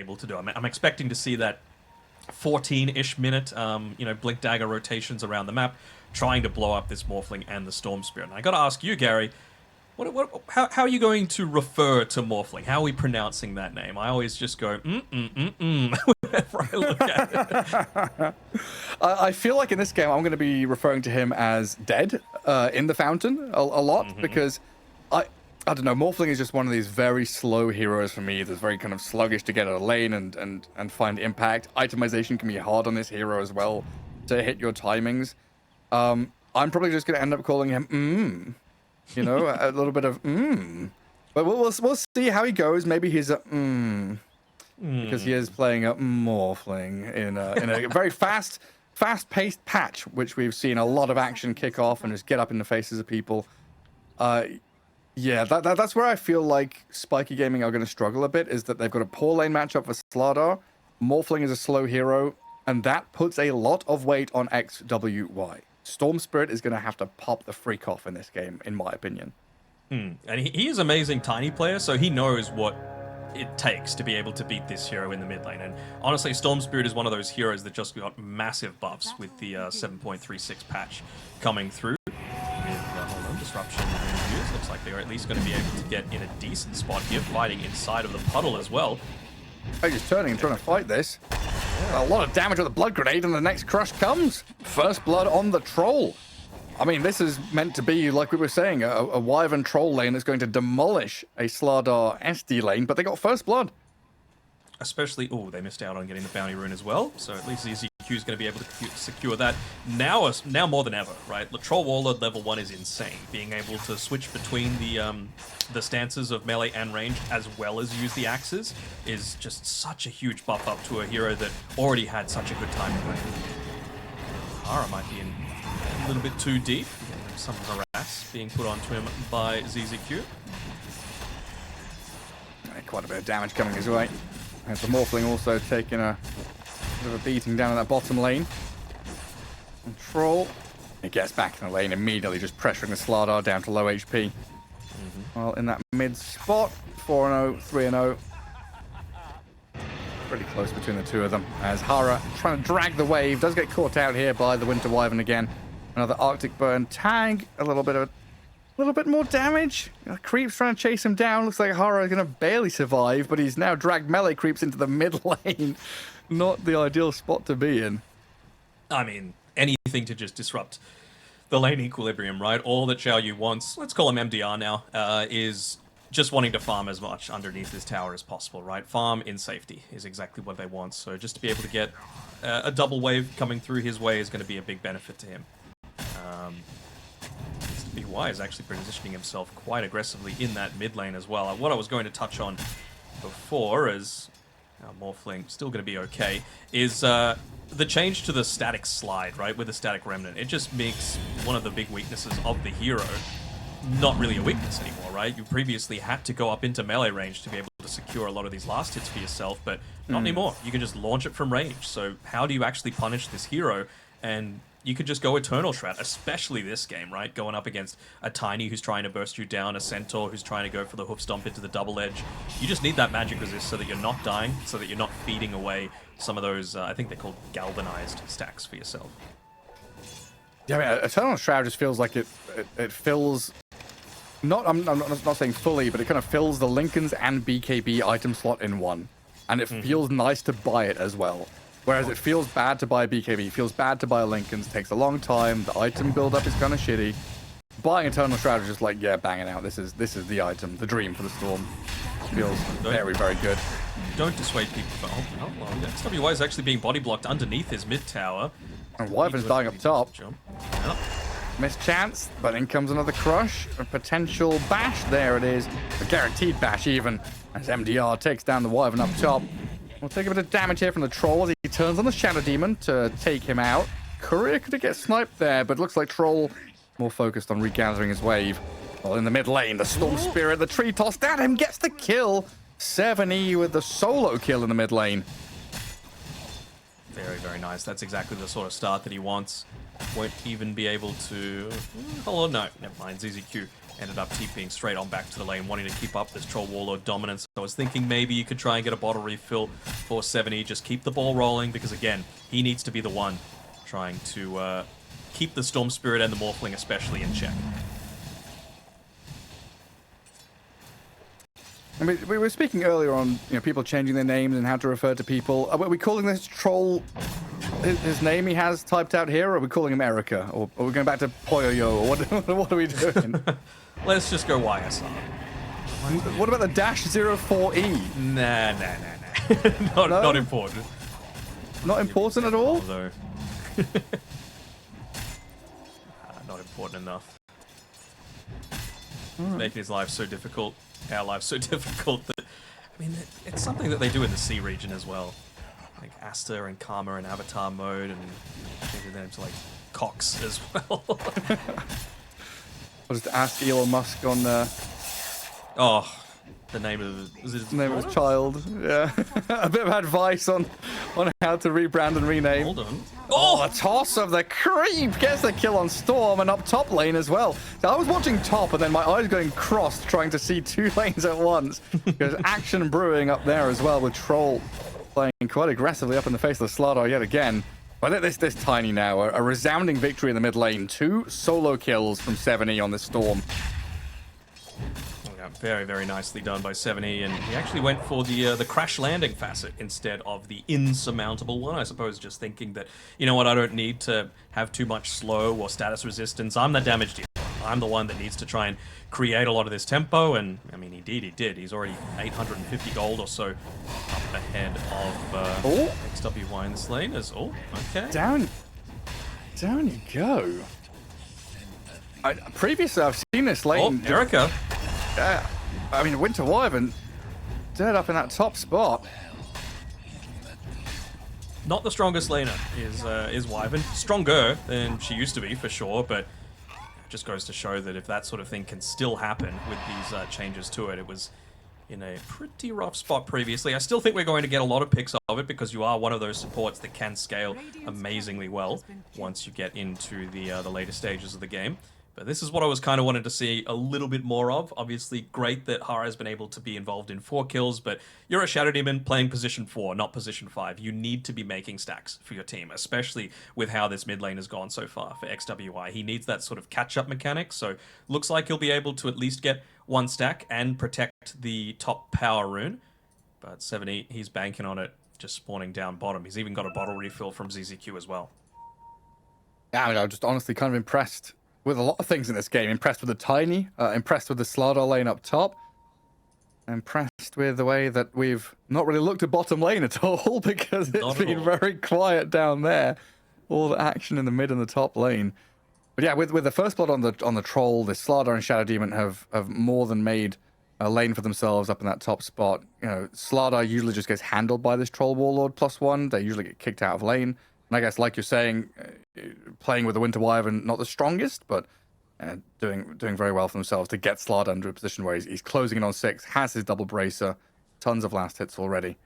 able to do. I'm expecting to see that 14-ish minute, Blink Dagger rotations around the map, trying to blow up this Morphling and the Storm Spirit. And I got to ask you, Gary, how are you going to refer to Morphling? How are we pronouncing that name? I always just go whenever I look at it. I feel like in this game I'm going to be referring to him as Dead in the Fountain a lot, because I don't know, Morphling is just one of these very slow heroes for me. That's very kind of sluggish to get out of lane and find impact. Itemization can be hard on this hero as well to hit your timings. I'm probably just going to end up calling him a little bit of but we'll see how he goes. Maybe he's a because he is playing a Morphling in a very fast-paced patch, which we've seen a lot of action kick off and just get up in the faces of people. Yeah, that's where I feel like Spiky Gaming are going to struggle a bit, is that they've got a poor lane matchup for Slardar. Morphling is a slow hero, and that puts a lot of weight on XWY. Storm Spirit is going to have to pop the freak off in this game, in my opinion. And he is an amazing tiny player, so he knows what it takes to be able to beat this hero in the mid lane. And honestly, Storm Spirit is one of those heroes that just got massive buffs with the 7.36 patch coming through. With disruption and use, looks like they're at least going to be able to get in a decent spot here, fighting inside of the puddle as well. They're just turning and trying to fight this. A lot of damage with the blood grenade, and the next crush comes. First blood on the troll. I mean, this is meant to be, like we were saying, a Wyvern troll lane that's going to demolish a Slardar SD lane, but they got first blood. Especially, they missed out on getting the bounty rune as well, so at least ZZQ is going to be able to secure that now more than ever, right? The Troll Warlord level 1 is insane. Being able to switch between the stances of melee and range, as well as use the axes, is just such a huge buff up to a hero that already had such a good time playing. Hara might be in a little bit too deep. Some harass being put onto him by ZZQ. Quite a bit of damage coming his way. And the Morphling also taking a bit of a beating down in that bottom lane. And Troll, he gets back in the lane immediately, just pressuring the Slardar down to low HP. Well, in that mid spot, 4-0, 3-0. Pretty close between the two of them, as Hara trying to drag the wave, does get caught out here by the Winter Wyvern again. Another Arctic Burn tag, a little bit more damage. Creeps trying to chase him down. Looks like Hara is going to barely survive, but he's now dragged melee creeps into the mid lane. Not the ideal spot to be in. I mean, anything to just disrupt the lane equilibrium, right? All that Xiao Yu wants, let's call him MDR now, is just wanting to farm as much underneath his tower as possible, right? Farm in safety is exactly what they want. So just to be able to get a double wave coming through his way is going to be a big benefit to him. BY is actually positioning himself quite aggressively in that mid lane as well. What I was going to touch on before is, Morphling still going to be okay, is the change to the static slide, right, with the static remnant. It just makes one of the big weaknesses of the hero not really a weakness anymore, right? You previously had to go up into melee range to be able to secure a lot of these last hits for yourself, but not anymore. You can just launch it from range. So how do you actually punish this hero? And you could just go Eternal Shroud, especially this game, right? Going up against a Tiny who's trying to burst you down, a Centaur who's trying to go for the hoof stomp into the double edge. You just need that magic resist so that you're not dying, so that you're not feeding away some of those, I think they're called galvanized stacks for yourself. Yeah, I mean, Eternal Shroud just feels like it fills... I'm not saying fully, but it kind of fills the Lincoln's and BKB item slot in one. And it feels nice to buy it as well. Whereas it feels bad to buy a BKB, feels bad to buy a Lincoln's, takes a long time, the item build-up is kind of shitty. Buying Eternal Shroud is just like, yeah, banging out. This is the item, the dream for the Storm. Feels very, very good. Don't dissuade people from... Oh, well, yeah. XWY is actually being body blocked underneath his mid tower. And Wyvern's dying up top. Jump. Yep. Missed chance, but in comes another crush. A potential bash, there it is. A guaranteed bash even, as MDR takes down the Wyvern up top. We'll take a bit of damage here from the Troll as he turns on the Shadow Demon to take him out. Courier could get sniped there, but looks like Troll more focused on regathering his wave. Well, in the mid lane, the Storm Spirit, the tree tossed at him, gets the kill. 7E with the solo kill in the mid lane. Very, very nice. That's exactly the sort of start that he wants. Won't even be able to... Oh, no. Never mind. ZZQ ended up TPing straight on back to the lane, wanting to keep up this Troll Warlord dominance. I was thinking maybe you could try and get a bottle refill for 70. Just keep the ball rolling, because, again, he needs to be the one trying to keep the Storm Spirit and the Morphling especially in check. I mean, we were speaking earlier on, people changing their names and how to refer to people. Are we calling this troll his name he has typed out here, or are we calling him Erica? Or are we going back to Poyoyo? Or what are we doing? Let's just go YSR. What about the -04E? Nah. Not important. Not important at all? Although... not important enough. It's making his life so difficult. Our life so difficult that... I mean, it's something that they do in the C region as well. Like Asta and Karma and Avatar mode, and changing them to like Cox as well. I'll just ask Elon Musk on Oh, the name of the name of his child. Yeah, a bit of advice on how to rebrand and rename. Hold on. Oh, a toss of the creep gets the kill on Storm and up top lane as well. So I was watching top and then my eyes going crossed trying to see two lanes at once. There's action brewing up there as well with Troll playing quite aggressively up in the face of the Slardar yet again. But this Tiny now, a resounding victory in the mid lane. 2 solo kills from 70 on this Storm. Very, very nicely done by 70, and he actually went for the crash landing facet instead of the insurmountable one. I suppose just thinking that, you know what, I don't need to have too much slow or status resistance. I'm the damage dealer. I'm the one that needs to try and create a lot of this tempo, and I mean, he did. He's already 850 gold or so up ahead of XWY in this lane. Okay. Down you go. Previously, I've seen this lane. Oh, Erica. I mean, Winter Wyvern dead up in that top spot. Not the strongest laner is Wyvern. Stronger than she used to be, for sure, but it just goes to show that if that sort of thing can still happen with these changes to it, it was in a pretty rough spot previously. I still think we're going to get a lot of picks of it, because you are one of those supports that can scale amazingly well once you get into the later stages of the game. But this is what I was kind of wanting to see a little bit more of. Obviously, great that Hara has been able to be involved in 4 kills, but you're a Shadow Demon playing position 4, not position 5. You need to be making stacks for your team, especially with how this mid lane has gone so far for XWY. He needs that sort of catch-up mechanic, so looks like he'll be able to at least get 1 stack and protect the top power rune. But 70, he's banking on it, just spawning down bottom. He's even got a bottle refill from ZZQ as well. Yeah, I mean, I'm just honestly kind of impressed with a lot of things in this game. Impressed with the Tiny, impressed with the Slardar lane up top, impressed with the way that we've not really looked at bottom lane at all, because it's been very quiet down there. All the action in the mid and the top lane. But yeah, with the first blood on the Troll, the Slardar and Shadow Demon have more than made a lane for themselves up in that top spot. You know, Slardar usually just gets handled by this Troll Warlord +1. They usually get kicked out of lane. And I guess, like you're saying, playing with the Winter Wyvern, not the strongest, but doing very well for themselves to get Slardar under a position where he's closing in on 6, has his double bracer, tons of last hits already.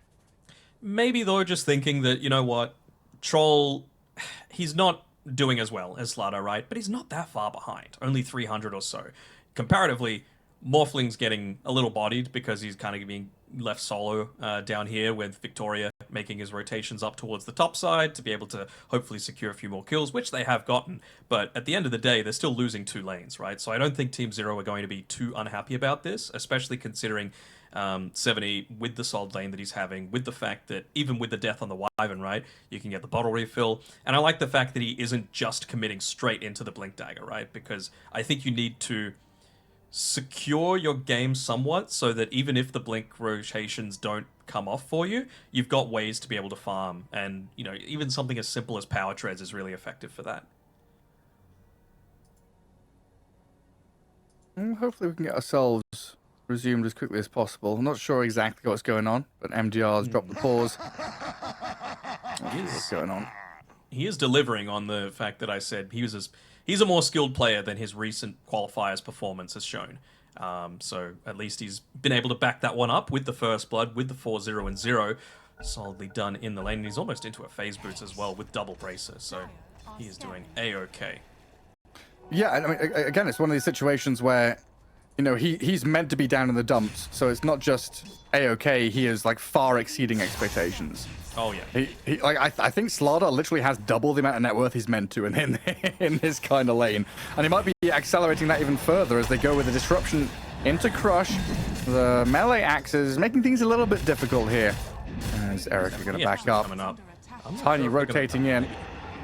Maybe, though, just thinking that, you know what, Troll, he's not doing as well as Slardar, right? But he's not that far behind, only 300 or so. Comparatively, Morphling's getting a little bodied because he's kind of being left solo down here, with Victoria making his rotations up towards the top side to be able to hopefully secure a few more kills, which they have gotten. But at the end of the day, they're still losing 2 lanes, right? So I don't think Team Zero are going to be too unhappy about this, especially considering 70 with the solid lane that he's having, with the fact that even with the death on the Wyvern, right, you can get the bottle refill. And I like the fact that he isn't just committing straight into the Blink Dagger, right? Because I think you need to secure your game somewhat so that even if the blink rotations don't come off for you, you've got ways to be able to farm. And, you know, even something as simple as power treads is really effective for that. Hopefully we can get ourselves resumed as quickly as possible. I'm not sure exactly what's going on, but MDR's dropped the pause. What's going on? He is delivering on the fact that I said he's a more skilled player than his recent qualifiers performance has shown. So at least he's been able to back that one up with the first blood, with the 4-0 and 0. solidly done in the lane. And he's almost into a phase boots as well with double bracer, so he is doing a-okay. Yeah, I mean, again, it's one of these situations where, you know, he's meant to be down in the dumps, so it's not just a-okay. He is like far exceeding expectations. Oh yeah. He like I think Slardar literally has double the amount of net worth he's meant to in this kind of lane, and he might be accelerating that even further as they go with the disruption into Crush. The melee axes making things a little bit difficult here. As Eric are going to back up. Tiny rotating in.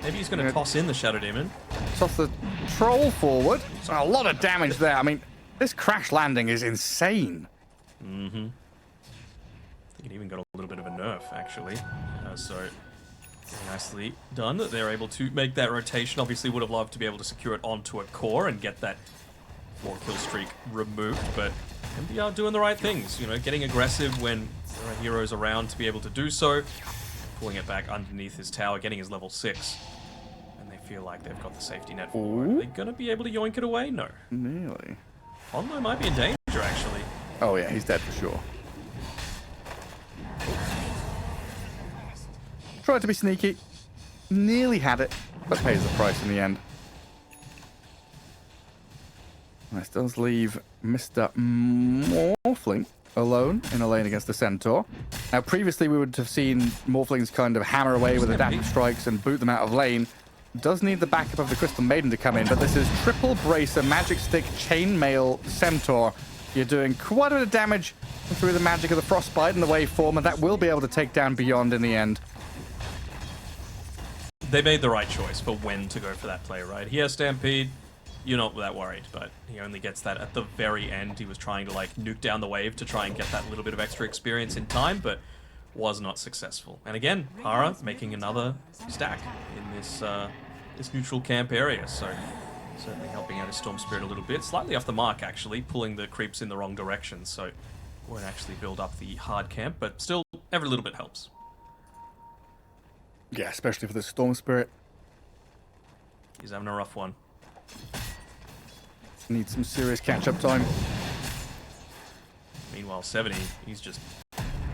Maybe he's going to toss in the Shadow Demon. Toss the troll forward. So a lot of damage there. I mean, this crash landing is insane. Mm-hmm. I think it even got a little bit of a nerf, actually. So, very nicely done. They're able to make that rotation. Obviously, would have loved to be able to secure it onto a core and get that 4-kill streak removed, but MD are doing the right things. You know, getting aggressive when there are heroes around to be able to do so. Pulling it back underneath his tower, getting his level 6. And they feel like they've got the safety net for it. Are they going to be able to yoink it away? No. Nearly. Onlo might be in danger, actually. Oh yeah, he's dead for sure. Tried to be sneaky. Nearly had it, but pays the price in the end. This does leave Mr. Morphling alone in a lane against the Centaur. Now, previously we would have seen Morphlings kind of hammer away with adaptive strikes and boot them out of lane. Does need the backup of the Crystal Maiden to come in, but this is triple bracer, magic stick, chainmail, Centaur. You're doing quite a bit of damage through the magic of the Frostbite and the waveform, and that will be able to take down Beyond in the end. They made the right choice for when to go for that play, right? He has Stampede. You're not that worried, but he only gets that at the very end. He was trying to like nuke down the wave to try and get that little bit of extra experience in time, but was not successful. And again, Hara making another stack in this this neutral camp area, so certainly helping out his Storm Spirit a little bit. Slightly off the mark, actually, pulling the creeps in the wrong direction, so won't actually build up the hard camp, but still, every little bit helps. Yeah, especially for the Storm Spirit. He's having a rough one. Needs some serious catch-up time. Meanwhile, 70, he's just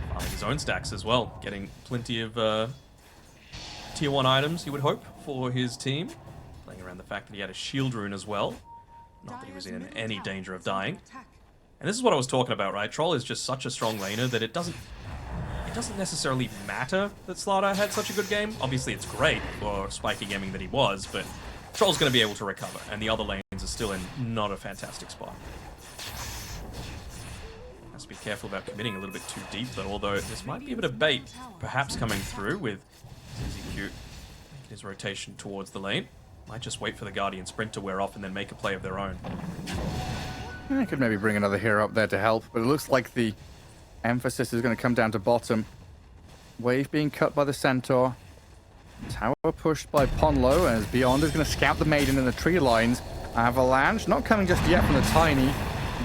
farming his own stacks as well, getting plenty of tier 1 items, you would hope, for his team. Playing around the fact that he had a shield rune as well. Not that he was in any danger of dying. And this is what I was talking about, right? Troll is just such a strong laner that it doesn't necessarily matter that Slardar had such a good game. Obviously, it's great for Spiky gaming that he was, but Troll's going to be able to recover, and the other lanes are still in not a fantastic spot. Has to be careful about committing a little bit too deep, though, although this might be a bit of bait, perhaps coming through with ZZQ making his rotation towards the lane. Might just wait for the Guardian Sprint to wear off and then make a play of their own. I could maybe bring another hero up there to help, but it looks like the emphasis is going to come down to bottom. Wave being cut by the Centaur. Tower pushed by Ponlo, as Beyond is going to scout the Maiden in the tree lines. Avalanche not coming just yet from the Tiny.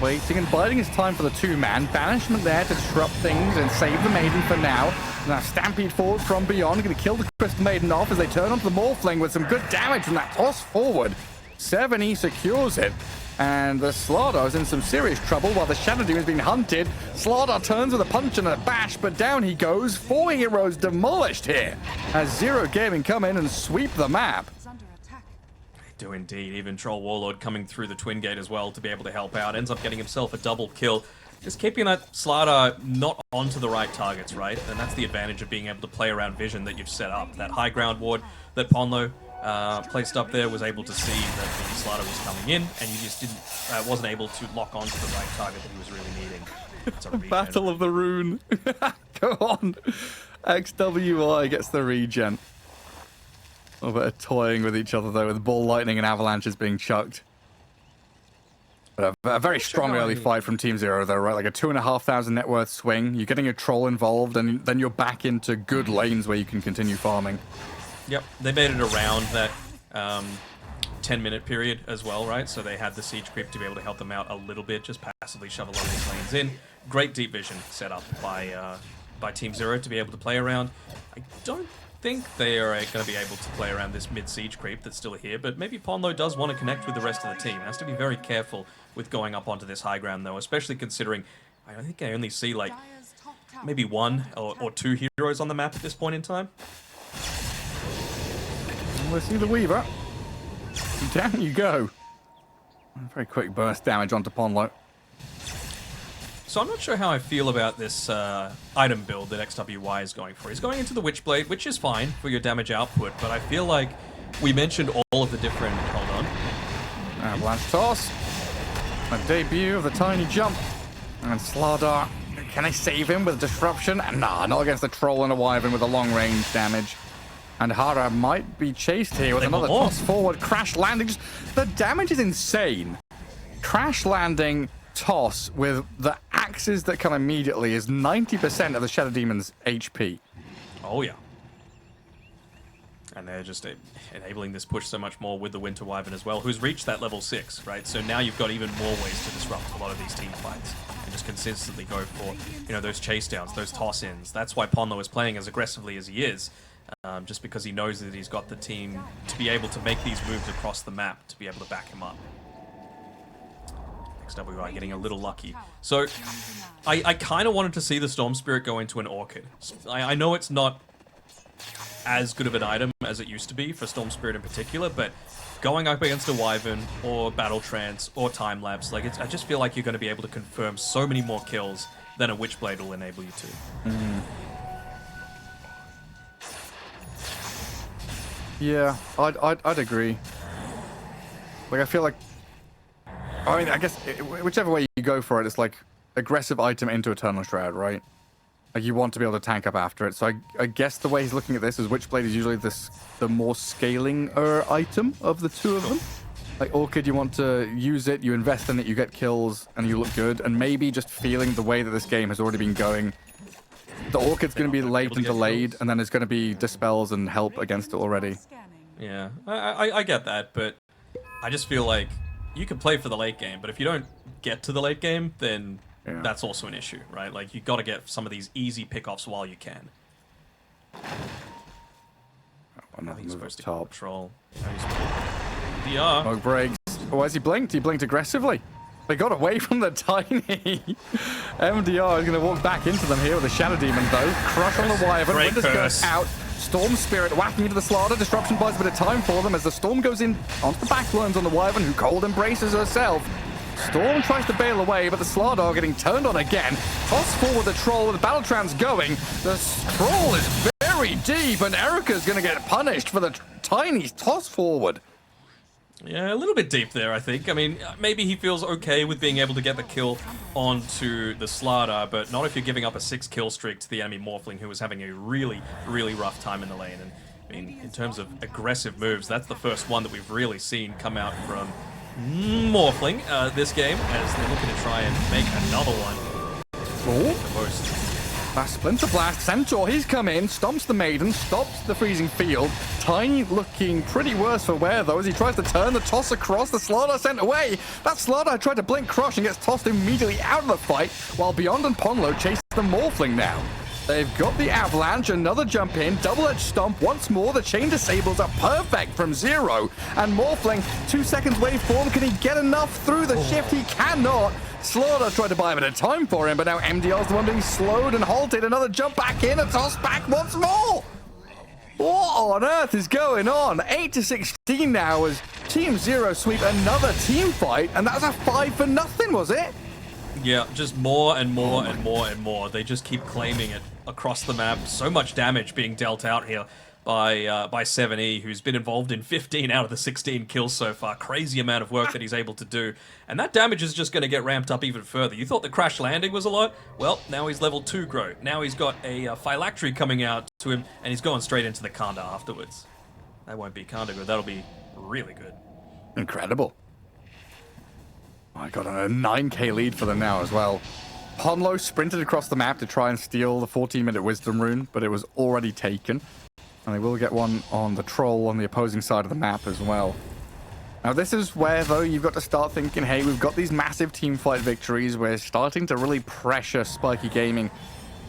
Waiting and biding his time for the 2-man. Banishment there to disrupt things and save the Maiden for now. Now Stampede forward from Beyond, going to kill the Crystal Maiden off as they turn onto the Morphling with some good damage from that toss forward. 70 secures it. And the Slardar is in some serious trouble while the Shadow Demon is being hunted. Slardar turns with a punch and a bash, but down he goes. 4 heroes demolished here as Zero Gaming come in and sweep the map. Do indeed. Even Troll Warlord coming through the Twin Gate as well to be able to help out. Ends up getting himself a double kill. Just keeping that Slardar not onto the right targets, right? And that's the advantage of being able to play around vision that you've set up. That high ground ward that Ponlo placed up there was able to see that the Slardar was coming in, and you just wasn't able to lock onto the right target that he was really needing. It's a regen. Battle of the Rune. Go on. XWI gets the regen. A bit of toying with each other, though, with Ball Lightning and Avalanches being chucked. But a very strong early fight from Team Zero, though, right? Like a 2,500 net worth swing. You're getting a troll involved, and then you're back into good lanes where you can continue farming. Yep, they made it around that 10-minute period as well, right? So they had the siege creep to be able to help them out a little bit, just passively shove a lot of these lanes in. Great deep vision set up by Team Zero to be able to play around. I don't think they are going to be able to play around this mid-siege creep that's still here, but maybe Ponlo does want to connect with the rest of the team. Has to be very careful with going up onto this high ground, though, especially considering I think I only see like maybe one or two heroes on the map at this point in time. Let's see the Weaver. Down you go. Very quick burst damage onto Ponlo. So I'm not sure how I feel about this item build that XWY is going for. He's going into the Witchblade, which is fine for your damage output, but I feel like we mentioned all of the different... Hold on. Avalanche toss. A debut of the tiny jump. And Slardar, can I save him with disruption? Nah, not against the troll and a wyvern with a long range damage. And Hara might be chased here with another toss forward. Crash landing. Just, the damage is insane. Crash landing toss with the axes that come immediately is 90% of the Shadow Demon's HP. Oh, yeah. And they're just enabling this push so much more with the Winter Wyvern as well, who's reached that level 6, right? So now you've got even more ways to disrupt a lot of these team fights and just consistently go for, those chase downs, those toss-ins. That's why Ponlo is playing as aggressively as he is, just because he knows that he's got the team to be able to make these moves across the map, to be able to back him up. XWI getting a little lucky. So, I kind of wanted to see the Storm Spirit go into an Orchid. I know it's not as good of an item as it used to be for Storm Spirit in particular, but going up against a Wyvern or Battle Trance or Time Lapse, I just feel like you're going to be able to confirm so many more kills than a Witchblade will enable you to. Yeah, I'd agree. I feel like, I guess whichever way you go for it, it's like aggressive item into Eternal Shroud, right? Like you want to be able to tank up after it. So I guess the way he's looking at this is Witchblade is usually the more scaling item of the two of them. Like Orchid, you want to use it, you invest in it, you get kills, and you look good. And maybe just feeling the way that this game has already been going, the Orchid's going to be late and delayed, and then there's going to be dispels and help against it already. Yeah, I get that, but I just feel like you can play for the late game, but if you don't get to the late game, then that's also an issue, right? Like, you got to get some of these easy pickoffs while you can. Another move up top. Control. DR. Smoke breaks. Oh, has he blinked? He blinked aggressively. They got away from the tiny. MDR is going to walk back into them here with a Shadow Demon, though. Crush on the Wyvern. Winter's goes out. Storm Spirit whacking into the Slardar. Disruption buys a bit of time for them as the Storm goes in onto the backlines on the Wyvern, who cold embraces herself. Storm tries to bail away, but the Slardar getting turned on again. Toss forward the Troll with the Battle Trance going. The Troll is very deep, and Erica's going to get punished for the tiny toss forward. Yeah, a little bit deep there, I think. I mean, maybe he feels okay with being able to get the kill onto the Slardar, but not if you're giving up a 6-kill streak to the enemy Morphling, who was having a really, really rough time in the lane. And I mean, in terms of aggressive moves, that's the first one that we've really seen come out from Morphling this game, as they're looking to try and make another one. Oh. Splinter Blast, Centaur, he's come in, stomps the Maiden, stops the freezing field. Tiny looking pretty worse for wear, though, as he tries to turn the toss across. The Slardar sent away. That Slardar tried to blink Crush and gets tossed immediately out of the fight, while Beyond and Ponlo chase the Morphling now. They've got the Avalanche, another jump in, double-edged stomp once more. The chain disables are perfect from zero. And Morphling, 2 seconds waveform. Can he get enough through the shift? He cannot. Slardar tried to buy a bit of time for him, but now MDR's the one being slowed and halted. Another jump back in, a toss back once more. What on earth is going on? 8-16 now as Team Zero sweep another team fight, and that's a 5-0, was it? Yeah, just more and more and more and more. They just keep claiming it across the map. So much damage being dealt out here by 7E, who's been involved in 15 out of the 16 kills so far. Crazy amount of work that he's able to do. And that damage is just going to get ramped up even further. You thought the crash landing was a lot? Well, now he's level 2 Grow. Now he's got a Phylactery coming out to him, and he's going straight into the Kanda afterwards. That won't be Kanda good. That'll be really good. Incredible. I got a 9k lead for them now as well. Ponlo sprinted across the map to try and steal the 14-minute Wisdom Rune, but it was already taken. And they will get one on the Troll on the opposing side of the map as well. Now this is where, though, you've got to start thinking, hey, we've got these massive teamfight victories. We're starting to really pressure Spiky Gaming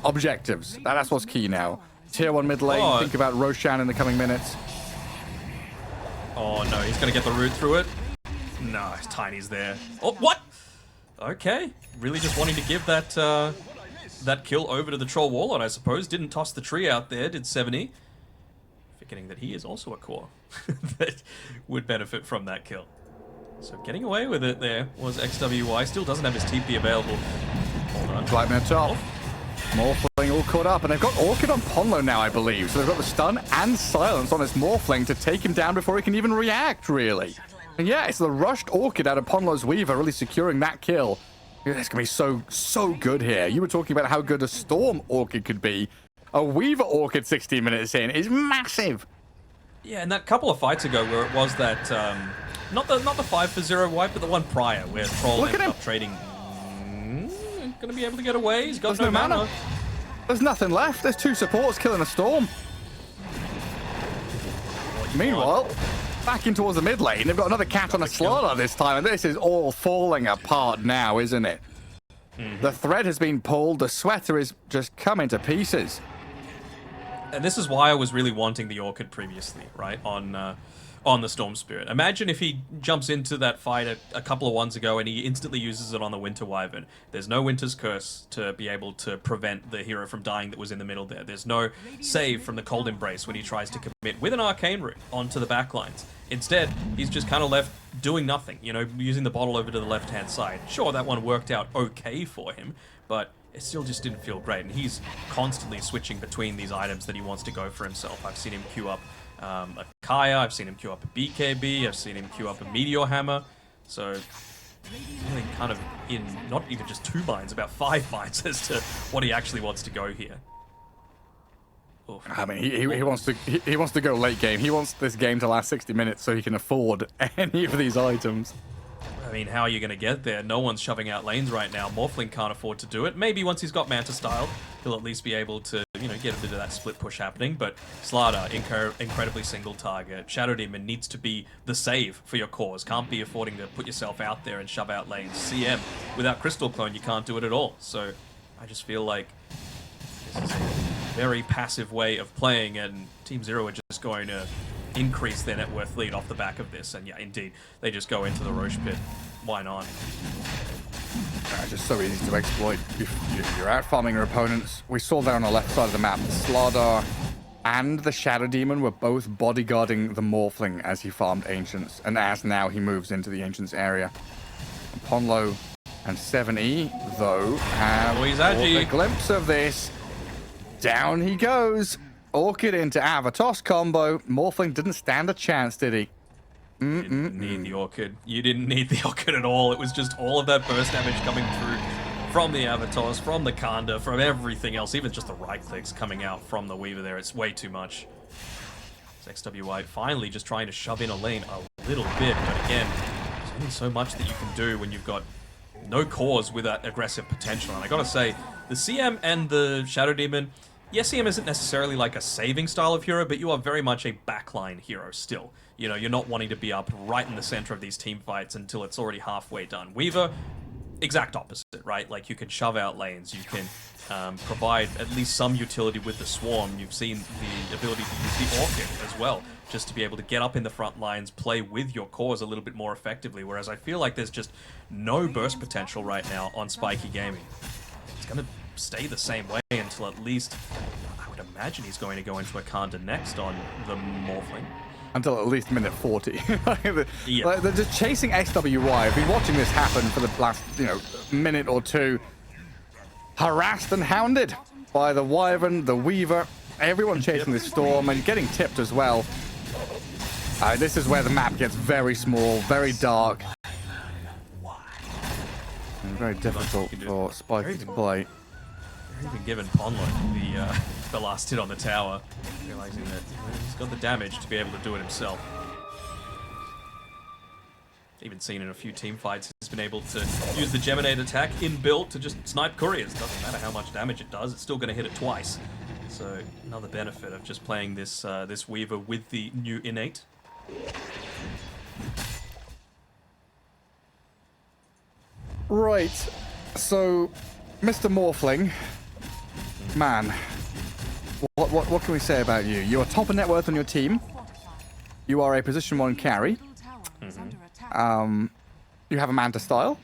objectives. That's what's key now. Tier 1 mid lane, think about Roshan in the coming minutes. Oh no, he's going to get the root through it. No, Tiny's there. Oh, what? Okay. Really just wanting to give that that kill over to the Troll Warlord, I suppose. Didn't toss the tree out there, did 70. Forgetting that he is also a core that would benefit from that kill. So getting away with it there was XWY. Still doesn't have his TP available. Hold on. Right on top. Morphling all caught up, and they've got Orchid on Ponlo now, I believe. So they've got the stun and silence on this Morphling to take him down before he can even react, really. And yeah, it's the rushed Orchid out of Ponlo's Weaver really securing that kill. It's going to be so good here. You were talking about how good a Storm Orchid could be. A Weaver Orchid 16 minutes in is massive. Yeah, and that couple of fights ago where it was that, not the 5-for-0 wipe, but the one prior where Troll ended up trading. Going to be able to get away. He's got no mana. There's nothing left. There's 2 supports killing a Storm. Meanwhile, back in towards the mid lane, they've got another cat on a Slaughter this time, and this is all falling apart now, isn't it? The thread has been pulled. The sweater is just coming to pieces. And this is why I was really wanting the Orchid previously, right, on the Storm Spirit. Imagine if he jumps into that fight a couple of ones ago and he instantly uses it on the Winter Wyvern. There's no Winter's Curse to be able to prevent the hero from dying that was in the middle there. There's no save from the Cold Embrace when he tries to commit with an Arcane Root onto the backlines. Instead, he's just kind of left doing nothing, you know, using the bottle over to the left-hand side. Sure, that one worked out okay for him, but it still just didn't feel great. And he's constantly switching between these items that he wants to go for himself. I've seen him queue up a Kaya, I've seen him queue up a BKB, I've seen him queue up a Meteor Hammer. So, really kind of in not even just 2 minds, about 5 minds as to what he actually wants to go here. Oof. I mean, he wants to go late game. He wants this game to last 60 minutes so he can afford any of these items. I mean, how are you going to get there? No one's shoving out lanes right now. Morphling can't afford to do it. Maybe once he's got Manta Style, he'll at least be able to, you know, get a bit of that split push happening. But Slaughter, incredibly single target. Shadow Demon needs to be the save for your cause. Can't be affording to put yourself out there and shove out lanes. CM, without Crystal Clone, you can't do it at all. So I just feel like this is a very passive way of playing, and Team Zero are just going to increase their net worth lead off the back of this. And yeah, indeed, they just go into the Roche pit. Why not? Just so easy to exploit. You're out farming your opponents. We saw there on the left side of the map, Slardar and the Shadow Demon were both bodyguarding the Morphling as he farmed Ancients, and as now he moves into the Ancients area. Ponlo and 7E, though, have a glimpse of this. Down he goes. Orchid into Avatos combo. Morphling didn't stand a chance, did he? You didn't need the Orchid. You didn't need the Orchid at all. It was just all of that burst damage coming through from the Avatos, from the Kanda, from everything else. Even just the right clicks coming out from the Weaver there. It's way too much. It's XWY finally just trying to shove in a lane a little bit. But again, there's only so much that you can do when you've got no cores with that aggressive potential. And I gotta say, the CM and the Shadow Demon, yes, CM isn't necessarily like a saving style of hero, but you are very much a backline hero still. You know, you're not wanting to be up right in the center of these team fights until it's already halfway done. Weaver, exact opposite, right? Like, you can shove out lanes, you can provide at least some utility with the Swarm. You've seen the ability to use the Orchid as well, just to be able to get up in the front lines, play with your cores a little bit more effectively, whereas I feel like there's just no burst potential right now on Spiky Gaming. It's going to stay the same way until at least, I would imagine he's going to go into a Kanda next on the Morphling. Until at least minute 40. Yeah. Like, they're just chasing XWY. I've been watching this happen for the last, minute or two. Harassed and hounded by the Wyvern, the Weaver, everyone chasing this Storm and getting tipped as well. This is where the map gets very small, very dark. And very difficult for Spiky to play. They're even given Ponlo the last hit on the tower, realizing that he's got the damage to be able to do it himself. Even seen in a few team fights, he's been able to use the Geminate attack in build to just snipe couriers. Doesn't matter how much damage it does, it's still going to hit it twice. So another benefit of just playing this this Weaver with the new innate. Right, so Mr. Morphling, man, what can we say about you? You are top of net worth on your team. You are a position 1 carry. You have a Manta style.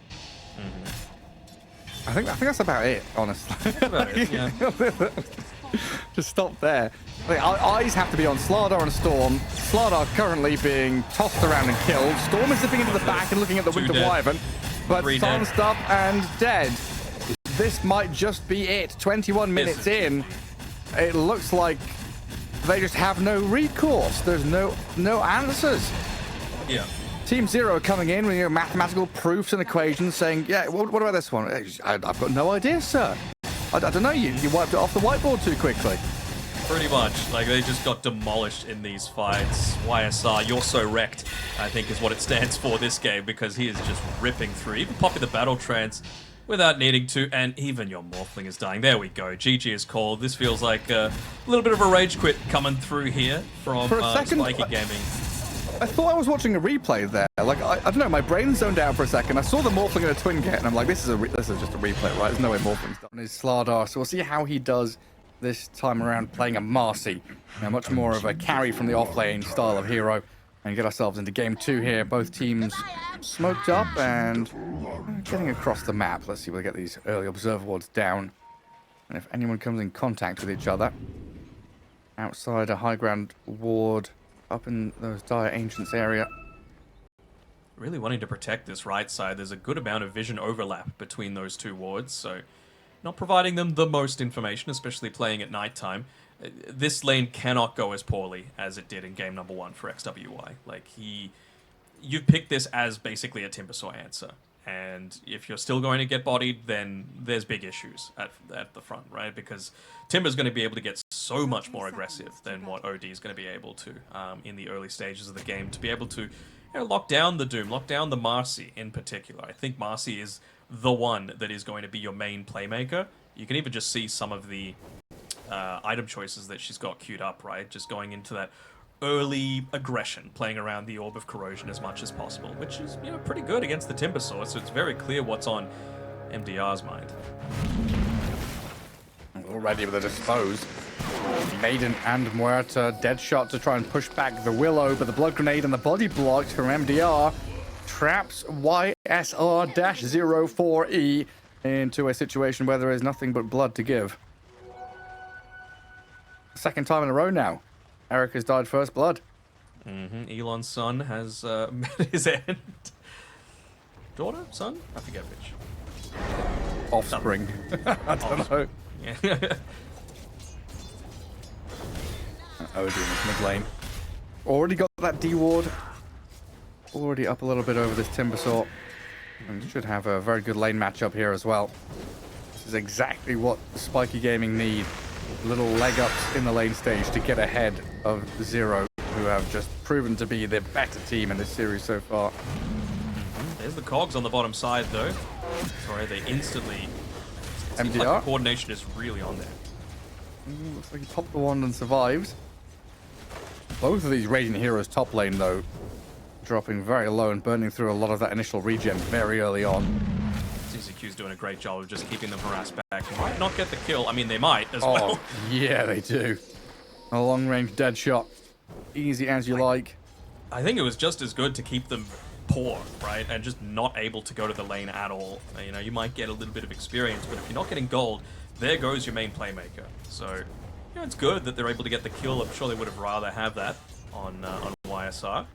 I think that's about it, honestly. That's about it, yeah. Just stop there. Like, our eyes have to be on Slardar and Storm. Slardar currently being tossed around and killed. Storm is zipping into the back and looking at the Winter Wyvern. But silenced up and dead. This might just be it. 21 minutes in. It looks like they just have no recourse. There's no answers. Yeah. Team Zero coming in with your mathematical proofs and equations saying, yeah, what about this one? I've got no idea, sir. I don't know, you wiped it off the whiteboard too quickly. Pretty much. Like, they just got demolished in these fights. YSR, you're so wrecked, I think is what it stands for this game, because he is just ripping through, even popping the battle trance without needing to, and even your Morphling is dying. There we go. GG is called. This feels like a little bit of a rage quit coming through here from Spiky Gaming. I thought I was watching a replay there. Like, I don't know, my brain zoned out for a second. I saw the Morphling in a twin get, and I'm like, this is just a replay, right? There's no way Morphling's done. It's Slardar, so we'll see how he does this time around playing a Marcy. Much more of a carry from the off-lane style of hero. And get ourselves into game 2 here. Both teams smoked up and getting across the map. Let's see if we get these early observer wards down. And if anyone comes in contact with each other. Outside a high ground ward up in those Dire Ancients area. Really wanting to protect this right side. There's a good amount of vision overlap between those two wards, so not providing them the most information, especially playing at nighttime. This lane cannot go as poorly as it did in game number 1 for XWY. Like, you've picked this as basically a Timbersaw answer. And if you're still going to get bodied, then there's big issues at the front, right? Because Timber's going to be able to get so much more aggressive than what OD is going to be able to in the early stages of the game, to be able to lock down the Doom, lock down the Marcy in particular. I think Marcy is the one that is going to be your main playmaker. You can even just see some of the item choices that she's got queued up, right? Just going into that early aggression, playing around the Orb of Corrosion as much as possible, which is, pretty good against the Timbersaw, so it's very clear what's on MDR's mind. Already with a dispose. Maiden and Muerta, dead shot to try and push back the Willow, but the blood grenade and the body blocked from MDR traps YSR-04E into a situation where there is nothing but blood to give. Second time in a row now. Eric has died first blood. Elon's son has met his end. Daughter? Son? I forget which. Offspring. I don't know. Yeah. Odin is mid lane. Already got that D ward. Already up a little bit over this Timbersaw. And should have a very good lane matchup here as well. This is exactly what Spiky Gaming need. Little leg ups in the lane stage to get ahead of Zero, who have just proven to be the better team in this series so far. There's the cogs on the bottom side, though. Sorry, they instantly... MDR? Like the coordination is really on there. Looks like he popped the wand and survives. Both of these Radiant Heroes top lane, though, dropping very low and burning through a lot of that initial regen very early on. CCQ's doing a great job of just keeping them harassed back. They might not get the kill. I mean, they might as well. Yeah, they do. A long-range dead shot. Easy as you like. I think it was just as good to keep them poor, right? And just not able to go to the lane at all. You might get a little bit of experience, but if you're not getting gold, there goes your main playmaker. So, it's good that they're able to get the kill. I'm sure they would have rather have that on YSR.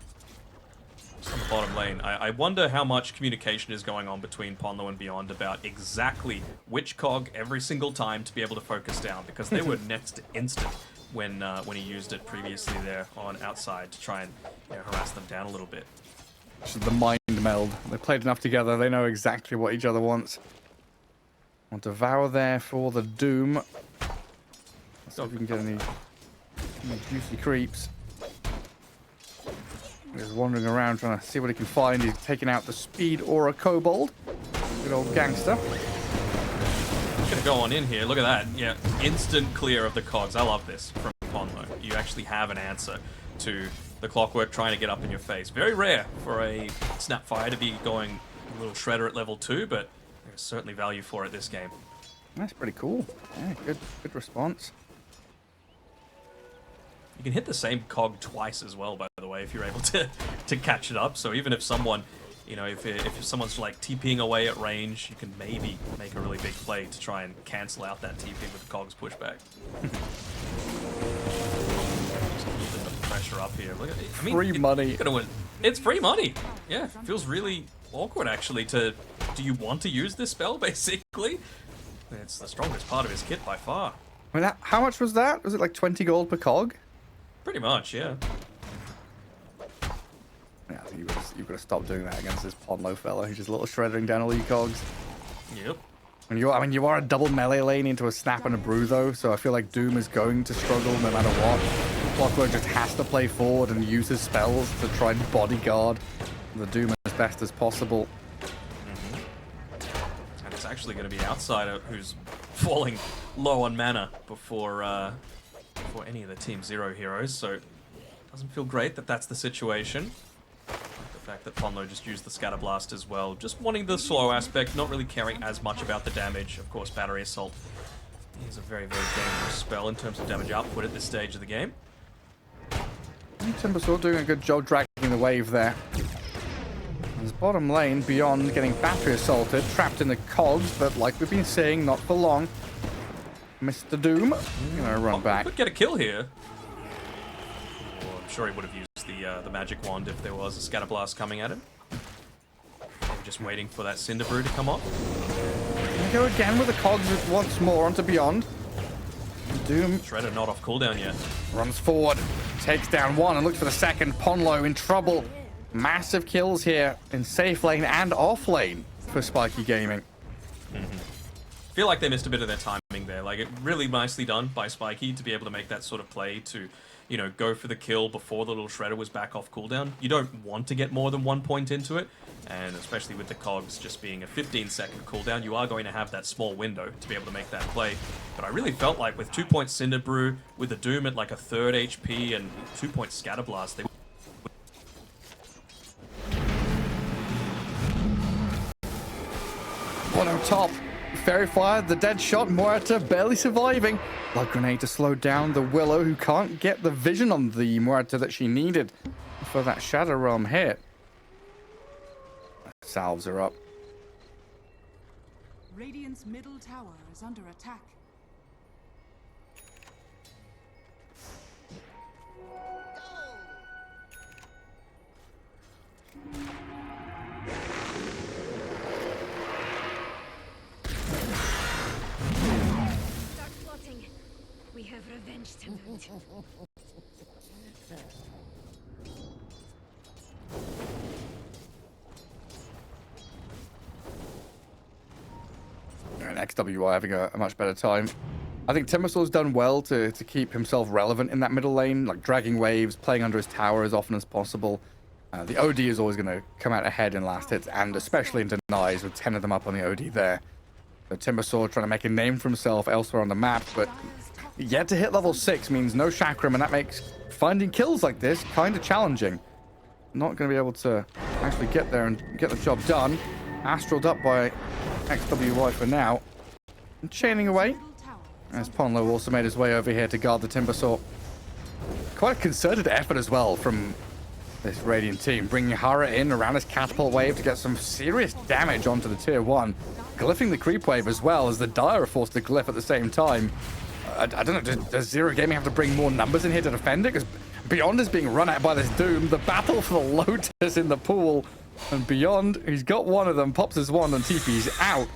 On the bottom lane, I wonder how much communication is going on between Ponlo and Beyond about exactly which cog every single time to be able to focus down, because they were next to instant when he used it previously there on outside to try and harass them down a little bit. This is the mind meld. They played enough together. They know exactly what each other wants. Want to Devour there for the Doom. Let's see if we can get any juicy creeps. He's wandering around trying to see what he can find. He's taking out the Speed Aura Kobold. Good old gangster. Gonna go on in here. Look at that. Yeah, instant clear of the cogs. I love this from Ponlo. You actually have an answer to the Clockwork trying to get up in your face. Very rare for a Snapfire to be going a little shredder at level 2, but there's certainly value for it this game. That's pretty cool. Yeah, good response. You can hit the same cog twice as well, by the way, if you're able to catch it up. So even if someone You know, if someone's like TPing away at range, you can maybe make a really big play to try and cancel out that TP with the Cogs pushback. Just keeping the pressure up here. Look at it. I mean, Free money. It's free money. Yeah, it feels really awkward actually to. Do you want to use this spell basically? It's the strongest part of his kit by far. I mean, how much was that? Was it like 20 gold per cog? Pretty much, yeah. Yeah, I think you've got to stop doing that against this Ponlo fella who's just little shreddering down all your cogs. Yep. And you are a double melee lane into a snap and a brew though, so I feel like Doom is going to struggle no matter what. Clockwork just has to play forward and use his spells to try and bodyguard the Doom as best as possible. And it's actually going to be Outsider who's falling low on mana before any of the Team Zero heroes, so it doesn't feel great that that's the situation. The fact that Ponlo just used the Scatter Blast as well, just wanting the slow aspect, not really caring as much about the damage. Of course, Battery Assault is a very, very dangerous spell in terms of damage output at this stage of the game. Timbersaw doing a good job dragging the wave there. His bottom lane, Beyond getting Battery Assaulted, trapped in the cogs, but like we've been saying, not for long. Mr. Doom, gonna run back. Could get a kill here. Well, I'm sure he would have used the magic wand if there was a Scatter Blast coming at him. Maybe just waiting for that Cinder Brew to come off. Gonna go again with the cogs once more onto Beyond. Doom Shredder not off cooldown yet. runs forward, takes down one and looks for the second. Ponlo in trouble. Massive kills here in safe lane and off lane for Spiky Gaming. Feel like they missed a bit of their timing there. Like, it really nicely done by Spiky to be able to make that sort of play to, you know, go for the kill before the little Shredder was back off cooldown. You don't want to get more than 1 point into it, and especially with the cogs just being a 15-second cooldown, you are going to have that small window to be able to make that play. But I really felt like with 2 point Cinder Brew, with the Doom at like a 3rd HP and 2 point Scatter Blast, they 1 on top. Fairy Fire, the dead shot, Muerta barely surviving. Blood Grenade to slow down the Willow, who can't get the vision on the Muerta that she needed for that Shadow Realm hit. Salves her up. Radiant's middle tower is under attack. Start plotting. We have revenge to loot. And XWI having a much better time. I think Timbersaw's done well to keep himself relevant in that middle lane, like dragging waves, playing under his tower as often as possible. The OD is always going to come out ahead in last hits, and especially in denies with 10 of them up on the OD there. So Timbersaw trying to make a name for himself elsewhere on the map, but yet to hit level 6 means no chakram, and that makes finding kills like this kind of challenging. Not going to be able to actually get there and get the job done. Astraled up by XWY for now. And chaining away, as Ponlo also made his way over here to guard the Timbersaw. Quite a concerted effort as well from this Radiant team, bringing Hara in around his catapult wave to get some serious damage onto the tier 1. Glyphing the creep wave as well, as the Dire are forced to glyph at the same time. I don't know, does Zero Gaming have to bring more numbers in here to defend it? Because Beyond is being run at by this Doom. The battle for the Lotus in the pool. And Beyond, he's got one of them, pops his wand and TP's out.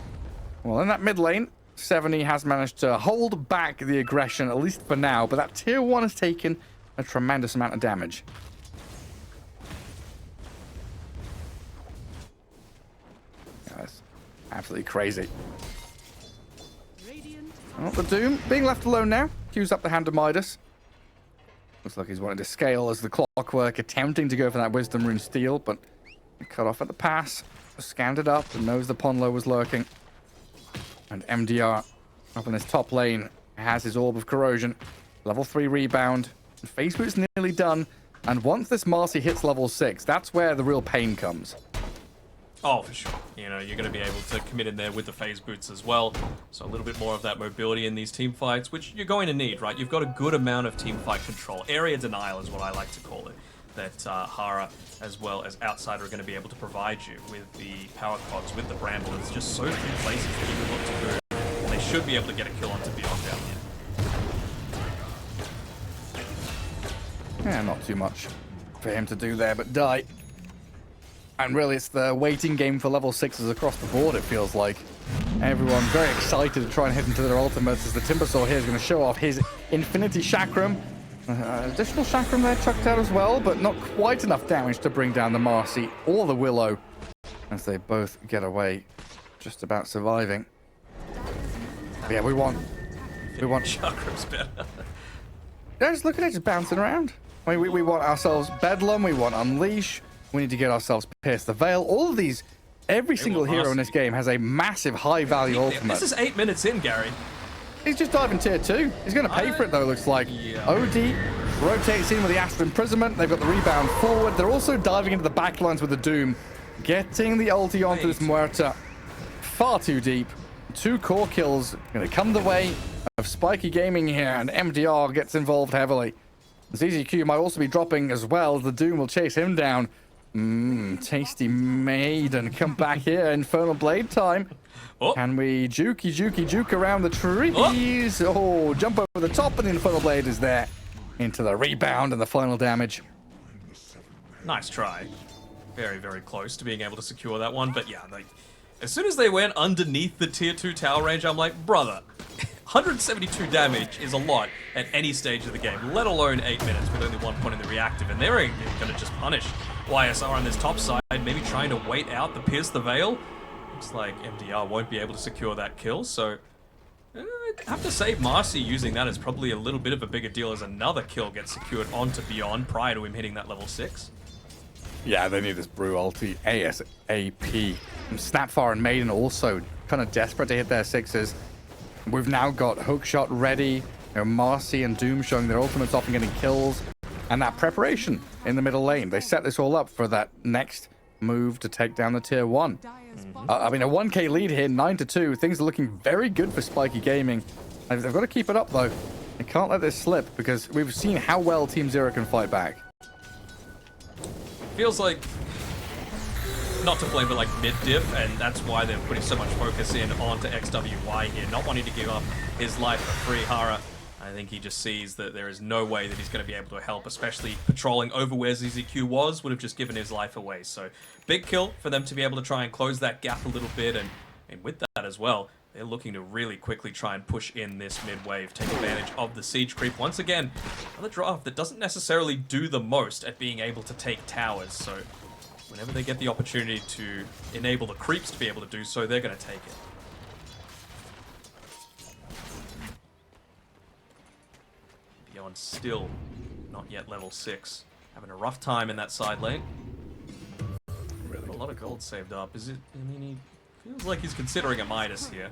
Well, in that mid lane, 70 has managed to hold back the aggression, at least for now. But that tier 1 has taken a tremendous amount of damage. That's absolutely crazy. Oh, the Doom being left alone now. Cues up the hand of Midas. Looks like he's wanting to scale as the Clockwork, attempting to go for that Wisdom Rune steal, but cut off at the pass. Scanned it up and knows the Ponlo was lurking. And MDR up in his top lane has his Orb of Corrosion. Level 3 rebound. Phase boot's nearly done. And once this Marcy hits level 6, that's where the real pain comes. Oh, for sure. You know, you're going to be able to commit in there with the phase boots as well. So a little bit more of that mobility in these team fights, which you're going to need, right? You've got a good amount of team fight control. Area denial is what I like to call it. that Hara as well as Outsider are going to be able to provide you with the power cogs, with the Bramble. There's just so few places that you can look to move. And they should be able to get a kill onto Beyond down here. Yeah, not too much for him to do there, but die. And really, it's the waiting game for level 6s across the board, it feels like. Everyone very excited to try and hit into their ultimates as the Timbersaw here is going to show off his Infinity Chakram. Additional Chakram there chucked out as well, but not quite enough damage to bring down the Marcy or the Willow as they both get away, just about surviving. But yeah, we want Chakram's better. Yeah, just look at it, just bouncing around. I mean, we want ourselves Bedlam, we want Unleash, we need to get ourselves Pierce the Veil. All of these, every single hero in this game has a massive high-value ultimate. This is 8 minutes in, Gary. He's just diving tier 2. He's going to pay for it, though, looks like. Yeah. OD rotates in with the Astral Imprisonment. They've got the rebound forward. They're also diving into the backlines with the Doom. Getting the ulti onto this Muerta far too deep. 2 core kills going to come the way of Spiky Gaming here, and MDR gets involved heavily. ZZQ might also be dropping as well. The Doom will chase him down. Tasty Maiden. Come back here. Infernal Blade time. Oh. Can we juke around the trees? Oh, jump over the top, and the Infernal Blade is there. Into the rebound and the final damage. Nice try. Very, very close to being able to secure that one. But yeah, like, as soon as they went underneath the tier 2 tower range, I'm like, brother, 172 damage is a lot at any stage of the game, let alone 8 minutes with only 1 point in the reactive. And they're going to just punish YSR on this top side, maybe trying to wait out the Pierce the Veil. Looks like MDR won't be able to secure that kill, so I have to say Marcy using that is probably a little bit of a bigger deal as another kill gets secured onto Beyond prior to him hitting that level 6. Yeah, they need this Brew ulti ASAP. And Snapfire and Maiden also kind of desperate to hit their 6s. We've now got Hookshot ready. You know, Marcy and Doom showing their ultimates off and getting kills. And that preparation in the middle lane. They set this all up for that next move to take down the tier 1. I mean, a 1k lead here, 9-2. Things are looking very good for Spiky Gaming. They've got to keep it up, though. They can't let this slip because we've seen how well Team Zero can fight back. Feels like, not to blame, but like mid-diff, and that's why they're putting so much focus in onto XWY here, not wanting to give up his life for free. Hara, I think he just sees that there is no way that he's going to be able to help, especially patrolling over where ZZQ was, would have just given his life away. So big kill for them to be able to try and close that gap a little bit, and with that as well, they're looking to really quickly try and push in this mid-wave, take advantage of the siege creep. Once again, another draft that doesn't necessarily do the most at being able to take towers, so whenever they get the opportunity to enable the creeps to be able to do so, they're going to take it. Beyond still not yet level 6. Having a rough time in that side lane. Really a lot of gold saved up. Is it? I mean, he feels like he's considering a Midas here.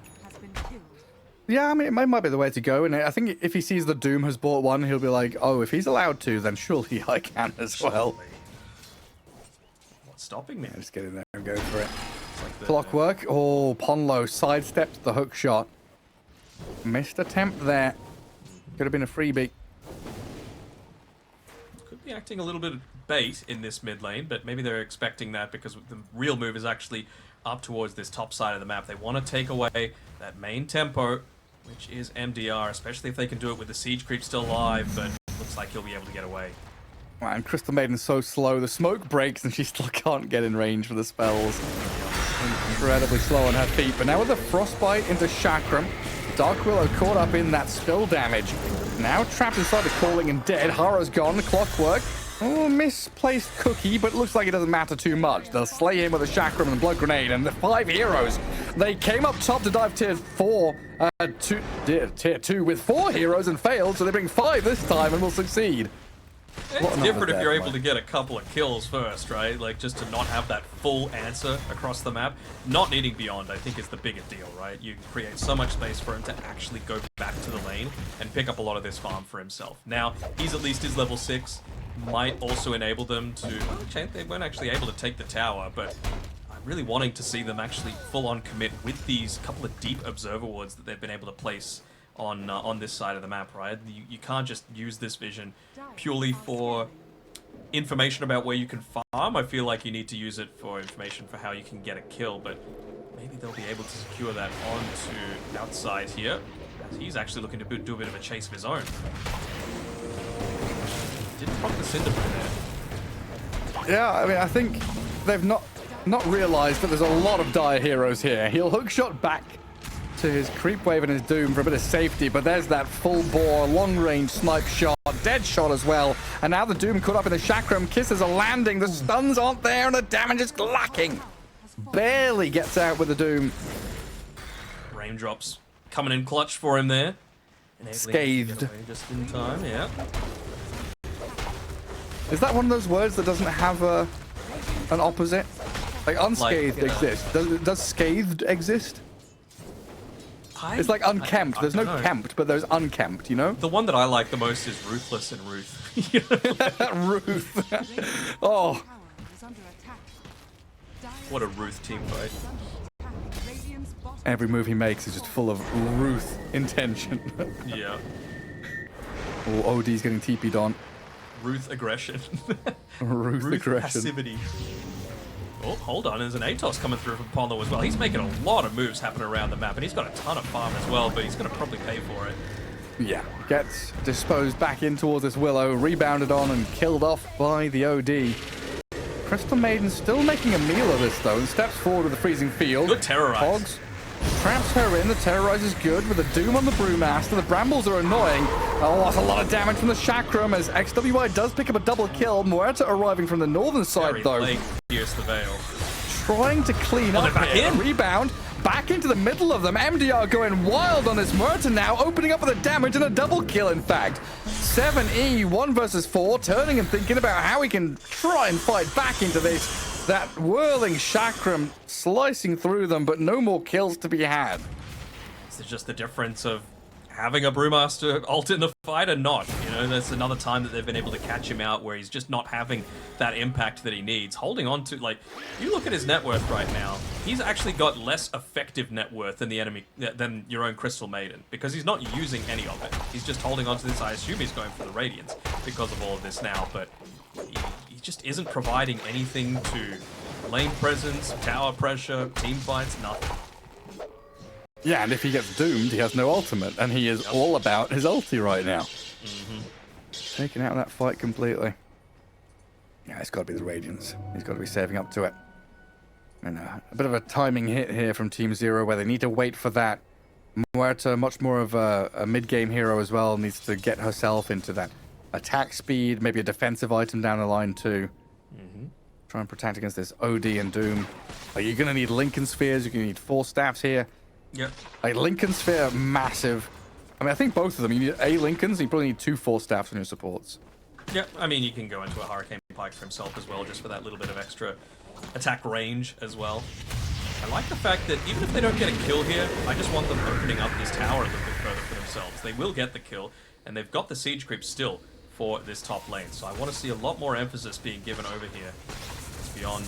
Yeah, I mean, it might be the way to go. And I think if he sees the Doom has bought one, he'll be like, oh, if he's allowed to, then surely I can as well. What's stopping me? Yeah, just get in there and go for it. Like Clockwork. Oh, Ponlo sidestepped the hook shot. Missed attempt there. Could have been a freebie. Could be acting a little bit of bait in this mid lane, but maybe they're expecting that because the real move is actually up towards this top side of the map. They want to take away that main tempo, which is MDR, especially if they can do it with the siege creep still alive, but looks like he'll be able to get away. Man, Crystal Maiden's so slow. The smoke breaks and she still can't get in range for the spells. Incredibly slow on her feet. But now with the Frostbite into Chakram, Dark Willow caught up in that spill damage. Now trapped inside the Calling and dead. Hara's gone. Clockwork. Oh, misplaced Cookie, but it looks like it doesn't matter too much. They'll slay him with a Chakram and Blood Grenade, and the 5 heroes. They came up top to dive tier 2 with 4 heroes and failed, so they bring 5 this time and will succeed. It's different if you're able to get a couple of kills first, right? Like, just to not have that full answer across the map. Not needing Beyond, I think, is the bigger deal, right? You create so much space for him to actually go back to the lane and pick up a lot of this farm for himself. Now, he's at least his level 6. Might also enable them to... Well, they weren't actually able to take the tower, but I'm really wanting to see them actually full-on commit with these couple of deep observer wards that they've been able to place on this side of the map, right? You can't just use this vision purely for information about where you can farm. I feel like you need to use it for information for how you can get a kill, but maybe they'll be able to secure that onto outside here, as he's actually looking to do a bit of a chase of his own. Didn't proc the Cinder there. Yeah, I mean, I think they've not realized that there's a lot of dire heroes here. He'll hookshot back to his creep wave and his doom for a bit of safety, but there's that full bore long range snipe shot, dead shot as well, and now the doom caught up in the chakram. Kisses are landing, the stuns aren't there, and the damage is lacking. Barely gets out with the doom. Raindrops coming in clutch for him there. Scathed. Just in time, yeah. Is that one of those words that doesn't have an opposite? Like unscathed exists. Does scathed exist? It's like unkempt. There's no kempt, but there's unkempt, you know? The one that I like the most is Ruthless and Ruth. Ruth. Oh. What a Ruth team fight. Every move he makes is just full of Ruth intention. Yeah. Oh, OD's getting TP'd on. Ruth aggression. Ruth aggression. Passivity. Oh, hold on. There's an Atos coming through from Polo as well. He's making a lot of moves happen around the map, and he's got a ton of farm as well, but he's going to probably pay for it. Yeah. Gets disposed back in towards this Willow, rebounded on and killed off by the OD. Crystal Maiden still making a meal of this, though, and steps forward with the freezing field. Good terrorize. Hogs traps her in. The terrorize is good with a doom on the Brewmaster. The brambles are annoying. Oh, that's a lot of damage from the chakram as XWI does pick up a double kill. Muerta arriving from the northern side, Very though. late, pierce the veil. Trying to clean up back here. in. Rebound. Back into the middle of them. MDR going wild on this Muerta now, opening up with a damage and a double kill, in fact. 7E, 1 versus 4, turning and thinking about how he can try and fight back into this. That whirling chakram slicing through them, but no more kills to be had. This is just the difference of having a Brewmaster ult in the fight and not. You know, that's another time that they've been able to catch him out where he's just not having that impact that he needs. Holding on to, like, you look at his net worth right now, he's actually got less effective net worth than the enemy, than your own Crystal Maiden, because he's not using any of it. He's just holding on to this. I assume he's going for the Radiance because of all of this now, but he just isn't providing anything to lane presence, tower pressure, team fights, nothing. Yeah, and if he gets doomed, he has no ultimate, and he is all about his ulti right now. Taking out that fight completely. Yeah, it's got to be the Radiance. He's got to be saving up to it. And a bit of a timing hit here from Team Zero, where they need to wait for that. Muerta, much more of a mid-game hero as well, needs to get herself into that attack speed, maybe a defensive item down the line too. Try and protect against this OD and Doom. Like, you're going to need Lincoln Spheres, you're going to need 4 staffs here. Yep. Like, Lincoln Sphere, massive. I mean, I think both of them. You need a Lincolns, and you probably need 2 4 staffs on your supports. Yeah, I mean, you can go into a Hurricane Pike for himself as well, just for that little bit of extra attack range as well. I like the fact that even if they don't get a kill here, I just want them opening up this tower a little bit further for themselves. They will get the kill, and they've got the siege creep still for this top lane. So I want to see a lot more emphasis being given over here. It's beyond,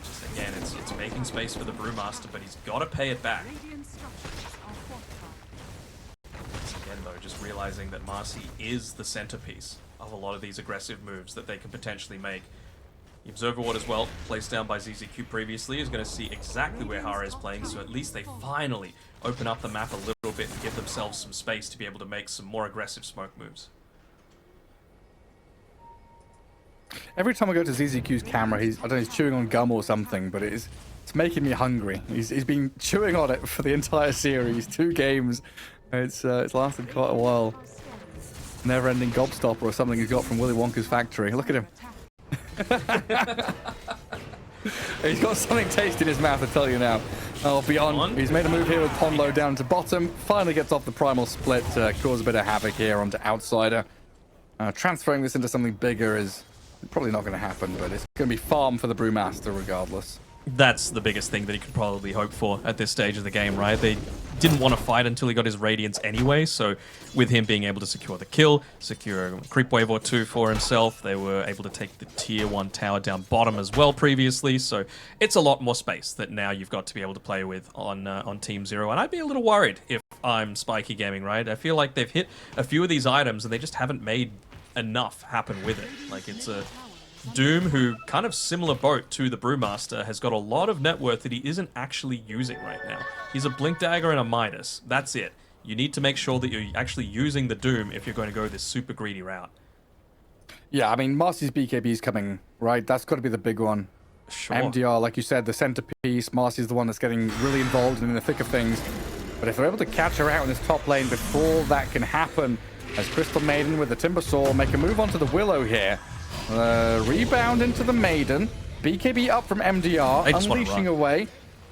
just again, it's making space for the Brewmaster, but he's got to pay it back. Again, though, just realizing that Marcy is the centerpiece of a lot of these aggressive moves that they can potentially make. The Observer Ward as well, placed down by ZZQ previously, is going to see exactly where Hara is playing, so at least they finally open up the map a little bit and give themselves some space to be able to make some more aggressive smoke moves. Every time I go to ZZQ's camera, I don't know, he's chewing on gum or something, but it's making me hungry. He's been chewing on it for the entire series, 2 games. It's lasted quite a while. Never-ending gobstopper or something he's got from Willy Wonka's factory. Look at him. He's got something tasty in his mouth, I tell you now. Oh, beyond. He's made a move here with Ponlo down to bottom. Finally gets off the primal split to cause a bit of havoc here onto Outsider. Transferring this into something bigger is probably not going to happen, but it's going to be farm for the Brewmaster regardless. That's the biggest thing that he could probably hope for at this stage of the game, right? They didn't want to fight until he got his Radiance anyway, so with him being able to secure the kill, secure a creep wave or 2 for himself, they were able to take the tier 1 tower down bottom as well previously, so it's a lot more space that now you've got to be able to play with on Team Zero, and I'd be a little worried if I'm Spiky Gaming, right? I feel like they've hit a few of these items and they just haven't made enough happen with it. Like, it's a Doom, who kind of similar boat to the Brewmaster, has got a lot of net worth that he isn't actually using right now. He's a Blink Dagger and a Midas. That's it. You need to make sure that you're actually using the Doom if you're going to go this super greedy route. Yeah, I mean, Marcy's BKB is coming, right? That's got to be the big one. Sure. MDR, like you said, the centerpiece. Marcy's the one that's getting really involved and in the thick of things. But if they're able to catch her out in this top lane before that can happen, as Crystal Maiden with the Timber Saw make a move onto the Willow here. Rebound into the Maiden. BKB up from MDR, unleashing away.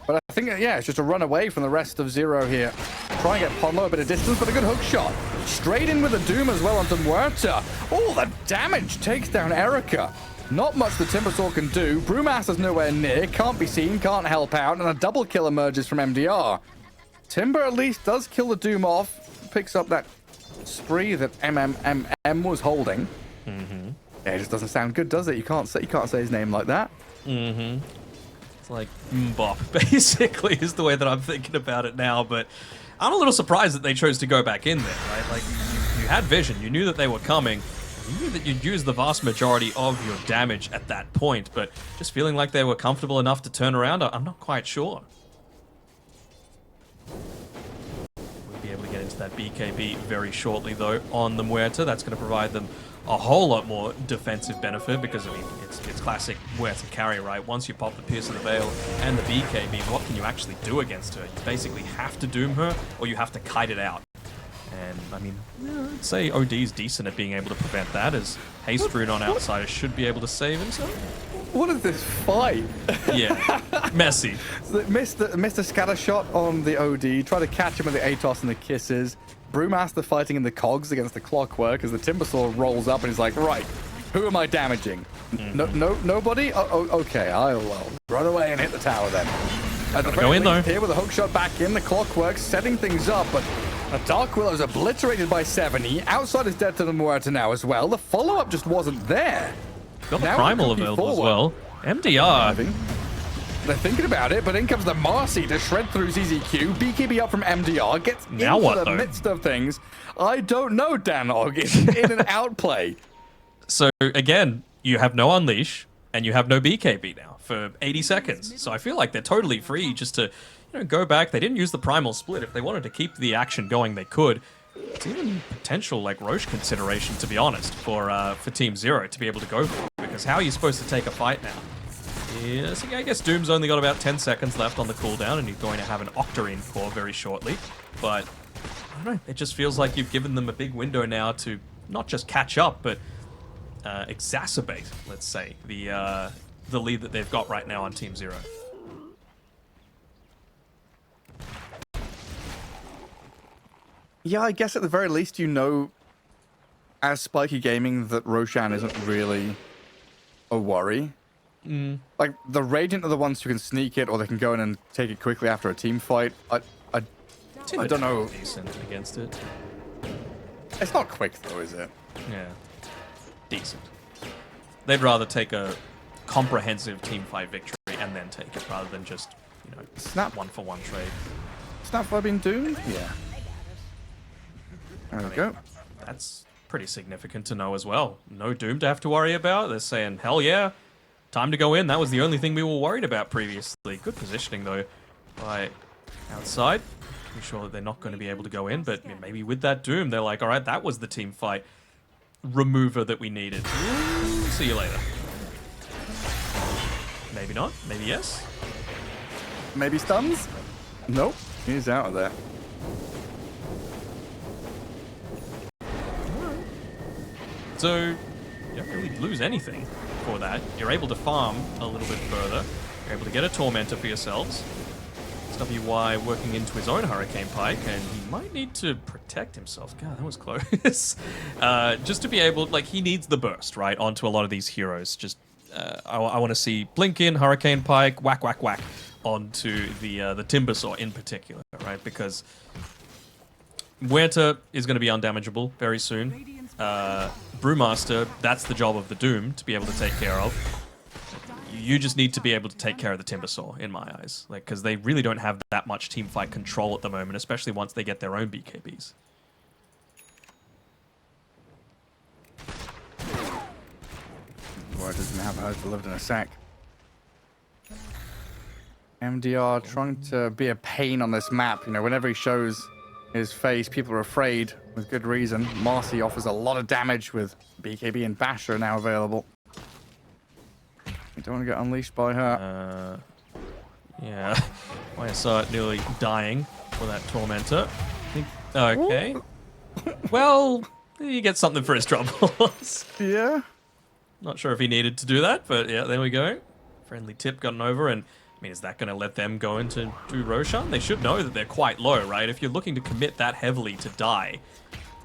But I think, yeah, it's just a run away from the rest of Zero here. Try and get Ponlo a bit of distance, but a good hook shot. Straight in with the Doom as well onto Muerta. Oh, the damage takes down Erica. Not much the Timbersaw can do. Brewmaster's nowhere near, can't be seen, can't help out, and a double kill emerges from MDR. Timber at least does kill the Doom off, picks up that spree that MMM was holding. Mm-hmm. Yeah, it just doesn't sound good, does it? You can't say his name like that. Mm-hmm. It's like Mbop, basically, is the way that I'm thinking about it now. But I'm a little surprised that they chose to go back in there, right? Like, you had vision. You knew that they were coming. You knew that you'd use the vast majority of your damage at that point. But just feeling like they were comfortable enough to turn around, I'm not quite sure. We'll be able to get into that BKB very shortly, though, on the Muerta. That's going to provide them a whole lot more defensive benefit because, I mean, it's classic Muerta carry, right? Once you pop the Pierce of the Veil and the BKB, what can you actually do against her? You basically have to Doom her or you have to kite it out. And, I mean, I'd say OD's decent at being able to prevent that, as Haste Rune on Outsider should be able to save himself. What is this fight? Yeah, messy. So missed a scatter shot on the OD, tried to catch him with the Atos and the Kisses. Brewmaster fighting in the cogs against the Clockwork as the Timbersaw rolls up and he's like, right, who am I damaging? Nobody? Okay, I'll run away and hit the tower then. Go in though. Here with a hook shot back in, the Clockwork setting things up, but a Dark Willow is obliterated by 70. Outside is dead to the Muerta now as well. The follow-up just wasn't there. Got the Primal available as well. MDR. They're thinking about it, but in comes the Marcy to shred through ZZQ. BKB up from MDR, gets now into the midst of things. I don't know, Danog. It's in and out play. So, again, you have no Unleash, and you have no BKB now for 80 seconds. So I feel like they're totally free just to, go back. They didn't use the Primal Split. If they wanted to keep the action going, they could. It's even potential, like, Roche consideration, to be honest, for Team Zero to be able to go for it. Because how are you supposed to take a fight now? Yeah, so I guess Doom's only got about 10 seconds left on the cooldown, and he's going to have an Octarine core very shortly. But, I don't know, it just feels like you've given them a big window now to not just catch up, but exacerbate, let's say, the lead that they've got right now on Team Zero. Yeah, I guess at the very least you know, as Spiky Gaming, that Roshan isn't really a worry. Like, the Radiant are the ones who can sneak it, or they can go in and take it quickly after a team fight. I don't know. Decent against it. It's not quick, though, is it? Yeah. Decent. They'd rather take a comprehensive team fight victory and then take it, rather than just, Snap. one-for-one trade. Snap being doomed? Yeah. There we go. That's pretty significant to know as well. No Doom to have to worry about. They're saying, hell yeah, time to go in. That was the only thing we were worried about previously. Good positioning, though, by outside. I'm sure that they're not going to be able to go in, but maybe with that Doom, they're like, all right, that was the team fight remover that we needed. See you later. Maybe not. Maybe yes. Maybe stuns? Nope. He's out of there. So, you don't really lose anything for that. You're able to farm a little bit further. You're able to get a Tormentor for yourselves. SWY working into his own Hurricane Pike, and he might need to protect himself. God, that was close. Just to be able, like, he needs the burst, right, onto a lot of these heroes. Just, I want to see Blink in, Hurricane Pike, whack, whack, whack, onto the Timbersaw in particular, right? Because Muerta is going to be undamageable very soon. Brewmaster, that's the job of the Doom to be able to take care of. You just need to be able to take care of the Timbersaw, in my eyes. Like, because they really don't have that much teamfight control at the moment, especially once they get their own BKBs. Or it doesn't have hers delivered in a sec. MDR trying to be a pain on this map. You know, whenever he shows his face, people are afraid with good reason. Marcy offers a lot of damage with BKB and Basher now available. You don't want to get unleashed by her. Yeah. I saw it nearly dying for that Tormentor. Okay. Well, you get something for his troubles. Yeah. Not sure if he needed to do that, but yeah, there we go. Friendly tip gotten over, and I mean, is that going to let them go into do Roshan? They should know that they're quite low, right? If you're looking to commit that heavily to die,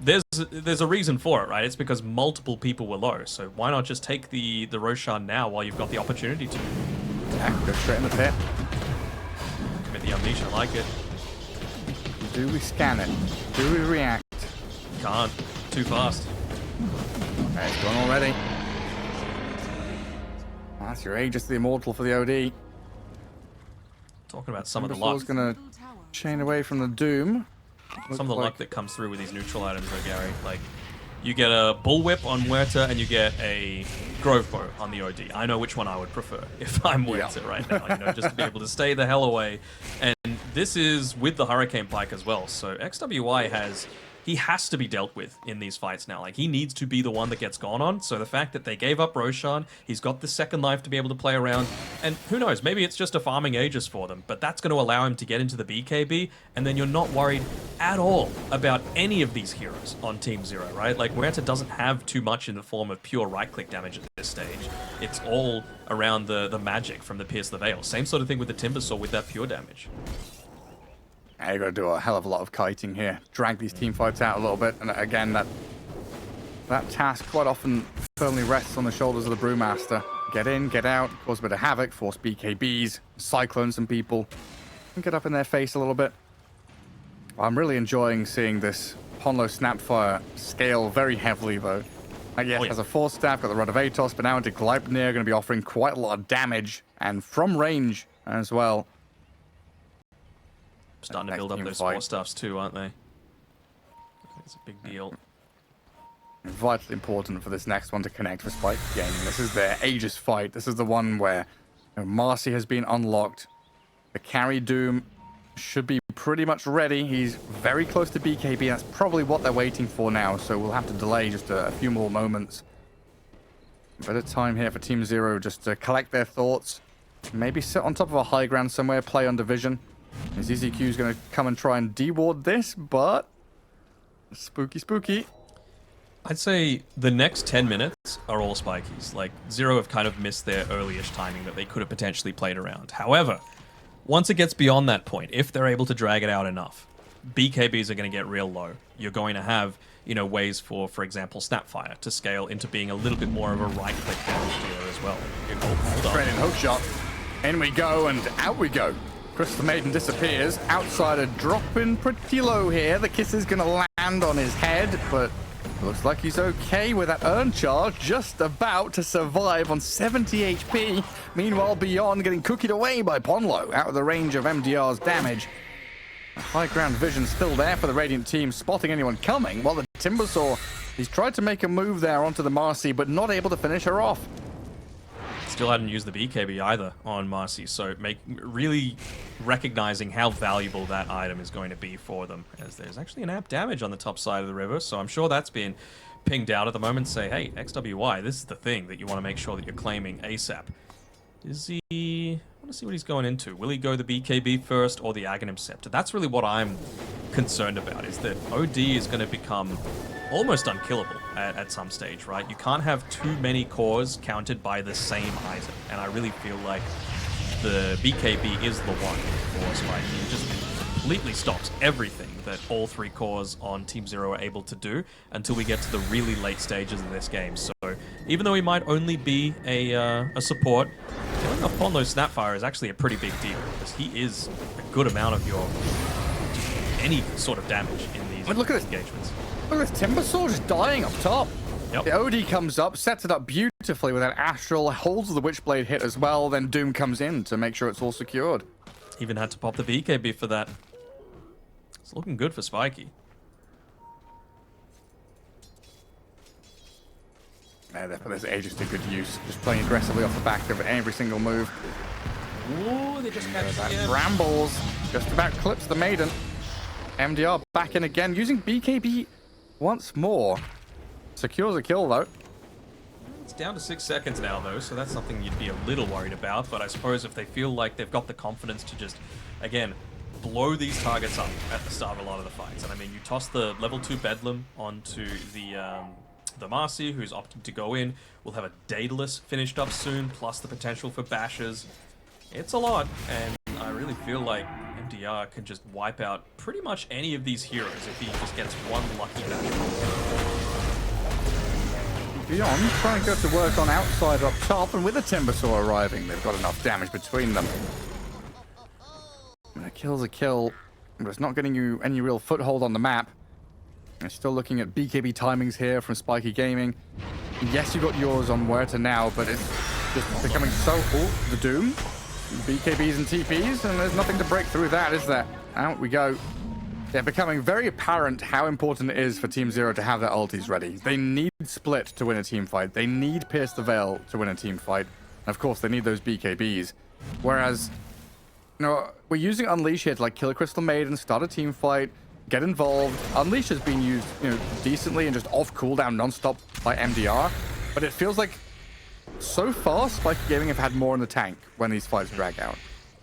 there's a reason for it, right? It's because multiple people were low, so why not just take the Roshan now while you've got the opportunity to? Yeah, go straight in the pit. Commit the Unleash, I like it. Do we scan it? Do we react? Can't. Too fast. Okay, it's gone already. That's your Aegis the Immortal for the OD. Talking about some of the luck. Timbersaur's gonna chain away from the Doom. Some of the luck that comes through with these neutral items, though, Gary. Like, you get a Bullwhip on Muerta and you get a Grove Bow on the OD. I know which one I would prefer if I'm Muerta right now, you know, just to be able to stay the hell away. And this is with the Hurricane Pike as well. So XWY he has to be dealt with in these fights now. Like, he needs to be the one that gets gone on. So the fact that they gave up Roshan, he's got the second life to be able to play around. And who knows, maybe it's just a farming Aegis for them, but that's going to allow him to get into the BKB, and then you're not worried at all about any of these heroes on Team Zero, right? Like, Muerta doesn't have too much in the form of pure right-click damage at this stage. It's all around the magic from the Pierce the Veil. Same sort of thing with the Timbersaw with that pure damage. You got to do a hell of a lot of kiting here. Drag these team fights out a little bit. And again, that task quite often firmly rests on the shoulders of the Brewmaster. Get in, get out, cause a bit of havoc, force BKBs, cyclone some people, and get up in their face a little bit. I'm really enjoying seeing this Ponlo Snapfire scale very heavily, though. Like, yes, has a Force Staff, got the Rod of Atos, but now into Gleipnir, going to be offering quite a lot of damage, and from range as well. Starting to build up those Force Staffs too, aren't they? It's a big deal. Vitally important for this next one to connect for Spiky Gaming. This is their Aegis fight. This is the one where, you know, Marcy has been unlocked. The carry Doom should be pretty much ready. He's very close to BKB. That's probably what they're waiting for now, so we'll have to delay just a few more moments. A bit of time here for Team Zero just to collect their thoughts. Maybe sit on top of a high ground somewhere, play on division. ZZQ is going to come and try and deward this, but spooky, spooky. I'd say the next 10 minutes are all Spikies. Like, Zero have kind of missed their early-ish timing that they could have potentially played around. However, once it gets beyond that point, if they're able to drag it out enough, BKBs are going to get real low. You're going to have, you know, ways for example, Snapfire to scale into being a little bit more of a right-click damage dealer as well. Straight in hook shot. In we go and out we go. Chris the Maiden disappears. Outsider dropping pretty low here. The kiss is going to land on his head, but looks like he's okay with that urn charge. Just about to survive on 70 HP. Meanwhile, Beyond getting cookied away by Ponlo, out of the range of MDR's damage. High ground vision still there for the Radiant team, spotting anyone coming, while the Timbersaw, he's tried to make a move there onto the Marcy, but not able to finish her off. Still hadn't used the BKB either on Marcy, so really recognizing how valuable that item is going to be for them, as there's actually an app damage on the top side of the river, so I'm sure that's been pinged out at the moment. Say, hey, XWY, this is the thing that you want to make sure that you're claiming ASAP. Is he... I want to see what he's going into. Will he go the BKB first or the Aghanim Scepter? That's really what I'm concerned about, is that OD is going to become almost unkillable at some stage, right? You can't have too many cores counted by the same item, and I really feel like the BKB is the one for Spiky. It just completely stops everything that all three cores on Team Zero are able to do until we get to the really late stages of this game. So even though he might only be a support, killing off Ponlo Snapfire is actually a pretty big deal, because he is a good amount of your any sort of damage in these engagements. Look at this Timbersaw just dying up top. Yep. The OD comes up, sets it up beautifully with that Astral, holds the Witchblade hit as well, then Doom comes in to make sure it's all secured. Even had to pop the BKB for that. It's looking good for Spiky. Yeah, they put this ages to good use. Just playing aggressively off the back of every single move. Ooh, they just catch That again. Brambles just about clips the Maiden. MDR back in again, using BKB once more. Secures a kill, though. It's down to 6 seconds now, though, so that's something you'd be a little worried about. But I suppose if they feel like they've got the confidence to just, again, blow these targets up at the start of a lot of the fights. And I mean, you toss the level 2 Bedlam onto the Marcy, who's opting to go in. We'll have a Daedalus finished up soon, plus the potential for bashes. It's a lot, and I really feel like MDR can just wipe out pretty much any of these heroes if he just gets one lucky bash. Beyond trying to go to work on outside up top, and with the Timbersaw arriving, they've got enough damage between them. And a kill's a kill, but it's not getting you any real foothold on the map. You're still looking at BKB timings here from Spiky Gaming. Yes, you got yours on where to now, but it's just becoming so... Oh, the Doom. BKBs and TPs, and there's nothing to break through that, is there? Out we go. Yeah, becoming very apparent how important it is for Team Zero to have their ultis ready. They need Split to win a team fight. They need Pierce the Veil to win a team fight. And of course, they need those BKBs. Whereas, you know, we're using Unleash here to like kill a Crystal Maiden, start a team fight, get involved. Unleash has been used, you know, decently and just off cooldown non-stop by MDR. But it feels like so far, Spiky Gaming have had more in the tank when these fights drag out.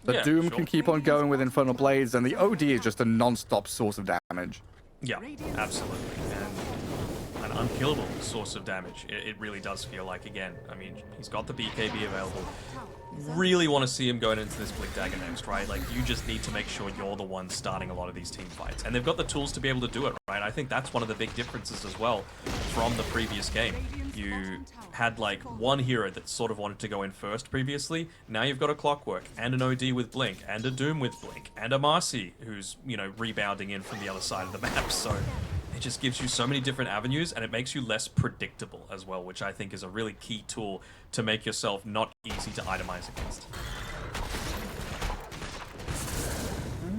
The Yeah, Doom sure. can keep on going with Infernal Blades, and the OD is just a non-stop source of damage. Yeah, absolutely. And an unkillable source of damage. It really does feel like, again, I mean, he's got the BKB available. Really want to see him going into this Blink Dagger next, right? Like, you just need to make sure you're the one starting a lot of these team fights. And they've got the tools to be able to do it, right? I think that's one of the big differences as well from the previous game. You had, like, one hero that sort of wanted to go in first previously. Now you've got a Clockwork, and an OD with Blink, and a Doom with Blink, and a Marcy who's, you know, rebounding in from the other side of the map. So it just gives you so many different avenues, and it makes you less predictable as well, which I think is a really key tool to make yourself not easy to itemize against.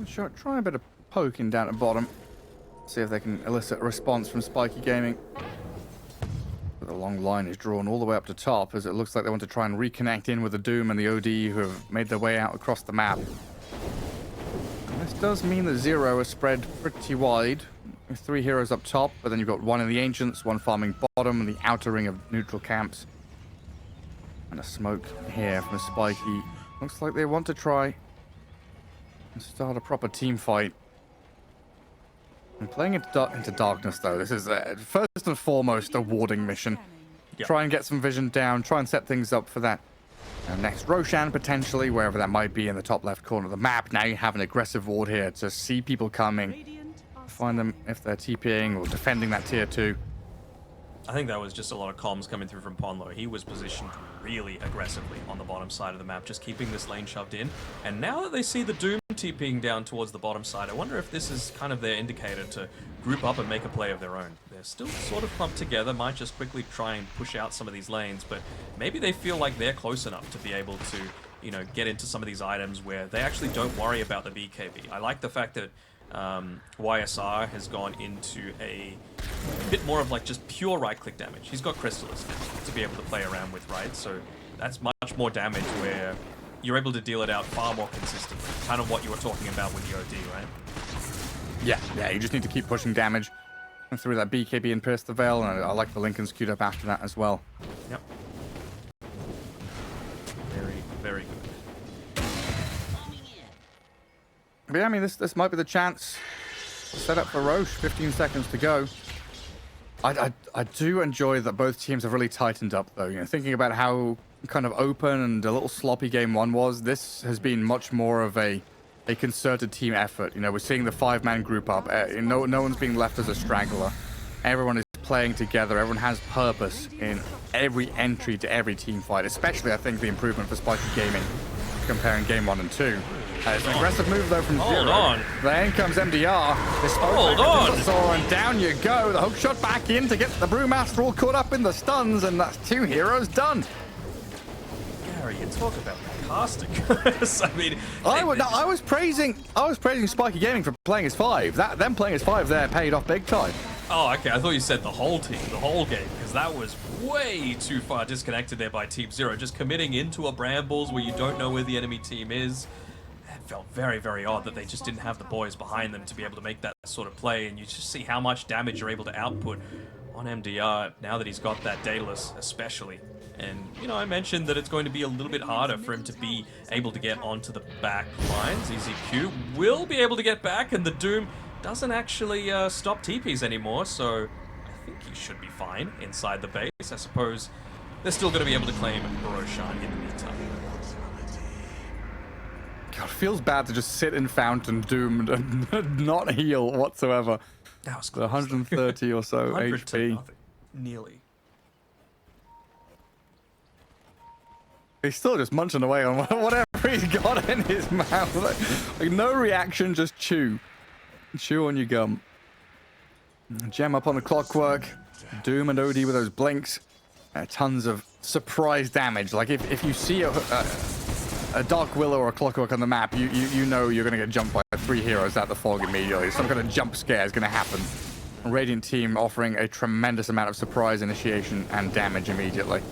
Sure, try a bit of poking down at bottom. See if they can elicit a response from Spiky Gaming. But the long line is drawn all the way up to top, as it looks like they want to try and reconnect in with the Doom and the OD who have made their way out across the map. And this does mean that Zero is spread pretty wide. With 3 heroes up top, but then you've got one in the Ancients, one farming bottom, and the outer ring of neutral camps. And a smoke here from Spiky. Looks like they want to try and start a proper team fight. And playing into darkness, though, this is first and foremost a warding mission. Yep. Try and get some vision down, try and set things up for that next Roshan, potentially, wherever that might be in the top left corner of the map. Now you have an aggressive ward here to see people coming, find them if they're TPing or defending that tier 2. I think that was just a lot of comms coming through from Ponlo. He was positioned really aggressively on the bottom side of the map, just keeping this lane shoved in. And now that they see the Doom TPing down towards the bottom side, I wonder if this is kind of their indicator to group up and make a play of their own. They're still sort of clumped together, might just quickly try and push out some of these lanes, but maybe they feel like they're close enough to be able to, you know, get into some of these items where they actually don't worry about the BKB. I like the fact that YSR has gone into a bit more of like just pure right-click damage. He's got Crystallis to be able to play around with, right? So that's much more damage where you're able to deal it out far more consistently. Kind of what you were talking about with the OD, right? Yeah, you just need to keep pushing damage through that BKB and Pierce the Veil, and I like the Lincoln's queued up after that as well. Yep. Very, very good. But yeah, I mean, this might be the chance to set up for Roche. 15 seconds to go. I do enjoy that both teams have really tightened up, though. You know, thinking about how kind of open and a little sloppy game 1 was, this has been much more of a concerted team effort. You know, we're seeing the 5-man group up. No one's being left as a straggler. Everyone is playing together. Everyone has purpose in every entry to every team fight. Especially, I think, the improvement for Spiky Gaming comparing game 1 and 2. It's an aggressive move though from Zero. Hold on. Then comes MDR. Hold on. And down you go. The hook shot back in to get the Brewmaster all caught up in the stuns, and that's 2 heroes done. Gary, you talk about casting. I mean, I was praising Spiky Gaming for playing as 5. Them playing as 5 there paid off big time. Oh, okay. I thought you said the whole team, the whole game, because that was way too far disconnected there by Team Zero. Just committing into a brambles where you don't know where the enemy team is. It felt very, very odd that they just didn't have the boys behind them to be able to make that sort of play. And you just see how much damage you're able to output on MDR now that he's got that Daedalus, especially. And, you know, I mentioned that it's going to be a little bit harder for him to be able to get onto the back lines. EZQ will be able to get back, and the Doom doesn't actually stop TPs anymore, so I think he should be fine inside the base. I suppose they're still going to be able to claim Roshan in the meantime. God, it feels bad to just sit in Fountain doomed and not heal whatsoever. That was The 130 or so 100 to HP. nothing. Nearly. He's still just munching away on whatever he's got in his mouth. Like no reaction, just chew. Chew on your gum. Gem up on the clockwork. Doom and OD with those blinks. Tons of surprise damage. Like if you see a Dark Willow or a clockwork on the map, you know you're going to get jumped by 3 heroes out the fog immediately. Some kind of jump scare is going to happen. Radiant team offering a tremendous amount of surprise initiation and damage immediately.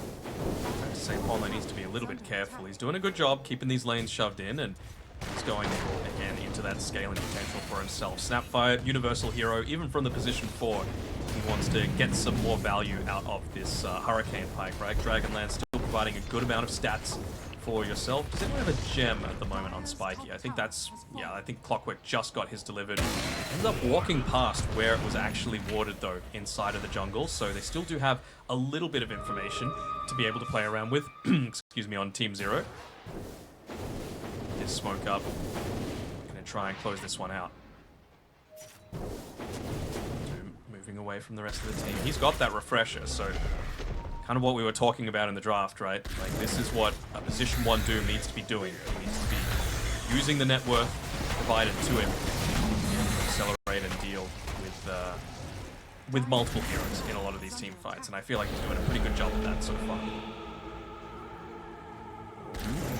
St. Paulo needs to be a little bit careful. He's doing a good job keeping these lanes shoved in, and he's going again into that scaling potential for himself. Snapfire, universal hero, even from the position 4, he wants to get some more value out of this Hurricane Pike, right? Dragonlance still providing a good amount of stats for yourself. Does anyone have a gem at the moment on Spiky? I think that's, yeah, I think Clockwork just got his delivered. Ends up walking past where it was actually warded though, inside of the jungle, so they still do have a little bit of information to be able to play around with, excuse me, on Team Zero. His smoke up. Gonna try and close this one out. Moving away from the rest of the team. He's got that refresher, so kind of what we were talking about in the draft, right? Like, this is what a position 1 Doom needs to be doing. He needs to be using the net worth provided to him to accelerate and deal with multiple heroes in a lot of these team fights, and I feel like he's doing a pretty good job of that so far.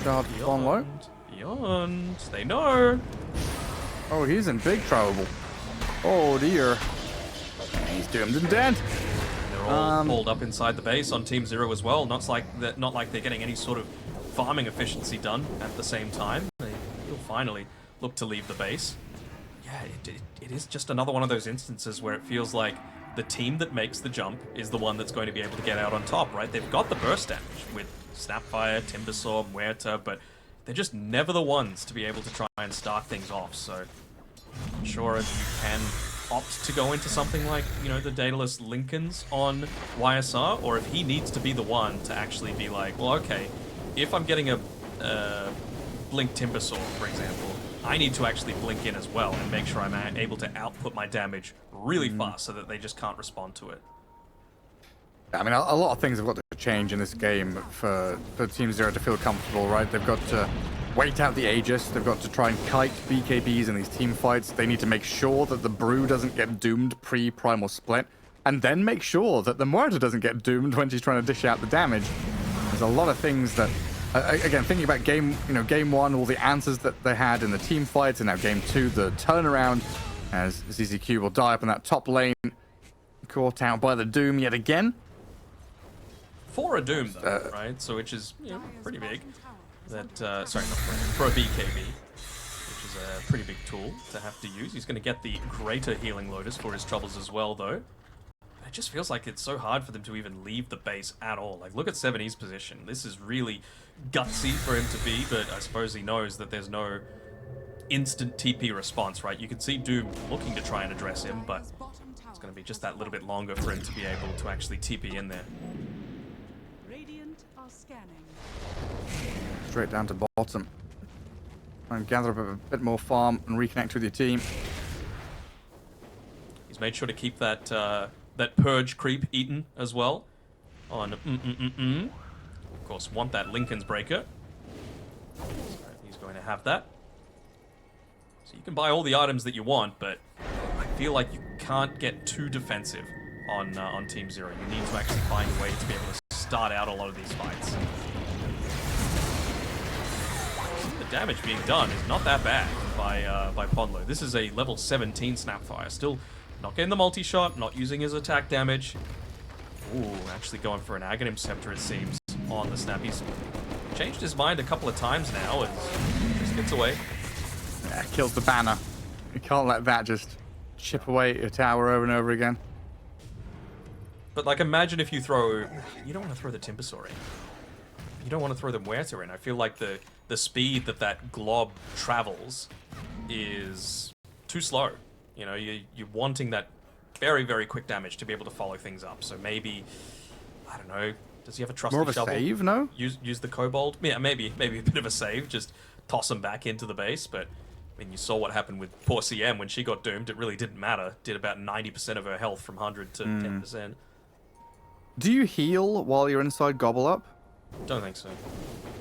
Shard on low. Beyond. They know. Oh, he's in big trouble. Oh dear. He's doomed and dead. They're all pulled up inside the base on Team Zero as well. Not like they're getting any sort of farming efficiency done at the same time. They'll finally look to leave the base. Yeah, it is just another one of those instances where it feels like the team that makes the jump is the one that's going to be able to get out on top, right? They've got the burst damage with Snapfire, Timbersaw, Muerta, but they're just never the ones to be able to try and start things off. So I'm not sure if you can opt to go into something like, you know, the Daedalus Lincolns on YSR, or if he needs to be the one to actually be like, well, okay, if I'm getting a Blink Timbersaw, for example, I need to actually blink in as well and make sure I'm able to output my damage really fast so that they just can't respond to it. I mean, a lot of things have got to change in this game for Team Zero to feel comfortable, right? They've got to wait out the Aegis. They've got to try and kite BKBs in these team fights. They need to make sure that the Brew doesn't get doomed pre-Primal Split, and then make sure that the Muerta doesn't get doomed when she's trying to dish out the damage. There's a lot of things that, again, thinking about game 1, all the answers that they had in the team fights, and now game 2, the turnaround, as ZZQ will die up in that top lane, caught out by the Doom yet again. For a Doom, though, right? So, which is, you know, pretty big. That, sorry, not for a BKB, which is a pretty big tool to have to use. He's going to get the greater healing Lotus for his troubles as well, though. It just feels like it's so hard for them to even leave the base at all. Like, look at 7E's position. This is really gutsy for him to be, but I suppose he knows that there's no instant TP response, right? You can see Doom looking to try and address him, but it's going to be just that little bit longer for him to be able to actually TP in there. Radiant are scanning. Straight down to bottom. And gather up a bit more farm and reconnect with your team. He's made sure to keep that that purge creep eaten as well. On Of course, want that Lincoln's Breaker. So he's going to have that. So you can buy all the items that you want, but I feel like you can't get too defensive on Team Zero. You need to actually find a way to be able to start out a lot of these fights. The damage being done is not that bad by Podlo. This is a level 17 Snapfire, still Not getting the multi-shot, not using his attack damage. Ooh, actually going for an Aghanim Scepter, it seems, on the snap. He's changed his mind a couple of times now and just gets away. Yeah, kills the banner. You can't let that just chip away at your tower over and over again. But, like, imagine if you throw... You don't want to throw the Timbersaw in. You don't want to throw the Muerta in. I feel like the speed that glob travels is too slow. You know, you're wanting that very, very quick damage to be able to follow things up. So maybe, I don't know, does he have a trusty More of a shovel? save, no? Use the Kobold? Yeah, maybe a bit of a save. Just toss him back into the base. But, I mean, you saw what happened with poor CM when she got doomed. It really didn't matter. Did about 90% of her health from 100 to 10%. Do you heal while you're inside Gobble Up? Don't think so.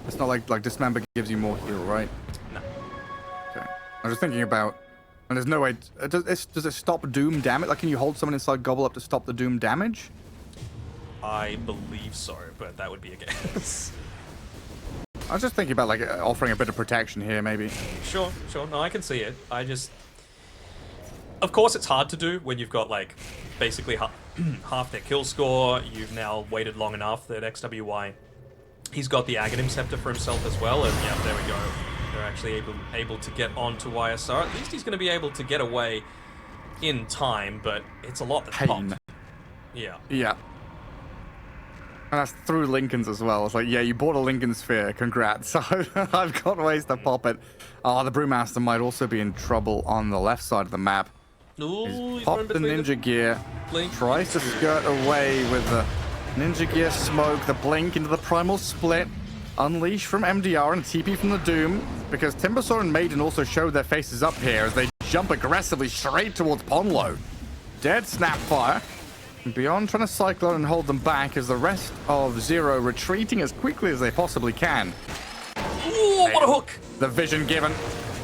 It's not like Dismember gives you more heal, right? No. Okay. I was just thinking about... And there's no way... Does it stop Doom damage? Like, can you hold someone inside Gobble Up to stop the Doom damage? I believe so, but that would be a guess. I was just thinking about, like, offering a bit of protection here, maybe. Sure. No, I can see it. I just... Of course, it's hard to do when you've got, like, basically half their kill score. You've now waited long enough that XWY... He's got the Aghanim Scepter for himself as well, and yeah, there we go. They're actually able to get onto YSR. At least he's going to be able to get away in time, but it's a lot that's Pain. popped. Yeah. Yeah. And that's through Lincoln's as well. It's like, yeah, you bought a Lincoln Sphere. Congrats. I've got ways to pop it. The Brewmaster might also be in trouble on the left side of the map. Ooh, He's popped the Ninja Gear. Blink. Tries to skirt away with the Ninja Gear smoke, the blink into the Primal Split. Unleash from MDR and TP from the Doom. Because Timbersaw and Maiden also showed their faces up here as they jump aggressively straight towards Ponlo. Dead Snapfire. And Beyond trying to cyclone and hold them back as the rest of Zero retreating as quickly as they possibly can. Ooh, what a hook! The vision given.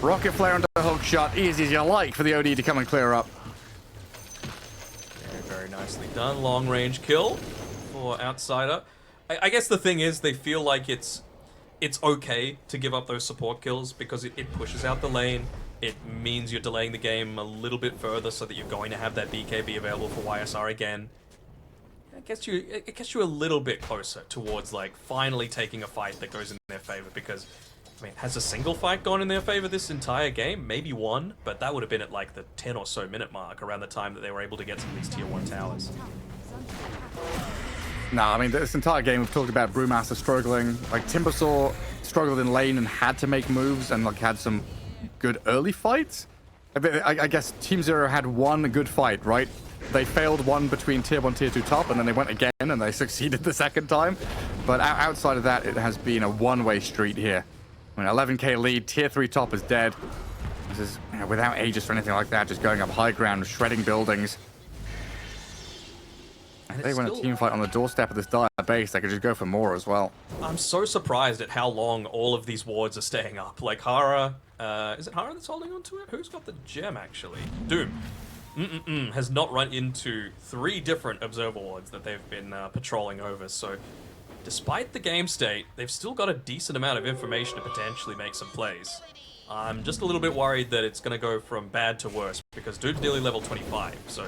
Rocket Flare into hook shot. Easy as you like for the OD to come and clear up. Very, very nicely done. Long range kill for Outsider. I guess the thing is, they feel like it's okay to give up those support kills because it pushes out the lane. It means you're delaying the game a little bit further so that you're going to have that BKB available for YSR again. It gets you a little bit closer towards like finally taking a fight that goes in their favor because, I mean, has a single fight gone in their favor this entire game? Maybe one, but that would have been at like the 10 or so minute mark around the time that they were able to get some of these tier 1 towers. Nah, I mean, this entire game we've talked about Brewmaster struggling. Like, Timbersaw struggled in lane and had to make moves and, like, had some good early fights. I guess Team Zero had one good fight, right? They failed one between tier 1, tier 2 top, and then they went again and they succeeded the second time. But outside of that, it has been a one-way street here. I mean, 11k lead, tier 3 top is dead. This is, you know, without Aegis or anything like that, just going up high ground, shredding buildings. If they win a team fight on the doorstep of this dire base, they could just go for more as well. I'm so surprised at how long all of these wards are staying up. Like Hara, is it Hara that's holding on to it? Who's got the gem, actually? Doom. Has not run into 3 different observer wards that they've been patrolling over, so despite the game state, they've still got a decent amount of information to potentially make some plays. I'm just a little bit worried that it's going to go from bad to worse, because Doom's nearly level 25, so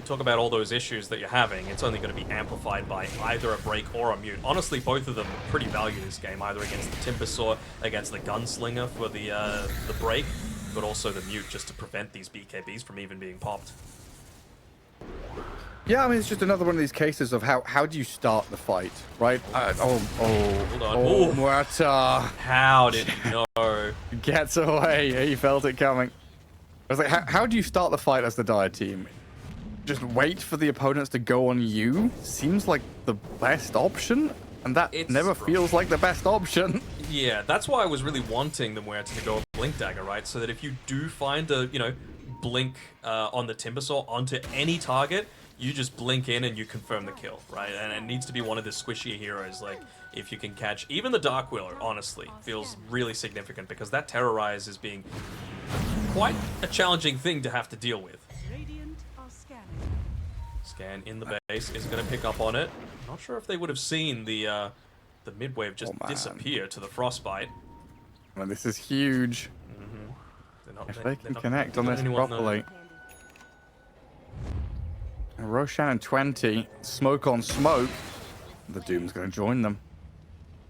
talk about all those issues that you're having, it's only going to be amplified by either a break or a mute. Honestly, both of them are pretty valued this game, either against the Timbersaw, against the Gunslinger for the break, but also the mute just to prevent these BKBs from even being popped. Yeah, I mean, it's just another one of these cases of how do you start the fight, right? Hold on. Muerta. How did he know? Gets away. He felt it coming. I was like, how do you start the fight as the Dire team? Just wait for the opponents to go on you? Seems like the best option, and that never feels like the best option. Yeah, that's why I was really wanting the Muerta to go Blink Dagger, right? So that if you do find a, blink on the Timbersaw onto any target, you just blink in and you confirm the kill, right? And it needs to be one of the squishier heroes. Like, if you can catch even the Dark Wheeler, honestly, feels really significant because that Terrorize is being quite a challenging thing to have to deal with. Radiant are scanning. Scan in the base is going to pick up on it. Not sure if they would have seen the mid-wave just disappear to the Frostbite. I mean, this is huge. If they can connect on this properly. Roshan and 20. Smoke on smoke. The Doom's going to join them.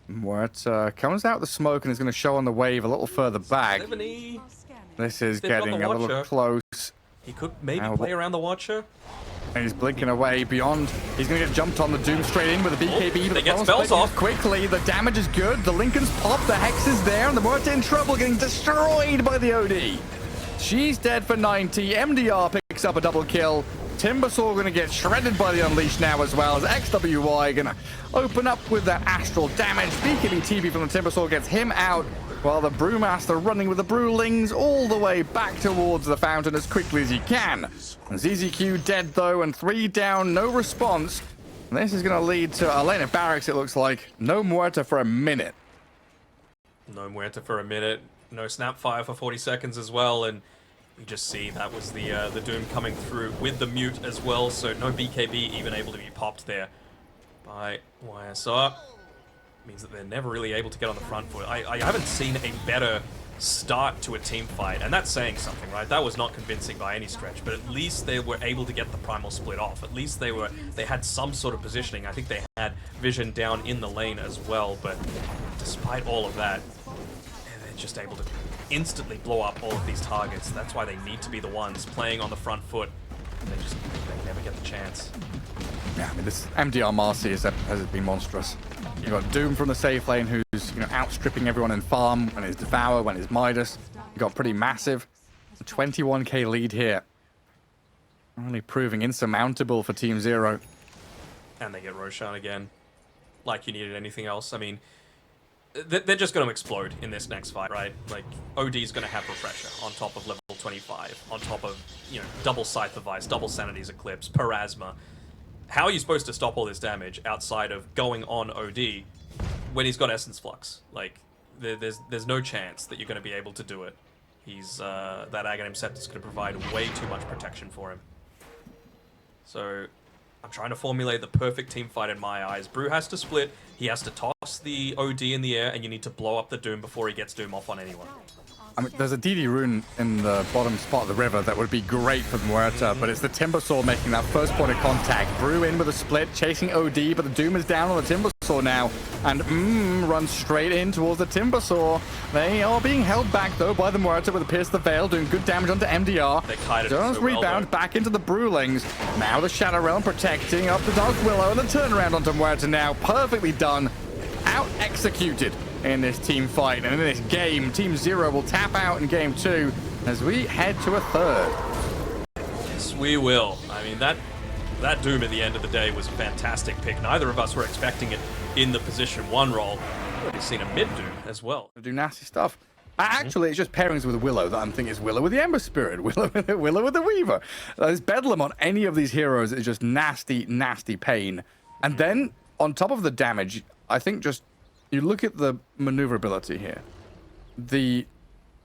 Muerta comes out the smoke and is going to show on the wave a little further back. 70. This is They've got getting the a little Watcher. close. He could maybe play around the Watcher. And he's blinking away beyond. He's going to get jumped on the Doom straight in with a BKB. They get spells off. Quickly. The damage is good. The Lincoln's pop. The Hex is there. And the Muerta in trouble, getting destroyed by the OD. She's dead for 90. MDR picks up a double kill. Timbersaw going to get shredded by the Unleash now as well, as XWY going to open up with that astral damage. BKB TP from the Timbersaw gets him out, while the Brewmaster running with the Brewlings all the way back towards the fountain as quickly as he can. And ZZQ dead though, and 3 down, no response. And this is going to lead to a lane of barracks, it looks like. No Muerta for a minute. No Muerta for a minute. No Snapfire for 40 seconds as well, and you just see that was the Doom coming through with the mute as well, so no BKB even able to be popped there by YSR. Means that they're never really able to get on the front foot. I haven't seen a better start to a team fight, and that's saying something, right? That was not convincing by any stretch, but at least they were able to get the primal split off. At least they had some sort of positioning. I think they had vision down in the lane as well, but despite all of that, they're just able to instantly blow up all of these targets. That's why they need to be the ones playing on the front foot. They never get the chance. Yeah, I mean, this MDR Marcy has been monstrous. You've got Doom from the safe lane, who's outstripping everyone in farm when it's Devour, when it's Midas. You got pretty massive 21k lead here. Only proving insurmountable for Team Zero. And they get Roshan again. Like you needed anything else. I mean, they're just going to explode in this next fight, right? Like, OD's going to have Refresher on top of level 25, on top of, double Scythe Device, double Sanity's Eclipse, Parasma. How are you supposed to stop all this damage outside of going on OD when he's got Essence Flux? Like, there's no chance that you're going to be able to do it. He's, that Aghanim Scepter is going to provide way too much protection for him. So, I'm trying to formulate the perfect team fight in my eyes. Brew has to split, he has to toss the OD in the air, and you need to blow up the Doom before he gets Doom off on anyone. I mean, there's a DD rune in the bottom spot of the river that would be great for Muerta, but it's the Timbersaw making that first point of contact. Brew in with a split, chasing OD, but the Doom is down on the Timbersaw now, and runs straight in towards the Timbersaw. They are being held back, though, by the Muerta with a Pierce the Veil, doing good damage onto MDR. They kited Does so well, rebound though. back into the Brewlings. Now the Shadow Realm protecting up the Dark Willow, and the turnaround onto Muerta now. Perfectly done. Out-executed in this team fight, and in this game, Team Zero will tap out in game 2 as we head to a third. Yes, we will. I mean, that Doom at the end of the day was a fantastic pick. Neither of us were expecting it in the position 1 role. We've seen a mid-Doom as well. Do nasty stuff. Actually, it's just pairings with Willow that I'm thinking is Willow with the Ember Spirit, Willow with the Weaver. There's Bedlam on any of these heroes is just nasty, nasty pain. And then, on top of the damage, I think just you look at the maneuverability here. The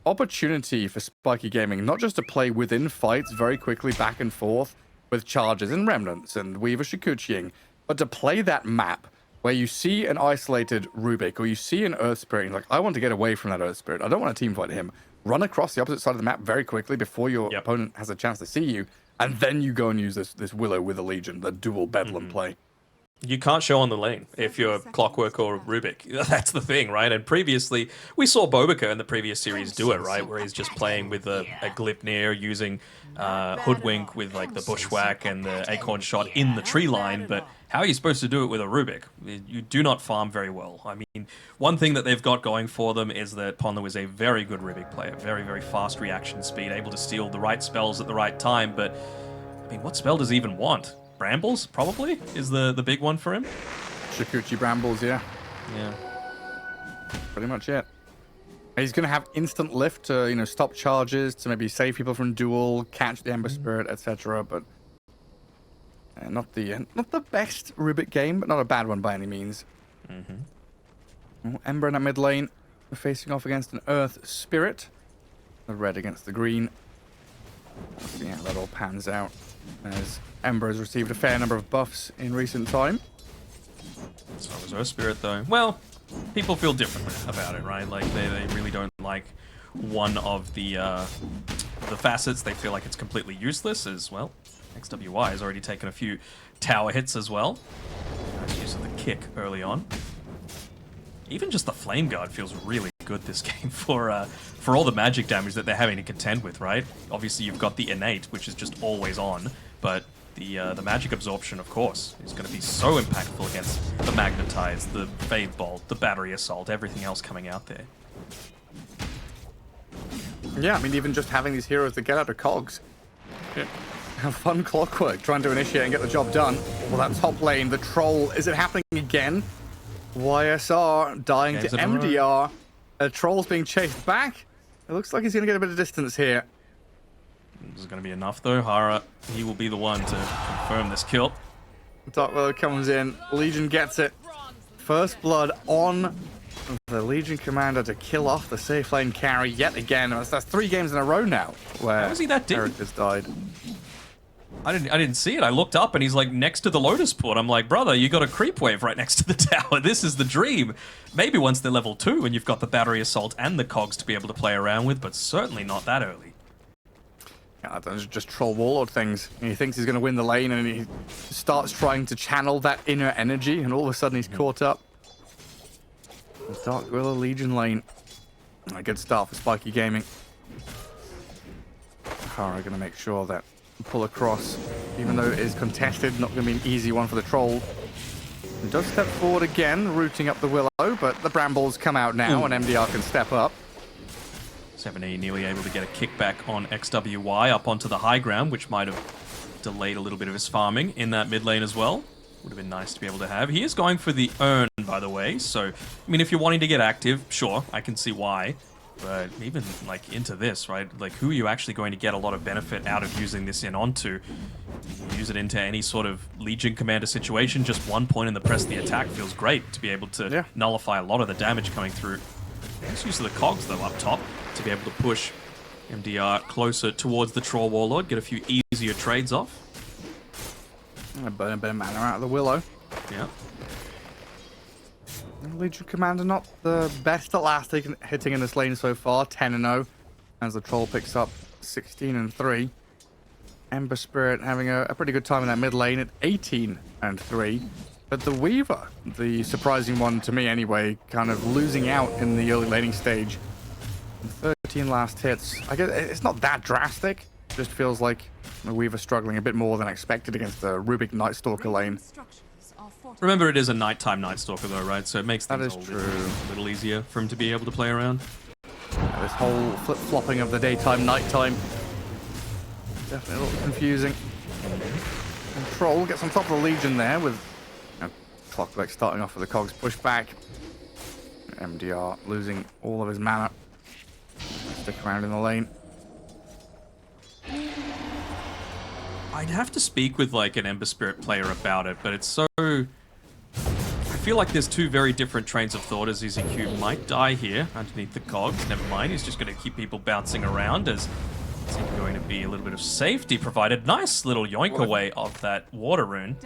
opportunity for Spiky Gaming, not just to play within fights very quickly back and forth with charges and remnants and Weaver Shikuchiing, but to play that map where you see an isolated Rubik or you see an Earth Spirit, and you're like, I want to get away from that Earth Spirit. I don't want to team fight him. Run across the opposite side of the map very quickly before your opponent has a chance to see you, and then you go and use this Willow with a Legion, the dual Bedlam play. You can't show on the lane if you're Clockwork or Rubik. That's the thing, right? And previously, we saw Bobica in the previous series do it, right? Where he's just playing with a Glipnir, using Hoodwink with like the Bushwhack and the Acorn Shot in the tree line. But how are you supposed to do it with a Rubik? You do not farm very well. I mean, one thing that they've got going for them is that Ponlu is a very good Rubik player. Very, very fast reaction speed, able to steal the right spells at the right time. But, I mean, what spell does he even want? Brambles, probably, is the big one for him. Shikuchi Brambles, yeah. Yeah. Pretty much it. He's going to have instant lift to, stop charges, to maybe save people from duel, catch the Ember Spirit, etc. But not the best Rubik game, but not a bad one by any means. Ember in that mid lane. We're facing off against an Earth Spirit. The red against the green. Let's see how that all pans out, as Ember has received a fair number of buffs in recent time. So was Earth Spirit, though. Well, people feel differently about it, right? Like, they really don't like one of the the facets, they feel like it's completely useless as well. XWY has already taken a few tower hits as well. Nice use of the kick early on. Even just the Flame Guard feels really good this game for all the magic damage that they're having to contend with, right? Obviously, you've got the Innate, which is just always on, but the magic absorption, of course, is going to be so impactful against the Magnetize, the Fade Bolt, the Battery Assault, everything else coming out there. Yeah, I mean, even just having these heroes that get out of cogs. Yeah. Have fun clockwork, trying to initiate and get the job done. Well, that top lane, the troll, is it happening again? YSR dying to MDR. A troll's being chased back. It looks like he's going to get a bit of distance here. This is going to be enough, though. Hara, he will be the one to confirm this kill. Darkwillow comes in. Legion gets it. First blood on the Legion commander to kill off the safe lane carry yet again. That's 3 games in a row now where How is he that deep? Eric has died. I didn't see it. I looked up and he's like next to the Lotus Port. I'm like, brother, you got a creep wave right next to the tower. This is the dream. Maybe once they're level 2 and you've got the Battery Assault and the cogs to be able to play around with, but certainly not that early. Yeah, those are just troll warlord things. He thinks he's going to win the lane and he starts trying to channel that inner energy and all of a sudden he's caught up. Darkwillow Legion lane. A good start for Spiky Gaming. Hara going to make sure that pull across, even though it is contested, not going to be an easy one for the troll. He does step forward again, rooting up the Willow, but the Brambles come out now and MDR can step up. 7E nearly able to get a kickback on XWY up onto the high ground, which might have delayed a little bit of his farming in that mid lane as well. Would have been nice to be able to have. He is going for the urn, by the way, so, I mean, if you're wanting to get active, sure, I can see why. But even, like, into this, right? Like, who are you actually going to get a lot of benefit out of using this in onto? You use it into any sort of Legion Commander situation. Just 1 point in the press of the attack feels great to be able to nullify a lot of the damage coming through. Nice use of the cogs, though, up top to be able to push MDR closer towards the Troll Warlord, get a few easier trades off. Burn a bit of mana out of the Willow. Yeah. Legion Commander not the best at last hitting in this lane so far, 10-0, as the Troll picks up 16-3. Ember Spirit having a pretty good time in that mid lane at 18-3. But the Weaver, the surprising one to me anyway, kind of losing out in the early laning stage. 13 last hits. I guess it's not that drastic. It just feels like the Weaver struggling a bit more than expected against the Rubik Night Stalker lane. Remember, it is a nighttime Night Stalker, though, right? So it makes things a little easier for him to be able to play around. This whole flip-flopping of the daytime, nighttime. Definitely a little confusing. And Troll gets on top of the Legion there with Clockwork starting off with the cogs push back. MDR losing all of his mana. Stick around in the lane. I'd have to speak with like an Ember Spirit player about it, but it's so... I feel like there's 2 very different trains of thought as EZQ might die here underneath the cogs. Never mind, he's just going to keep people bouncing around as it's going to be a little bit of safety provided. Nice little yoink away of that water rune.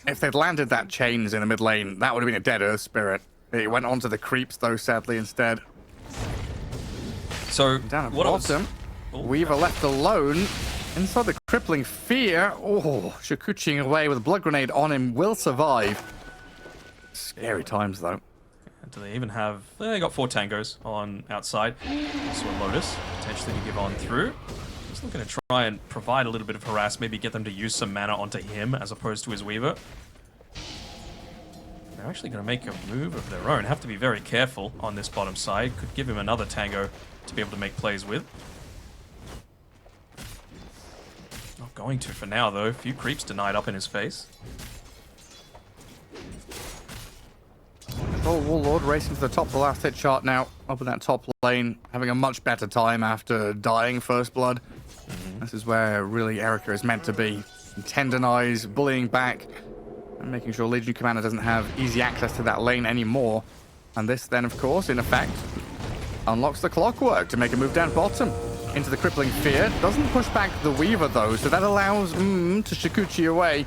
If they'd landed that chains in the mid lane, that would have been a dead Earth Spirit. It went onto the creeps though, sadly, instead. So, Down at what bottom, Weaver left alone. Inside the crippling fear. Oh, Shikuchiing away with a blood grenade on him. Will survive. Scary times, though. Do they even have... They got 4 tangos on outside. Also a Lotus, potentially to give on through. Just looking to try and provide a little bit of harass, maybe get them to use some mana onto him as opposed to his Weaver. They're actually going to make a move of their own. Have to be very careful on this bottom side. Could give him another tango to be able to make plays with. Not going to for now, though. A few creeps denied up in his face. Oh, Warlord racing to the top of the last hit chart now. Up in that top lane, having a much better time after dying first blood. This is where really Erica is meant to be. Tendonize, bullying back, and making sure Legion Commander doesn't have easy access to that lane anymore. And this then, of course, in effect, unlocks the Clockwork to make a move down bottom into the crippling fear. Doesn't push back the Weaver, though, so that allows to Shikuchi away.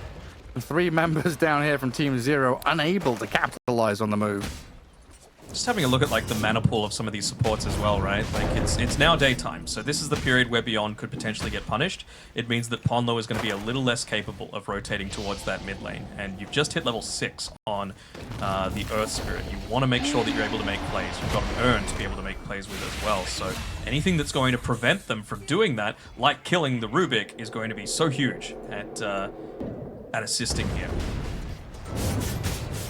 3 members down here from Team 0 unable to capitalize on the move. Just having a look at like the mana pool of some of these supports as well, right? Like it's now daytime, so this is the period where Beyond could potentially get punished. It means that Ponlo is going to be a little less capable of rotating towards that mid lane, and you've just hit level 6 on the Earth Spirit. You want to make sure that you're able to make plays. You've got an urn to be able to make plays with as well. So anything that's going to prevent them from doing that, like killing the Rubik, is going to be so huge at assisting here.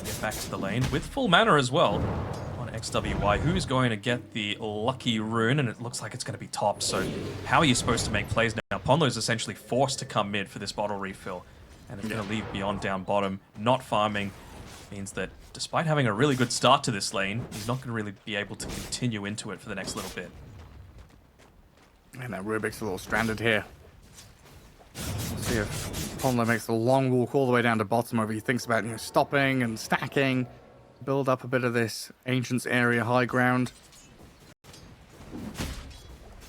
Get back to the lane with full mana as well. XWY, who's going to get the lucky rune, and it looks like it's going to be top. So how are you supposed to make plays now? Ponlo's essentially forced to come mid for this bottle refill, and it's going to leave Beyond down bottom. Not farming means that despite having a really good start to this lane, he's not going to really be able to continue into it for the next little bit. And that Rubik's a little stranded here. We'll see if Ponlo makes the long walk all the way down to bottom, or if he thinks about stopping and stacking. Build up a bit of this Ancients area high ground.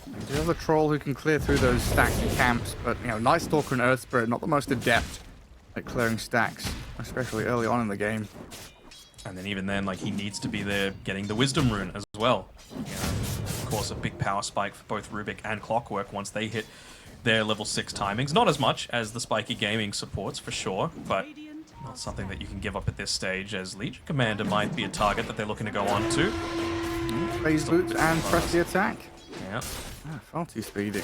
And do have a troll who can clear through those stacked camps, but Night Stalker and Earth Spirit not the most adept at clearing stacks, especially early on in the game. And then even then, like, he needs to be there getting the Wisdom rune as well. Of course, a big power spike for both Rubik and Clockwork once they hit their level 6 timings. Not as much as the Spiky Gaming supports, for sure, but not something that you can give up at this stage, as Legion Commander might be a target that they're looking to go on to. Phase boots and press the attack. Yeah. Far too speedy.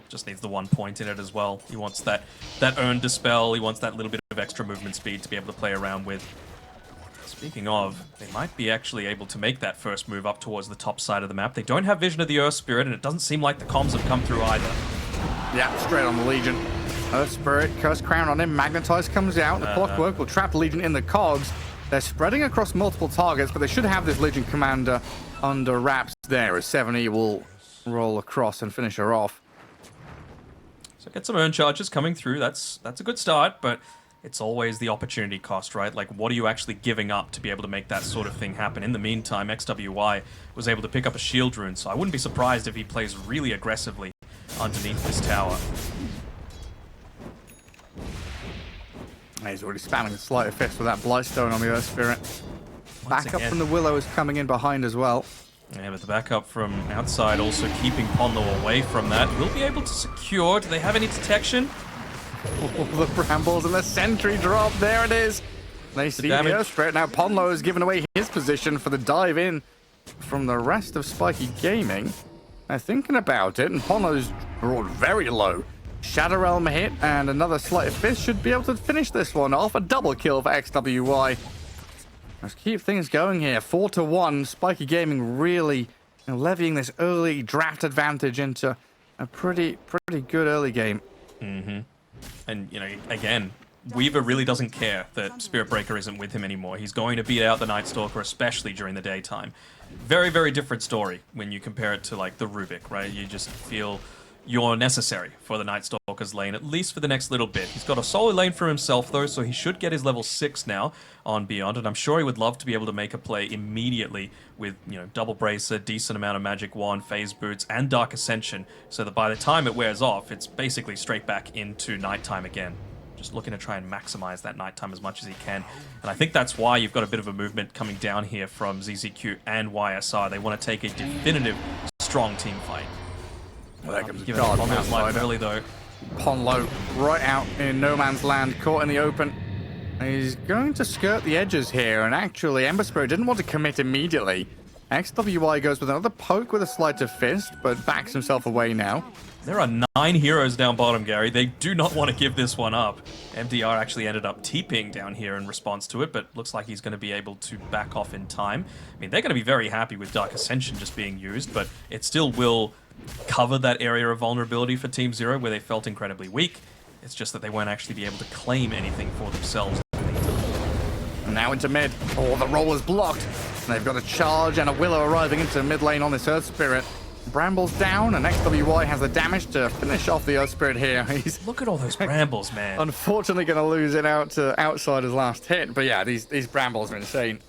Just needs the 1 point in it as well. He wants that Urn Dispel, he wants that little bit of extra movement speed to be able to play around with. Speaking of, they might be actually able to make that first move up towards the top side of the map. They don't have Vision of the Earth Spirit, and it doesn't seem like the comms have come through either. Yeah, straight on the Legion. Earth Spirit, Curse Crown on him, Magnetize comes out, the Clockwork will trap Legion in the cogs. They're spreading across multiple targets, but they should have this Legion Commander under wraps there, as 7E will roll across and finish her off. So get some Urn Charges coming through, that's a good start, but it's always the opportunity cost, right? Like, what are you actually giving up to be able to make that sort of thing happen? In the meantime, XWY was able to pick up a Shield Rune, so I wouldn't be surprised if he plays really aggressively underneath this tower. He's already spamming the Sleight of Fist with that Blightstone on the Earth Spirit. Backup from the Willow is coming in behind as well. Yeah, but the backup from outside also keeping Ponlo away from that. Will be able to secure. Do they have any detection? The Brambles and the Sentry drop. There it is. They see the Earth Spirit. Now Ponlo has given away his position for the dive in from the rest of Spiky Gaming. They're thinking about it, and Ponlo's brought very low. Shadow Realm hit, and another Sleight of Fist should be able to finish this one off. A double kill for XWY. Let's keep things going here. 4-1. Spiky Gaming really levying this early draft advantage into a pretty good early game. Mm-hmm. And, again, Weaver really doesn't care that Spirit Breaker isn't with him anymore. He's going to beat out the Night Stalker, especially during the daytime. Very, very different story when you compare it to, like, the Rubik, right? You just feel you're necessary for the Night Stalker's lane, at least for the next little bit. He's got a solo lane for himself, though, so he should get his level 6 now on Beyond, and I'm sure he would love to be able to make a play immediately with, Double Bracer, decent amount of Magic Wand, Phase Boots, and Dark Ascension, so that by the time it wears off, it's basically straight back into nighttime again. Just looking to try and maximize that nighttime as much as he can. And I think that's why you've got a bit of a movement coming down here from ZZQ and YSR. They want to take a definitive, strong team fight. Well, there comes Giving Ponlo's life early, though. Ponlo right out in no man's land, caught in the open. He's going to skirt the edges here, and actually, Ember Spirit didn't want to commit immediately. XWY goes with another poke with a Sleight of Fist, but backs himself away now. There are 9 heroes down bottom, Gary. They do not want to give this one up. MDR actually ended up TPing down here in response to it, but looks like he's going to be able to back off in time. I mean, they're going to be very happy with Dark Ascension just being used, but it still will cover that area of vulnerability for Team Zero where they felt incredibly weak. It's just that they won't actually be able to claim anything for themselves. And now into mid. Oh, the roll is blocked. And they've got a charge and a Willow arriving into mid lane on this Earth Spirit. Brambles down, and XWY has the damage to finish off the Earth Spirit here. He's Look at all those Brambles, man. unfortunately going to lose it out to Outsider's last hit. But yeah, these Brambles are insane.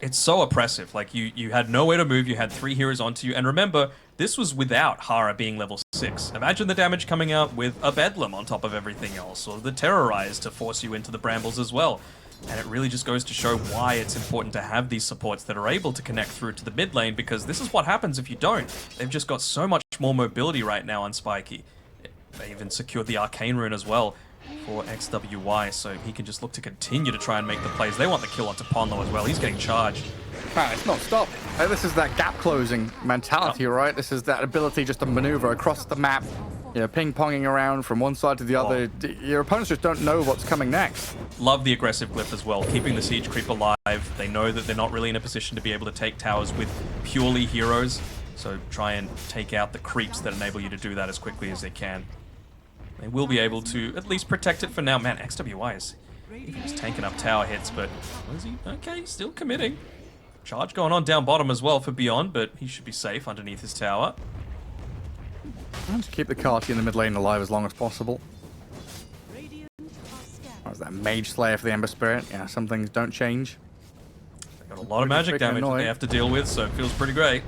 It's so oppressive. Like, you had nowhere to move, you had 3 heroes onto you, and remember, this was without Hara being level 6. Imagine the damage coming out with a Bedlam on top of everything else, or the Terrorize to force you into the Brambles as well. And it really just goes to show why it's important to have these supports that are able to connect through to the mid lane, because this is what happens if you don't. They've just got so much more mobility right now on Spiky. They even secured the Arcane Rune as well for XWY, so he can just look to continue to try and make the plays. They want the kill onto Ponlo as well. He's getting charged. Man, it's not stopped. This is that gap closing mentality, right? This is that ability just to maneuver across the map, you know, ping-ponging around from one side to the other. Your opponents just don't know what's coming next. Love the aggressive glyph as well, keeping the siege creep alive. They know that they're not really in a position to be able to take towers with purely heroes, so try and take out the creeps that enable you to do that as quickly as they can. They will be able to at least protect it for now. Man, XWY is even just tanking up tower hits, but is he? Okay, still committing. Charge going on down bottom as well for Beyond, but he should be safe underneath his tower. And to keep the Carty in the mid lane alive as long as possible. Radiant are scanned. That was that Mage Slayer for the Ember Spirit. Yeah, some things don't change. They've got a lot of magic damage that they have to deal with, so it feels pretty great.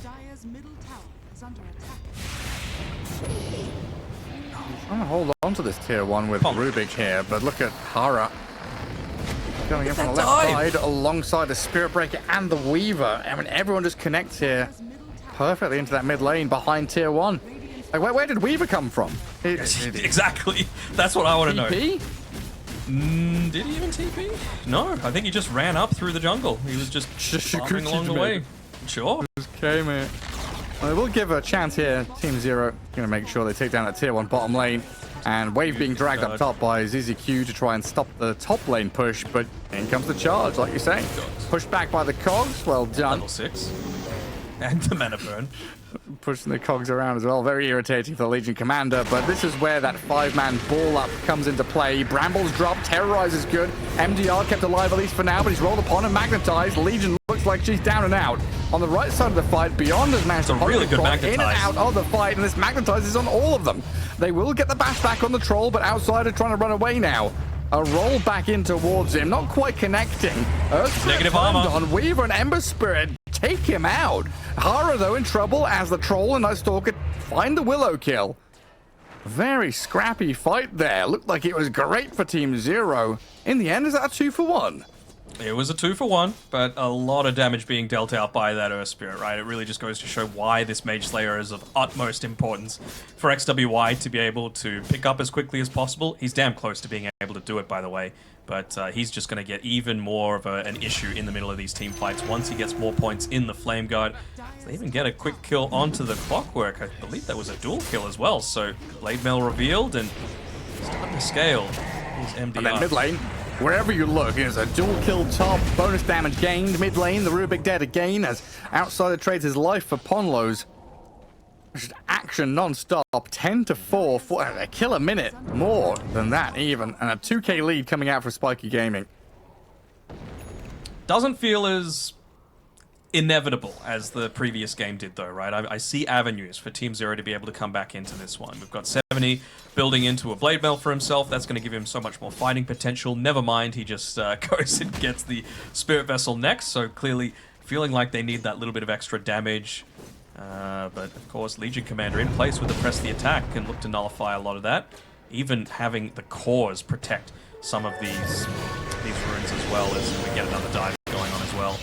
Dire's middle tower is under attack. Trying to hold on to this tier 1 with Rubik here, but look at Hara going in from the left side alongside the Spirit Breaker and the Weaver. I mean, everyone just connects here perfectly into that mid lane behind tier 1. Like, where did Weaver come from? Exactly. That's what I want to know. TP? Did he even TP? No, I think he just ran up through the jungle. He was just farming along the way. Sure. Okay, man. Well, we'll give a chance here. Team Zero going to make sure they take down that tier 1 bottom lane. And Wave being dragged up top by ZZQ to try and stop the top lane push. But in comes the charge, like you say. Pushed back by the cogs. Well done. Level 6. And the mana burn. Pushing the cogs around as well. Very irritating for the Legion commander. But this is where that 5-man ball up comes into play. Brambles dropped. Terrorize is good. MDR kept alive at least for now, but he's rolled upon and magnetized. Legion looks like she's down and out. On the right side of the fight, Beyond has managed to really good magnetize. in and out of the fight, and this magnetizes on all of them. They will get the bash back on the troll, but Outsider trying to run away now. A roll back in towards him, not quite connecting. Negative armor on Weaver and Ember Spirit. Take him out. Hara, though, in trouble as the troll and Night Stalker find the Willow kill. Very scrappy fight there. Looked like it was great for Team Zero. In the end, is that a 2-for-1? It was a 2-for-1, but a lot of damage being dealt out by that Earth Spirit, right? It really just goes to show why this Mage Slayer is of utmost importance for XWY to be able to pick up as quickly as possible. He's damn close to being able to do it, by the way, but he's just going to get even more of an issue in the middle of these team fights once he gets more points in the Flame Guard. So they even get a quick kill onto the Clockwork. I believe that was a dual kill as well, so Blade Mail revealed and starting to scale. Here's MDR. And then mid lane. Wherever you look, there's a dual kill top, bonus damage gained, mid lane, the Rubik dead again as Outsider trades his life for Ponlo's. Just action non-stop, 10-4, a kill a minute, more than that even, and a 2k lead coming out for Spiky Gaming. Doesn't feel as inevitable as the previous game did, though, right? I see avenues for Team Zero to be able to come back into this one. We've got 70 building into a Blade Mail for himself. That's going to give him so much more fighting potential. Never mind, he just goes and gets the Spirit Vessel next, so clearly feeling like they need that little bit of extra damage. But, of course, Legion Commander in place with the Press the Attack can look to nullify a lot of that. Even having the cores protect some of these runes as well, as we get another dive going on as well.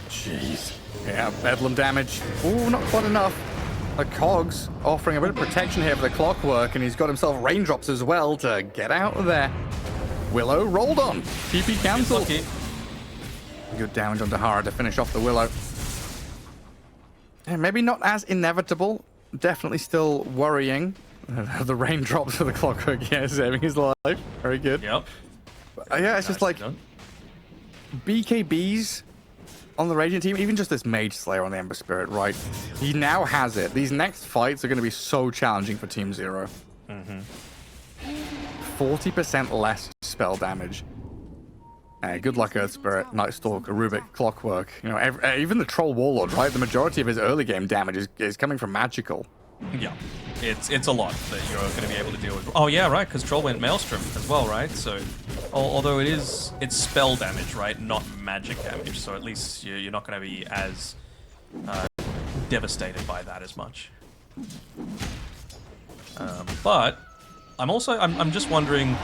Jeez. Yeah, Bedlam damage. Ooh, not quite enough. The Cogs offering a bit of protection here for the Clockwork, and he's got himself raindrops as well to get out of there. Willow rolled on. TP cancelled. Good damage on Hara to finish off the Willow. Yeah, maybe not as inevitable. Definitely still worrying. The raindrops for the Clockwork, yeah, saving his life. Very good. Yep. Yeah, it's just like BKBs on the Radiant team, even just this Mage Slayer on the Ember Spirit, right? He now has it. These next fights are going to be so challenging for Team Zero. 40% less spell damage. Good luck, Earth Spirit, Night Stalker, Rubik, Clockwork. You know, even the Troll Warlord, right? The majority of his early game damage is coming from magical. Yeah, it's a lot that you're going to be able to deal with. Oh yeah, right, because Troll went Maelstrom as well, right? So, although it's spell damage, right, not magic damage. So at least you're not going to be as devastated by that as much. But I'm just wondering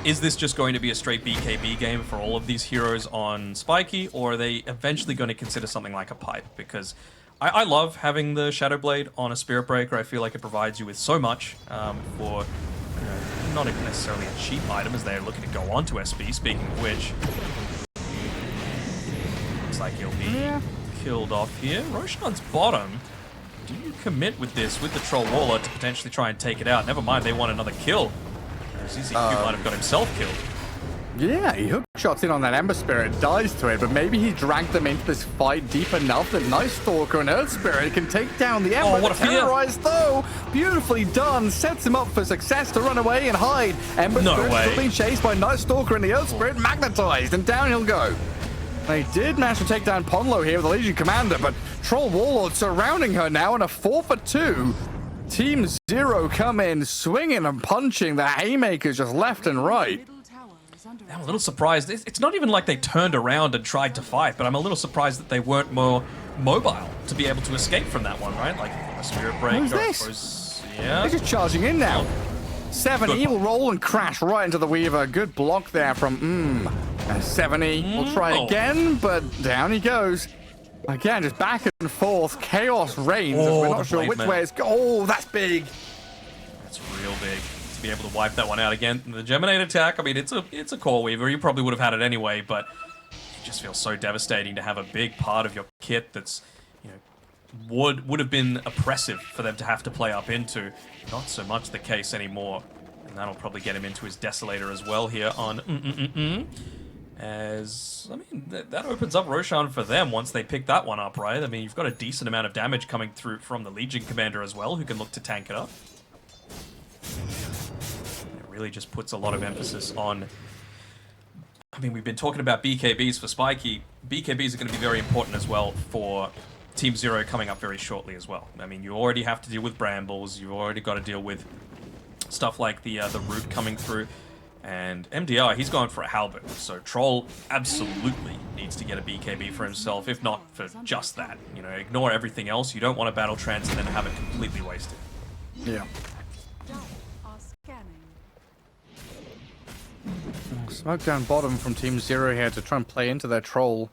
Is this just going to be a straight BKB game for all of these heroes on Spiky, or are they eventually going to consider something like a pipe? Because I love having the Shadow Blade on a Spirit Breaker. I feel like it provides you with so much for not even necessarily a cheap item as they're looking to go on to SB. Speaking of which, looks like he'll be killed off here. Roshan's bottom. Do you commit with this, with the Troll Warlord, to potentially try and take it out? Never mind, they want another kill. ZZQ might have got himself killed. Yeah, he hook shots in on that Ember Spirit, dies to it, but maybe he dragged them into this fight deep enough that Night Stalker and Earth Spirit can take down the Ember. Oh, what a fear. Terrorized though, beautifully done, sets him up for success to run away and hide. Ember Spirit still being chased by Night Stalker and the Earth Spirit, magnetized, and down he'll go. They did manage to take down Ponlo here with the Legion Commander, but Troll Warlord surrounding her now in a 4-for-2. Team Zero come in swinging and punching the haymakers just left and right. Middle tower is under I'm a little surprised. It's not even like they turned around and tried to fight, but I'm a little surprised that they weren't more mobile to be able to escape from that one, right? Like a Spirit Break. Who's or this? suppose- yeah. They're just charging in now. 7E Good. will roll and crash right into the Weaver. Good block there from 7E will try again, but down he goes. Again, just back and forth. Chaos reigns. Oh, We're the not sure Blade which Man. way it's going. Oh, that's big. That's real big to be able to wipe that one out again. The Geminate attack, I mean, it's a Core Weaver. You probably would have had it anyway, but it just feels so devastating to have a big part of your kit that's, you know, would have been oppressive for them to have to play up into. Not so much the case anymore. And that'll probably get him into his Desolator as well here on As, I mean, that opens up Roshan for them once they pick that one up, right? I mean, you've got a decent amount of damage coming through from the Legion Commander as well, who can look to tank it up. It really just puts a lot of emphasis on... I mean, we've been talking about BKBs for Spiky. BKBs are going to be very important as well for Team Zero coming up very shortly as well. I mean, you already have to deal with Brambles, you've already got to deal with stuff like the Root coming through. And MDR, he's going for a Halberd, so Troll absolutely needs to get a BKB for himself, if not for just that. You know, ignore everything else. You don't want a Battle Trance and then have it completely wasted. Yeah. Dire are scanning. Smoke down bottom from Team Zero here to try and play into their Troll.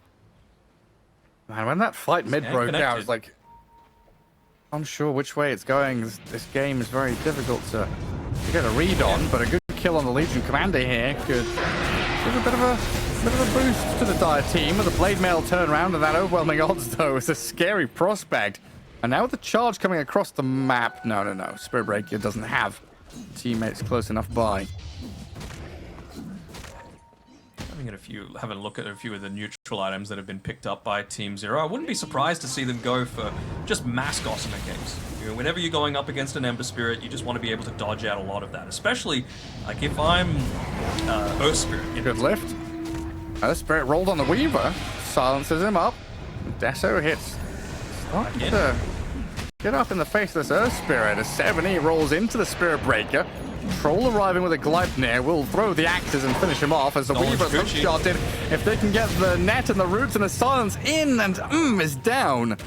Man, when that fight mid broke out, I was like, unsure which way it's going. This game is very difficult to get a read on, but a good kill on the Legion Commander here could give a bit of a boost to the Dire team with a Blade Mail turnaround, and that overwhelming odds though is a scary prospect. And now with the charge coming across the map, no, Spirit Breaker doesn't have teammates close enough by. Having a look at a few of the neutral items that have been picked up by Team Zero, I wouldn't be surprised to see them go for just mass Gossamer games. You know, whenever you're going up against an Ember Spirit, you just want to be able to dodge out a lot of that. Especially, like, if I'm Earth Spirit. Good lift. Earth Spirit rolled on the Weaver, silences him up. Deso hits. Starting to get up in the face of this Earth Spirit as 7E rolls into the Spirit Breaker. Troll arriving with a Gleipnir will throw the axes and finish him off as the Weaver's hook-shotted. If they can get the net and the roots and the silence in, and is down.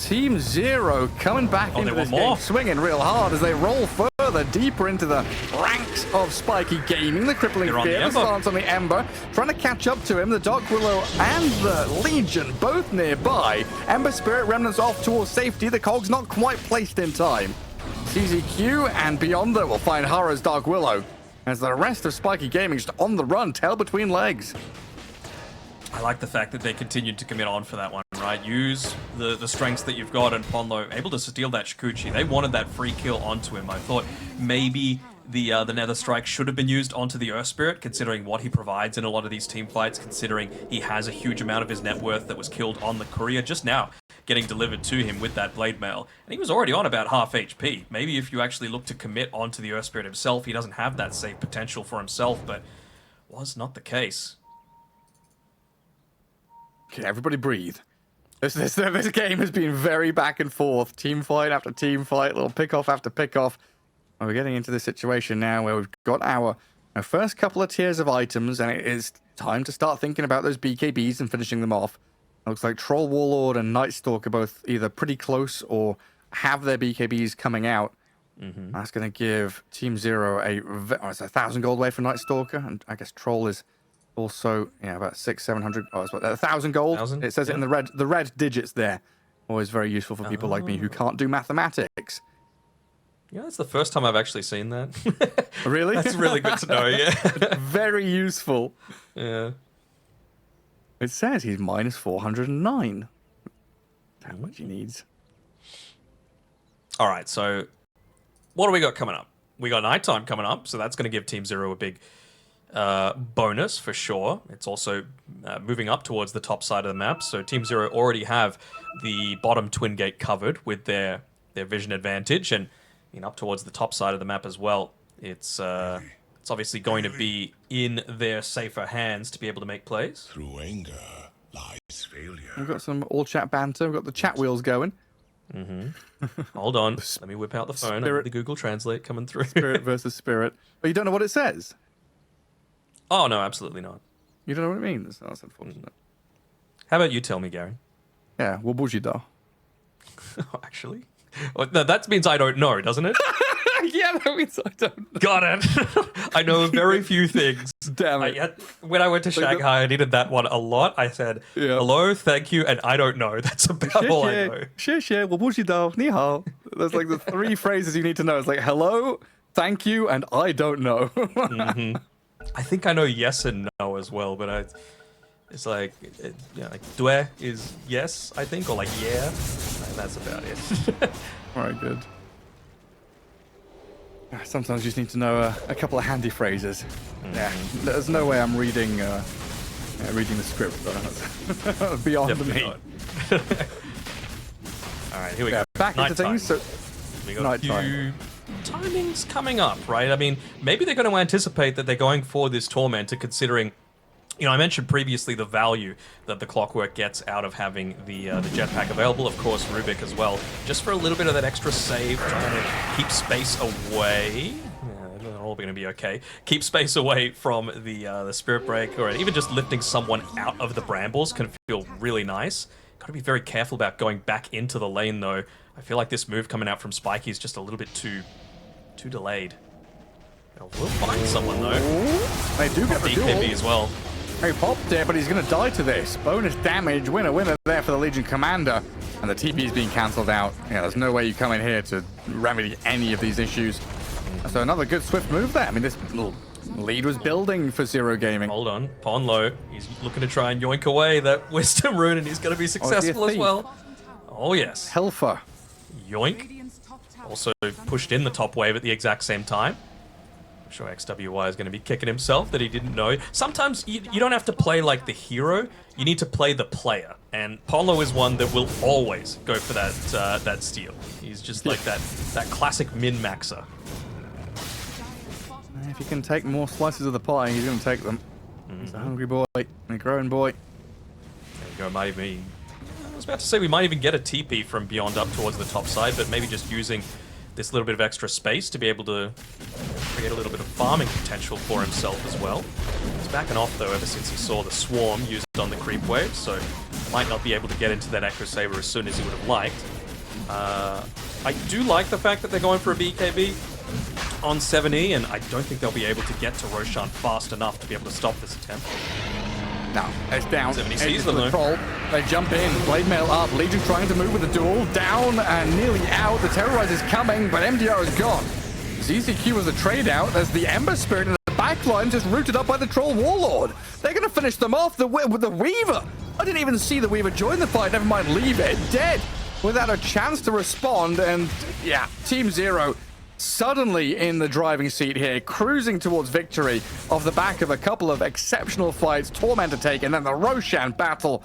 Team Zero coming back into this game, swinging real hard as they roll further deeper into the ranks of Spiky Gaming. The crippling fear, the silence on the Ember, trying to catch up to him. The Dark Willow and the Legion both nearby. Ember Spirit remnants off towards safety. The cog's not quite placed in time. CZQ and Beyonder will find Hara's Dark Willow as the rest of Spiky Gaming just on the run, tail between legs. I like the fact that they continued to commit on for that one, right? Use the strengths that you've got, and Ponlo able to steal that Shikuchi. They wanted that free kill onto him. I thought maybe the Nether Strike should have been used onto the Earth Spirit, considering what he provides in a lot of these team fights, considering he has a huge amount of his net worth that was killed on the Courier just now, getting delivered to him with that Blade Mail. And he was already on about half HP. Maybe if you actually look to commit onto the Earth Spirit himself, he doesn't have that save potential for himself, but was not the case. Okay, everybody breathe. This game has been very back and forth. Team fight after team fight, little pick-off after pick-off. We're getting into this situation now where we've got our first couple of tiers of items, and it is time to start thinking about those BKBs and finishing them off. It looks like Troll Warlord and Night Stalker both either pretty close or have their BKBs coming out. That's going to give Team Zero it's 1,000 gold away for Night Stalker, and I guess Troll is also about 600-700. Oh, it's what 1,000 gold. 1,000? It says it in the red digits there. Always very useful for people like me who can't do mathematics. Yeah, that's the first time I've actually seen that. Really? That's really good to know, yeah. Very useful. Yeah. It says he's minus 409. How much he needs. All right, so what do we got coming up? We got nighttime coming up, so that's going to give Team Zero a big bonus for sure. It's also moving up towards the top side of the map, so Team Zero already have the bottom twin gate covered with their vision advantage, and up towards the top side of the map as well. It's obviously going to be in their safer hands to be able to make plays. Through anger lies failure. We've got some all chat banter. We've got the chat wheels going. Hold on, let me whip out the phone. I have the Google Translate coming through. Spirit versus spirit. But you don't know what it says. Oh no, absolutely not. You don't know what it means. Oh, that's unfortunate. How about you tell me, Gary? Yeah, wabujida. Actually, well, no, that means I don't know, doesn't it? Yeah, that means I don't know. Got it. I know very few things. Damn it. When I went to Shanghai, I needed that one a lot. I said, hello, thank you, and I don't know. That's about all I know. 谢谢,我不知道,你好. There's like the 3 phrases you need to know. It's like hello, thank you, and I don't know. I think I know yes and no as well, but it's like, like due is yes, I think, or like yeah, and that's about it. All right, good. Sometimes you just need to know a couple of handy phrases. Yeah, there's no way I'm reading the script. That's beyond me. All right, here we go. Back into things. So we got a few timings coming up, right? I mean, maybe they're going to anticipate that they're going for this Tormentor, considering, I mentioned previously the value that the Clockwork gets out of having the jetpack available. Of course, Rubik as well, just for a little bit of that extra save, trying to keep space away. Yeah, they're all going to be okay. Keep space away from the Spirit Break, or even just lifting someone out of the brambles can feel really nice. Got to be very careful about going back into the lane, though. I feel like this move coming out from Spiky is just a little bit too delayed. We'll find someone, though. They do get the DKB duel. as well. He popped it, but he's going to die to this. Bonus damage, winner there for the Legion Commander. And the TP is being cancelled out. Yeah, there's no way you come in here to remedy any of these issues. So another good swift move there. I mean, this little lead was building for Zero Gaming. Hold on, pawn low. He's looking to try and yoink away that Wisdom Rune, and he's going to be successful as well. Oh, yes. Helfer. Yoink. Also pushed in the top wave at the exact same time. I'm sure XWY is going to be kicking himself that he didn't know. Sometimes you don't have to play like the hero, you need to play the player. And Polo is one that will always go for that steal. He's just like that classic min-maxer. If he can take more slices of the pie, he's going to take them. He's a hungry boy, a growing boy. There you go, might even... I was about to say we might even get a TP from beyond up towards the top side, but maybe just using this little bit of extra space to be able to create a little bit of farming potential for himself as well. He's backing off, though, ever since he saw the swarm used on the creep wave, so might not be able to get into that Echo Saber as soon as he would have liked. I do like the fact that they're going for a BKB on 7E, and I don't think they'll be able to get to Roshan fast enough to be able to stop this attempt. No, it's down. 70 sees them, the though. troll. They jump in. Blade Mail up. Legion trying to move with the duel. Down and nearly out. The Terrorize is coming, but MDR is gone. ZZQ was a trade out as the Ember Spirit in the backline just rooted up by the Troll Warlord. They're going to finish them off with the Weaver. I didn't even see the Weaver join the fight. Never mind, leave it. Dead without a chance to respond. And yeah, Team Zero suddenly in the driving seat here, cruising towards victory off the back of a couple of exceptional fights, Tormentor take, and then the Roshan battle.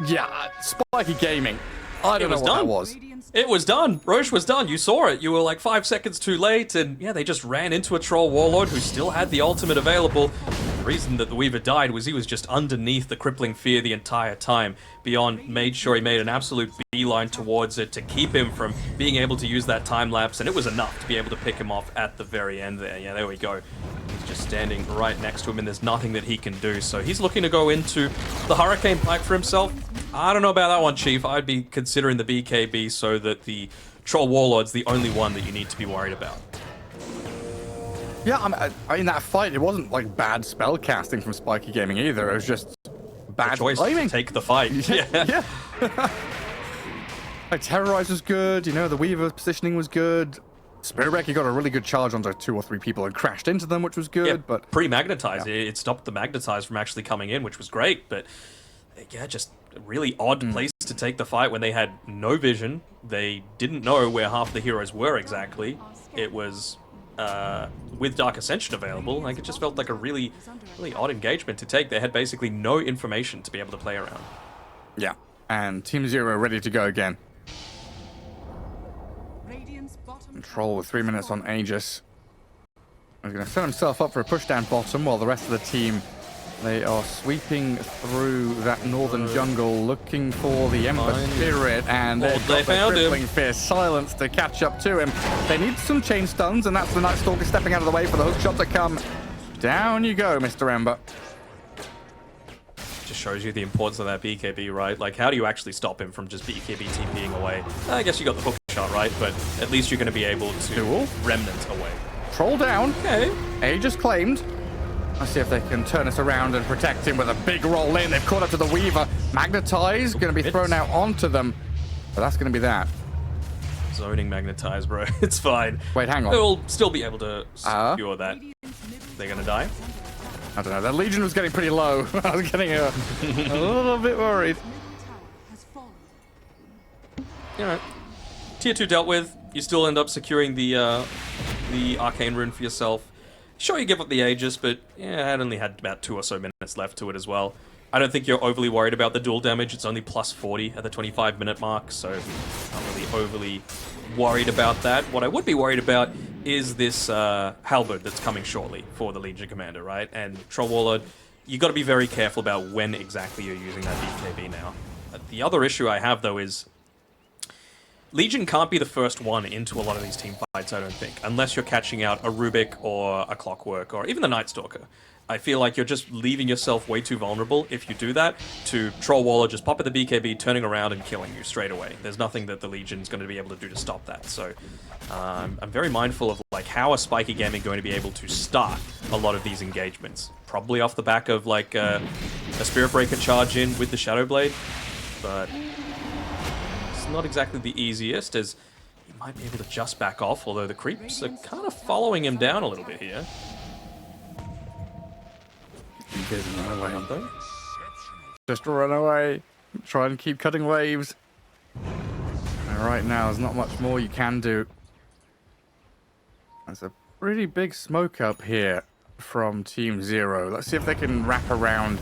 Yeah, Spiky Gaming. I don't know what that was. It was done. Roche was done. You saw it. You were like 5 seconds too late, and yeah, they just ran into a Troll Warlord who still had the ultimate available. The reason that the Weaver died was he was just underneath the Crippling Fear the entire time. Beyond made sure he made an absolute beeline towards it to keep him from being able to use that time lapse, and it was enough to be able to pick him off at the very end there. Yeah, there we go. He's just standing right next to him, and there's nothing that he can do. So he's looking to go into the Hurricane Pike for himself. I don't know about that one, Chief. I'd be considering the BKB so that the Troll Warlord's the only one that you need to be worried about. Yeah, in that fight, it wasn't like bad spell casting from Spiky Gaming either. It was just bad Choice timing. to take the fight. Yeah. Yeah. Like Terrorize was good. You know, the Weaver positioning was good. Spirit Wreck, he got a really good charge onto 2 or 3 people and crashed into them, which was good. Yeah, but pre-magnetize, it stopped the magnetize from actually coming in, which was great. But yeah, just a really odd place to take the fight when they had no vision. They didn't know where half the heroes were exactly. It was with Dark Ascension available. Like, it just felt like a really odd engagement to take. They had basically no information to be able to play around. yeah, and Team Zero ready to go again. Radiant's bottom Control with 3 minutes on Aegis. He's going to set himself up for a push down bottom while the rest of the team, they are sweeping through that northern jungle looking for the Ember Spirit, and they've got the crippling fist silence to catch up to him. They need some chain stuns, and that's the Night Stalker stepping out of the way for the hook shot to come. Down you go, Mr. Ember. Just shows you the importance of that BKB, right? Like, how do you actually stop him from just BKB TPing away? I guess you got the hook shot, right? But at least you're going to be able to Duel. remnant away. Troll down. Okay. Aegis claimed. Let's see if they can turn us around and protect him with a big roll in. They've caught up to the Weaver. Magnetize, going to be thrown out onto them. But that's going to be that. Zoning magnetize, bro. It's fine. Wait, hang on. They'll still be able to secure that. They're going to die? I don't know. The Legion was getting pretty low. I was getting a little bit worried. tower has fallen. Alright. Tier 2 dealt with. You still end up securing the Arcane Rune for yourself. Sure, you give up the Aegis, but yeah, it only had about 2 or so minutes left to it as well. I don't think you're overly worried about the dual damage. It's only plus 40 at the 25-minute mark, so I'm not really overly worried about that. What I would be worried about is this halberd that's coming shortly for the Legion Commander, right? And Troll Warlord, you got to be very careful about when exactly you're using that BKB now. The other issue I have, though, is Legion can't be the first one into a lot of these team fights, I don't think, unless you're catching out a Rubik or a Clockwork or even the Night Stalker. I feel like you're just leaving yourself way too vulnerable if you do that to Troll Warlord just pop at the BKB, turning around and killing you straight away. There's nothing that the Legion's going to be able to do to stop that. So I'm very mindful of like how are Spiky Gaming going to be able to start a lot of these engagements. Probably off the back of like a Spirit Breaker charge in with the Shadow Blade, but it's not exactly the easiest, as he might be able to just back off, although the creeps are kind of following him down a little bit here. Run away. Just run away. Try and keep cutting waves. And right now, there's not much more you can do. There's a pretty big smoke up here from Team Zero. Let's see if they can wrap around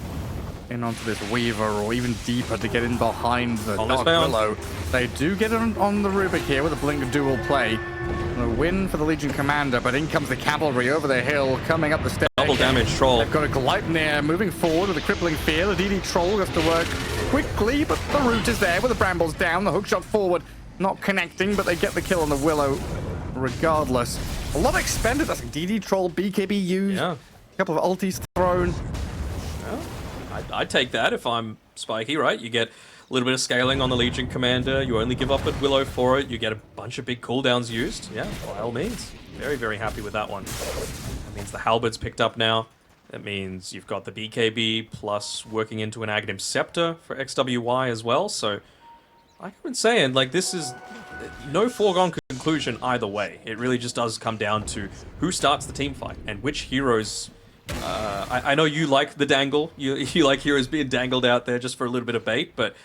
in onto this Weaver or even deeper to get in behind the Dark Willow. They do get on the Rubik here with a Blink dual play. A win for the Legion Commander, but in comes the cavalry over the hill, coming up the stairs. Double damage Troll. They've got a Gleipnir moving forward with a crippling fear. The DD Troll has to work quickly, but the root is there with the brambles down. The hookshot forward, not connecting, but they get the kill on the Willow regardless. A lot expended. That's like DD Troll, BKB used. Yeah. A couple of ultis thrown. Well, I'd take that if I'm Spiky, right? You get a little bit of scaling on the Legion Commander. You only give up at Willow for it. You get a bunch of big cooldowns used. Yeah, by all means. Very, very happy with that one. That means the Halberd's picked up now. That means you've got the BKB plus working into an Aghanim Scepter for XWY as well. So, like I've been saying, like, this is no foregone conclusion either way. It really just does come down to who starts the team fight and which heroes. I know you like the dangle. You like heroes being dangled out there just for a little bit of bait, but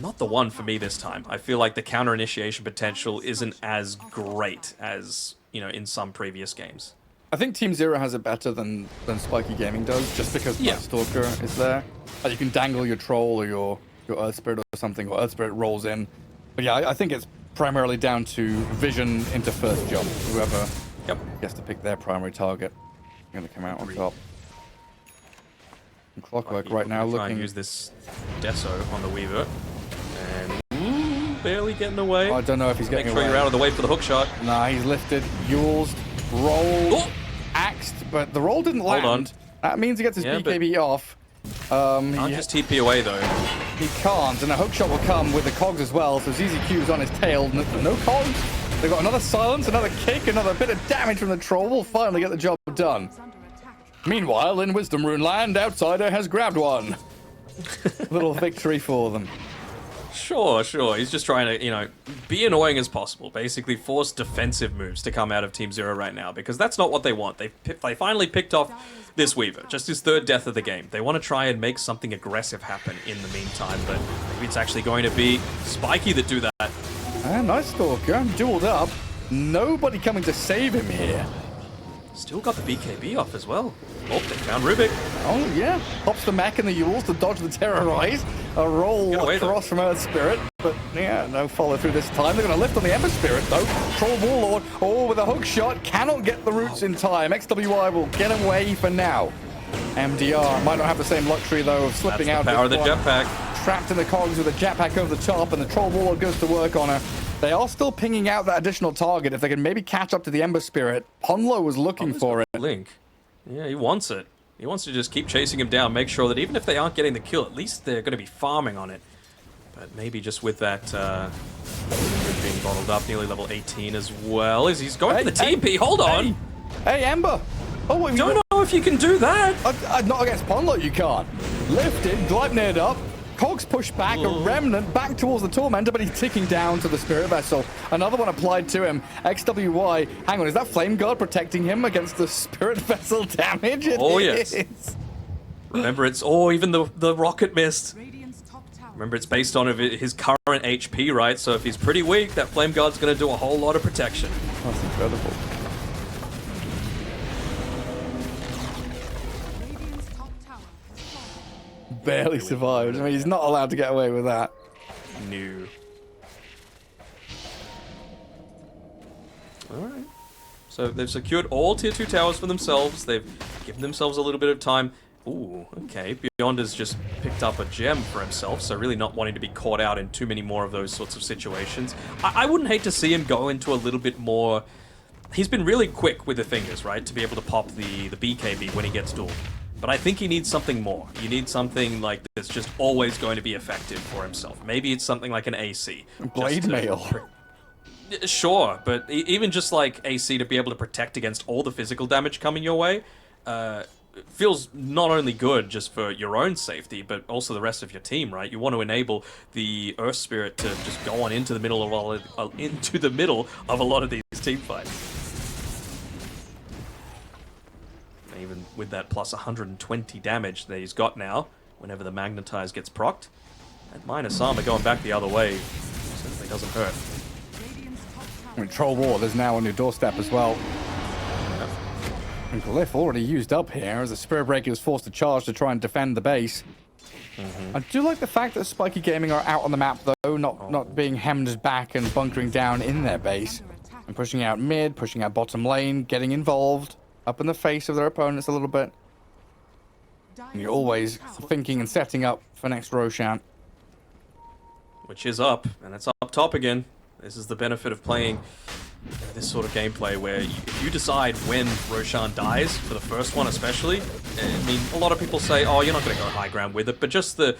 not the one for me this time. I feel like the counter initiation potential isn't as great as, you know, in some previous games. I think Team Zero has it better than Spiky Gaming does, just because Night Stalker is there. You can dangle your Troll or your Earth Spirit or something, or Earth Spirit rolls in. But yeah, I think it's primarily down to vision into first jump. Whoever gets to pick their primary target, going to come out on top. And Clockwork right now looking. Try and use this Deso on the Weaver, and barely getting away. I don't know if he's getting away. Make sure you're out of the way for the hook shot. Nah, he's lifted, Yules, rolled, axed, but the roll didn't land. Hold on. That means he gets his BKB off. Can't just TP away though. He can't, and a hookshot will come with the cogs as well, so ZZQ's on his tail. No cogs. They've got another silence, another kick, another bit of damage from the troll. Will finally get the job done. Meanwhile, in Wisdom Rune Land, Outsider has grabbed one. Little victory for them. Sure. He's just trying to, be annoying as possible. Basically force defensive moves to come out of Team Zero right now, because that's not what they want. They finally picked off this Weaver, just his third death of the game. They want to try and make something aggressive happen in the meantime, but maybe it's actually going to be Spiky that do that. Nice Stalker, dueled up. Nobody coming to save him here. Still got the BKB off as well. Oh, they found Rubik. Oh, yeah. Pops the mech and the Yules to dodge the Terrorize. A roll across from Earth Spirit. But, yeah, no follow through this time. They're going to lift on the Ember Spirit, though. Troll Warlord, with a hook shot. Cannot get the roots in time. XWI will get away for now. MDR might not have the same luxury, though, of slipping out. That's the power of the jetpack. Trapped in the cogs with a jetpack over the top, and the Troll Warlord goes to work on her. They are still pinging out that additional target. If they can maybe catch up to the Ember Spirit. Ponlo was looking for it. Link. Yeah, he wants it. He wants to just keep chasing him down, make sure that even if they aren't getting the kill, at least they're going to be farming on it. But maybe just with that being bottled up, nearly level 18 as well. He's going for the TP. Hold on. Hey, Ember. Oh, wait, don't know if you can do that. Not against Ponlo, you can't. Lifted, Gleipnir up. Cogs push back, a remnant back towards the Tormentor, but he's ticking down to the Spirit Vessel. Another one applied to him. XWY, hang on, is that Flame Guard protecting him against the Spirit Vessel damage? Yes. Remember, it's even the rocket missed. Radiant's top tower. Remember, it's based on his current HP, right? So if he's pretty weak, that Flame Guard's going to do a whole lot of protection. That's incredible. Radiant's top tower has fallen. Barely survived. I mean, he's not allowed to get away with that. No. Alright. So they've secured all tier 2 towers for themselves. They've given themselves a little bit of time. Ooh, okay. Beyond has just picked up a gem for himself, so really not wanting to be caught out in too many more of those sorts of situations. I wouldn't hate to see him go into a little bit more... He's been really quick with the fingers, right? To be able to pop the BKB when he gets dueled. But I think he needs something more. You need something like that's just always going to be effective for himself. Maybe it's something like an AC. Blade Mail. Sure, but even just like AC to be able to protect against all the physical damage coming your way, feels not only good just for your own safety, but also the rest of your team, right? You want to enable the Earth Spirit to just go on into the middle of a lot of these team fights. Even with that plus 120 damage that he's got now, whenever the Magnetize gets procced, that minus armor going back the other way certainly doesn't hurt. I mean, Troll War, there's now on your doorstep as well. And Glyph already used up here as the Spirit Breaker is forced to charge to try and defend the base. I do like the fact that Spiky Gaming are out on the map, though, not being hemmed back and bunkering down in their base. And pushing out mid, pushing out bottom lane, getting involved. Up in the face of their opponents a little bit. And you're always thinking and setting up for next Roshan. Which is up, and it's up top again. This is the benefit of playing this sort of gameplay where if you decide when Roshan dies, for the first one especially, I mean, a lot of people say, oh, you're not going to go high ground with it, but just the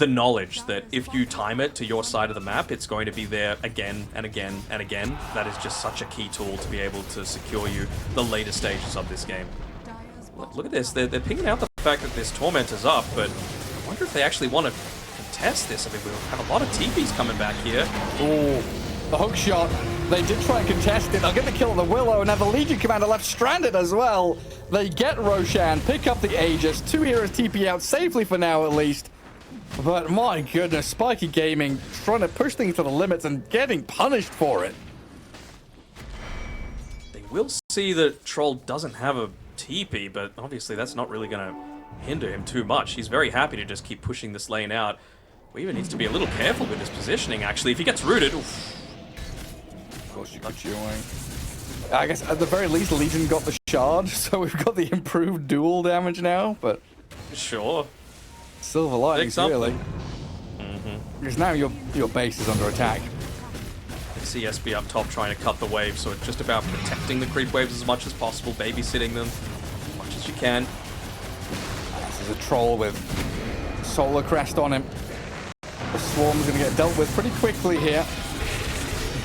knowledge that if you time it to your side of the map, it's going to be there again and again and again. That is just such a key tool to be able to secure you the later stages of this game. Look at this. They're pinging out the fact that this Tormentor's up, but I wonder if they actually want to contest this. I mean, we'll have a lot of TPs coming back here. Oh, the hook shot. They did try and contest it. They'll get the kill on the Willow, and now the Legion Commander left stranded as well. They get Roshan, pick up the Aegis. 2 heroes TP out safely for now, at least. But my goodness, Spiky Gaming trying to push things to the limits and getting punished for it. They will see that Troll doesn't have a TP, but obviously that's not really going to hinder him too much. He's very happy to just keep pushing this lane out. Weaver needs to be a little careful with his positioning, actually. If he gets rooted... Oof. Of course, you could join. I guess at the very least, Legion got the shard, so we've got the improved dual damage now, but... Sure. Silver linings, really. Because now your base is under attack. CSB up top trying to cut the wave, so it's just about protecting the creep waves as much as possible, babysitting them as much as you can. This is a Troll with Solar Crest on him. The Swarm's going to get dealt with pretty quickly here.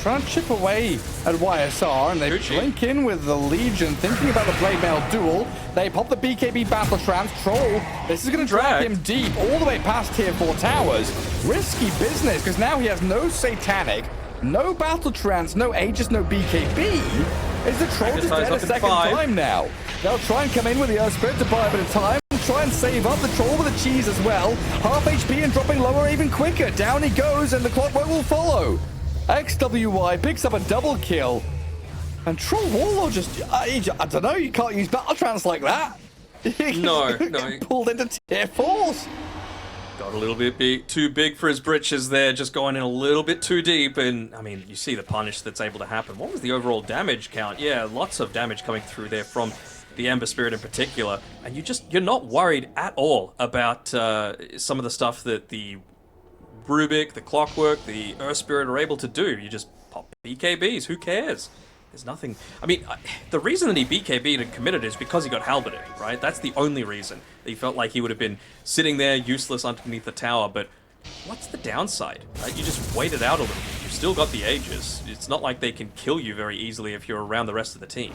Trying to chip away at YSR, and they blink in with the Legion, thinking about the Blade Mail duel. They pop the BKB Battle Trance. Troll, this is going to drag him deep, all the way past Tier 4 towers. Risky business, because now he has no Satanic, no Battle Trance, no Aegis, no BKB. Is the Troll just dead a second time now? They'll try and come in with the Earth Spirit to buy a bit of time. Try and save up the Troll with the cheese as well. Half HP and dropping lower even quicker. Down he goes, and the Clockwork will follow. XWY picks up a double kill. And Troll Warlord just, I don't know, you can't use Battle Trance like that. No. Pulled into Tier 4s. Got a little bit too big for his britches there, just going in a little bit too deep. And, I mean, you see the punish that's able to happen. What was the overall damage count? Yeah, lots of damage coming through there from the Ember Spirit in particular. And you're not worried at all about some of the stuff that the Rubik, the Clockwork, the Earth Spirit are able to do. You just pop BKBs, who cares? There's nothing. I mean, the reason that he BKB'd and committed is because he got halberted, right? That's the only reason. That he felt like he would have been sitting there useless underneath the tower, but what's the downside, right? You just wait it out a little bit. You've still got the Aegis. It's not like they can kill you very easily if you're around the rest of the team.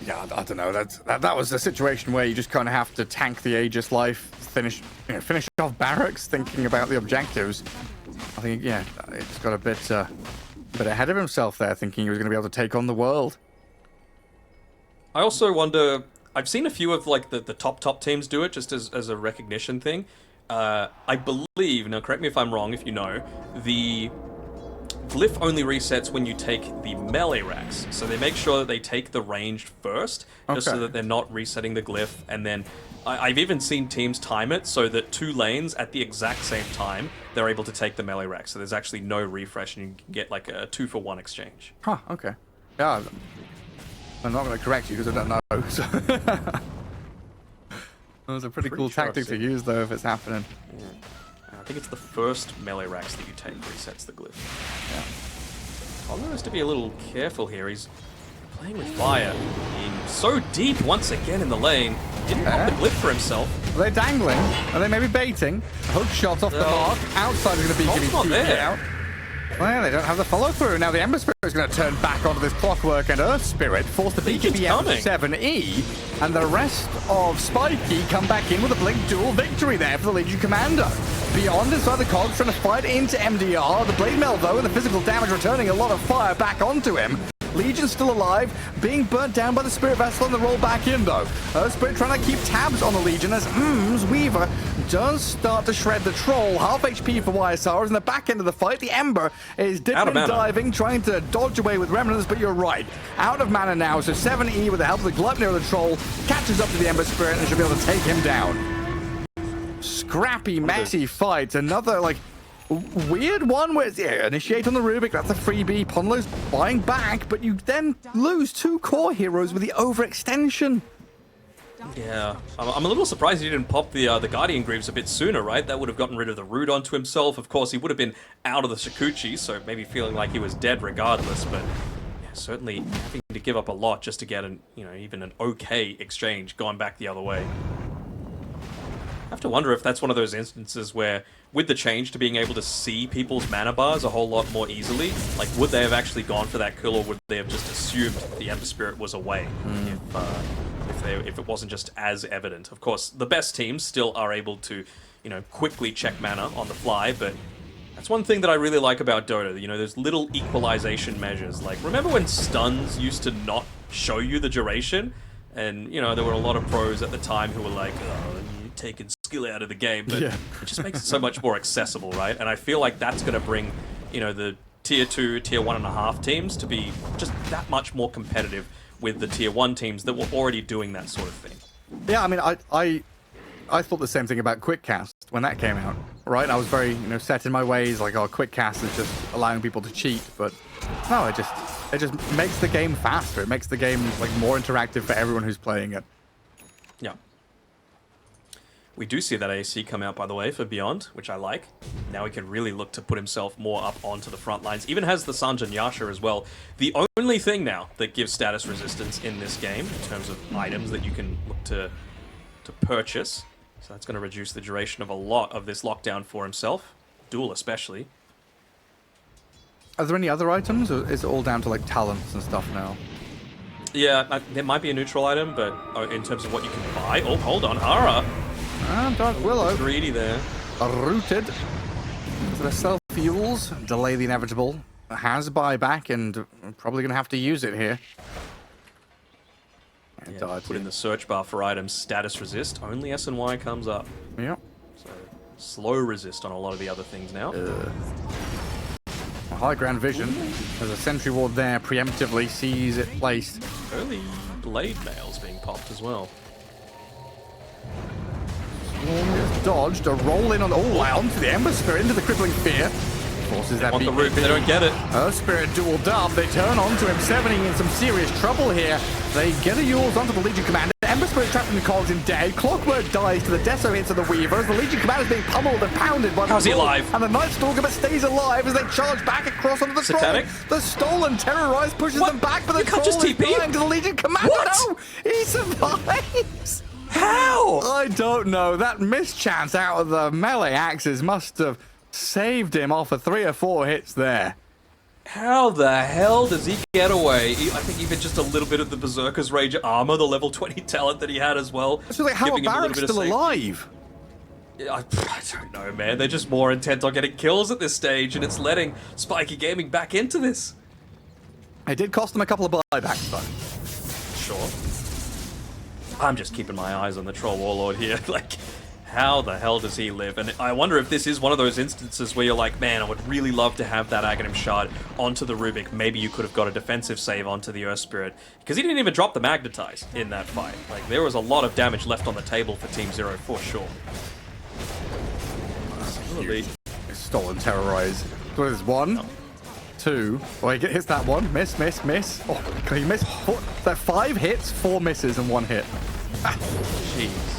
Yeah, I don't know. That was a situation where you just kind of have to tank the Aegis life, finish off barracks, thinking about the objectives. I think, yeah, he just got a bit ahead of himself there, thinking he was going to be able to take on the world. I also wonder, I've seen a few of like the top teams do it just as a recognition thing. I believe, now correct me if I'm wrong if you know, the glyph only resets when you take the melee racks. So they make sure that they take the ranged first, just so that they're not resetting the glyph. And then I've even seen teams time it so that 2 lanes at the exact same time, they're able to take the melee rack. So there's actually no refresh and you can get like a 2-for-1 exchange. Huh, okay. Yeah, I'm not going to correct you because I don't know. So that was a pretty cool tactic to use though if it's happening. Yeah. I think it's the first melee racks that you take resets the glyph. Yeah. Pablo has to be a little careful here. He's playing with fire. He's so deep once again in the lane. Didn't pop the glyph for himself. Are they dangling? Are they maybe baiting? Hook shot off the mark. Outside is going to be giving TK out. Well, they don't have the follow-through. Now the Ember Spirit is going to turn back onto this Clockwork and Earth Spirit, force the BKB out of 7E, and the rest of Spiky come back in with a Blink duel victory there for the Legion Commander. Beyond inside the cogs trying to fight into MDR. The Blade Mail, though, and the physical damage returning a lot of fire back onto him. Legion still alive, being burnt down by the Spirit Vessel on the roll back in, though. Spirit trying to keep tabs on the Legion as Weaver does start to shred the Troll. Half HP for YSR is in the back end of the fight. The Ember is dipping and diving, trying to dodge away with Remnants, but you're right. Out of mana now, so 7E with the help of the Gluttony of the Troll catches up to the Ember Spirit and should be able to take him down. Scrappy, messy fight. Another, like, weird one where it's, initiate on the Rubik, that's a freebie. Ponlo's buying back, but you then lose 2 core heroes with the overextension. Yeah, I'm a little surprised he didn't pop the Guardian Greaves a bit sooner, right? That would have gotten rid of the root onto himself. Of course, he would have been out of the Shikuchi, so maybe feeling like he was dead regardless, but yeah, certainly having to give up a lot just to get an, even an okay exchange going back the other way. I have to wonder if that's one of those instances where, with the change to being able to see people's mana bars a whole lot more easily, like, would they have actually gone for that kill, or would they have just assumed the Ember Spirit was away if it wasn't just as evident? Of course, the best teams still are able to, quickly check mana on the fly, but that's one thing that I really like about Dota. There's little equalization measures. Like, remember when stuns used to not show you the duration? And, there were a lot of pros at the time who were like, oh, you're taking skill out of the game, but it just makes it so much more accessible, right? And I feel like that's going to bring, the tier 2, tier 1.5 teams to be just that much more competitive with the tier 1 teams that were already doing that sort of thing. Yeah, I mean, I thought the same thing about Quick Cast when that came out, right? I was very, set in my ways, like, oh, Quick Cast is just allowing people to cheat, but no, it just makes the game faster. It makes the game, like, more interactive for everyone who's playing it. Yeah. We do see that AC come out, by the way, for Beyond, which I like. Now he can really look to put himself more up onto the front lines. Even has the Sanjan Yasha as well. The only thing now that gives status resistance in this game, in terms of items that you can look to purchase, So that's going to reduce the duration of a lot of this lockdown for himself. Duel especially. Are there any other items, or is it all down to like talents and stuff now? Yeah, there might be a neutral item, but in terms of what you can buy... Oh, hold on, Hara. Dark Willow. Greedy there. Rooted. So the self-fuels, delay the inevitable. Has buyback, and probably going to have to use it here. Yeah, put in the search bar for items, status resist. Only S and Y comes up. Yep. So, slow resist on a lot of the other things now. High ground vision. There's a sentry ward there, preemptively sees it placed. Early blade mails being popped as well. Is dodged, a roll in on onto the Ember Spirit, into the crippling fear. Forces that On the beacon. roof, they don't get it. Earth Spirit dual dub. They turn onto him, 70 in some serious trouble here. They get a Yules onto the Legion Commander. Ember Spirit trapped in the cogs and dead. Clockwork dies to the Deso hits of the Weavers. The Legion Commander is being pummeled and pounded by the How's he Troll. alive? And the Night Stalker but stays alive as they charge back across onto the Satanic? Troll. The Stolen Terrorized pushes What? them back, but the You can't Troll just is TP? dying to the Legion Commander. What? No! He survives! How? I don't know. That mischance out of the melee axes must have saved him off of 3 or 4 hits there. How the hell does he get away? I think even just a little bit of the Berserker's Rage armor, the level 20 talent that he had as well. It's like, how are giving him a little Barrack's bit of still safety. alive? I don't know, man. They're just more intent on getting kills at this stage, and it's letting Spiky Gaming back into this. It did cost them a couple of buybacks, though. Sure. I'm just keeping my eyes on the Troll Warlord here. Like, how the hell does he live? And I wonder if this is one of those instances where you're like, man, I would really love to have that Aghanim Shard onto the Rubik. Maybe you could have got a defensive save onto the Earth Spirit. Because he didn't even drop the Magnetize in that fight. Like, there was a lot of damage left on the table for Team Zero, for sure. Absolutely. Stolen Terrorize. What is 1, 2. Oh, he hits that one. Miss, miss, miss. Oh, can he miss? 4, so 5 hits, 4 misses, and 1 hit. Jeez.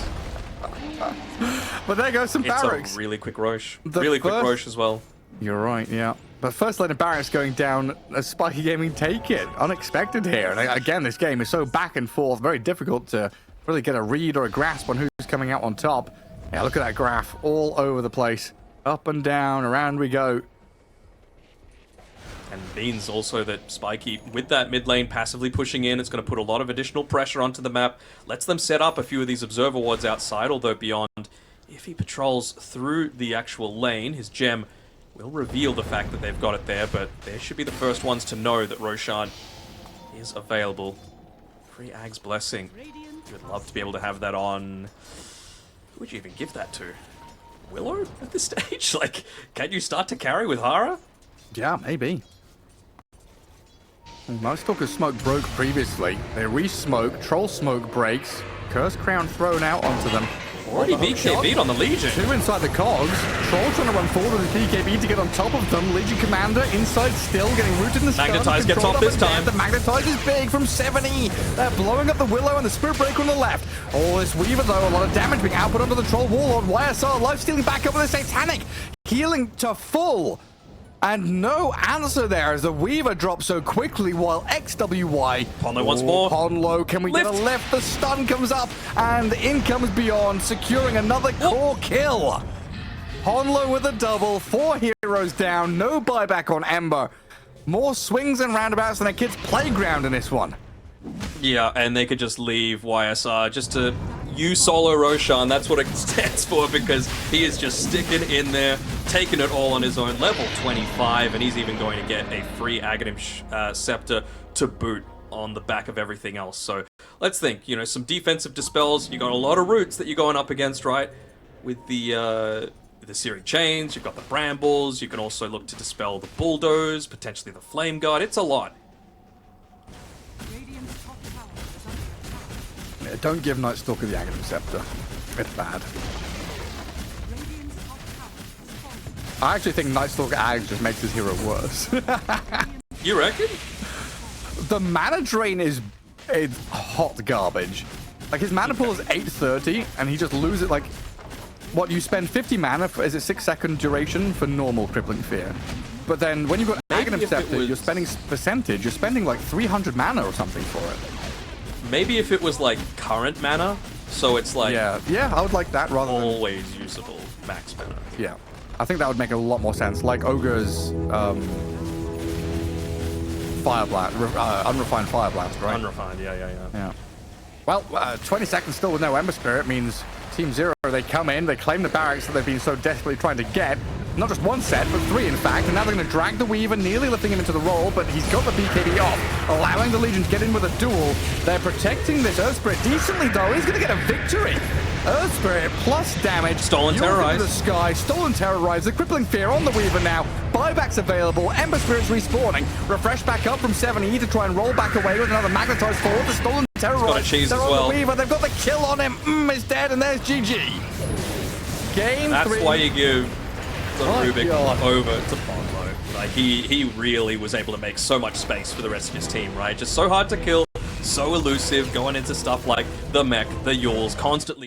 But there goes some Barracks. It's a really quick Roche. The Really quick first- Roche as well. You're right, yeah. But first lane of Barracks going down as Spiky Gaming take it. Unexpected here. And again, this game is so back and forth, very difficult to really get a read or a grasp on who's coming out on top. Yeah, look at that graph all over the place. Up and down, around we go. And means also that Spiky, with that mid lane passively pushing in, it's going to put a lot of additional pressure onto the map. Lets them set up a few of these observer wards outside, although beyond, if he patrols through the actual lane, his gem will reveal the fact that they've got it there, but they should be the first ones to know that Roshan is available. Free Ag's Blessing. You would love to be able to have that on... Who would you even give that to? Willow at this stage? Like, can you start to carry with Hara? Yeah, maybe. Night Stalker's smoke broke previously. They re-smoke, Troll smoke breaks, Curse Crown thrown out onto them. Already The hook shot. BKB'd on the Legion. 2 inside the cogs. Troll trying to run forward with the PKB to get on top of them. Legion Commander inside still, getting rooted in the stun. Magnetize gets Controlled off this up and time. dead. The Magnetize is big from 70. They're blowing up the Willow and the Spirit Breaker on the left. All this Weaver, though, a lot of damage being output onto the Troll Warlord. YSR life stealing back up with the Satanic. Healing to full. And no answer there as the Weaver drops so quickly while XWY. Ponlo once more. Ponlo, can we get a Lift. lift? The stun comes up and in comes Beyond, securing another core kill. Ponlo with a double, 4 heroes down, no buyback on Ember. More swings and roundabouts than a kid's playground in this one. Yeah, and they could just leave YSR just to use solo Roshan. That's what it stands for, because he is just sticking in there, taking it all on his own. Level 25, and he's even going to get a free Aghanim Scepter to boot on the back of everything else. So let's think, you know, some defensive dispels. You got a lot of roots that you're going up against, right? With the Searing Chains, you've got the Brambles, you can also look to dispel the Bulldoze, potentially the Flame Guard. It's a lot. Radiant's top tower is under attack. Yeah, don't give Night Stalker the Aghanim Scepter. It's bad. Radiant's top tower has fallen. I actually think Night Stalker Ag just makes his hero worse. You reckon? The mana drain is hot garbage. Like, his mana pool is 830, and he just loses, like, what, you spend 50 mana for, is it 6-second duration for normal Crippling Fear? But then when you've got Maybe Aghanim if it Scepter, was- you're spending percentage, you're spending like 300 mana or something for it. Maybe if it was like current mana, So it's like Yeah, I would like that rather than... always usable max mana. Yeah. I think that would make a lot more sense. Like Ogre's Fire Blast, Unrefined Fire Blast, right? Unrefined, yeah. Well, 20 seconds still with no Ember Spirit means Team Zero, they come in, they claim the barracks that they've been so desperately trying to get. Not just one set, but three, in fact. And now they're going to drag the Weaver, nearly lifting him into the roll, but he's got the BKB off, allowing the Legion to get in with a duel. They're protecting this Earth Spirit decently, though. He's going to get a victory. Earth Spirit plus damage. Stolen Terrorize. The sky. Stolen Terrorize. The Crippling Fear on the Weaver now. Buybacks available. Ember Spirits respawning. Refresh back up from 7E to try and roll back away with another Magnetized forward. The Stolen Terrorize. Got a cheese They're as on well. the Weaver. They've got the kill on him. He's dead, and there's GG. Game That's 3. why you give the Oh, Rubik God. over to Bonlo. Like he really was able to make so much space for the rest of his team, right? Just so hard to kill, so elusive, going into stuff like the mech, the Yules, constantly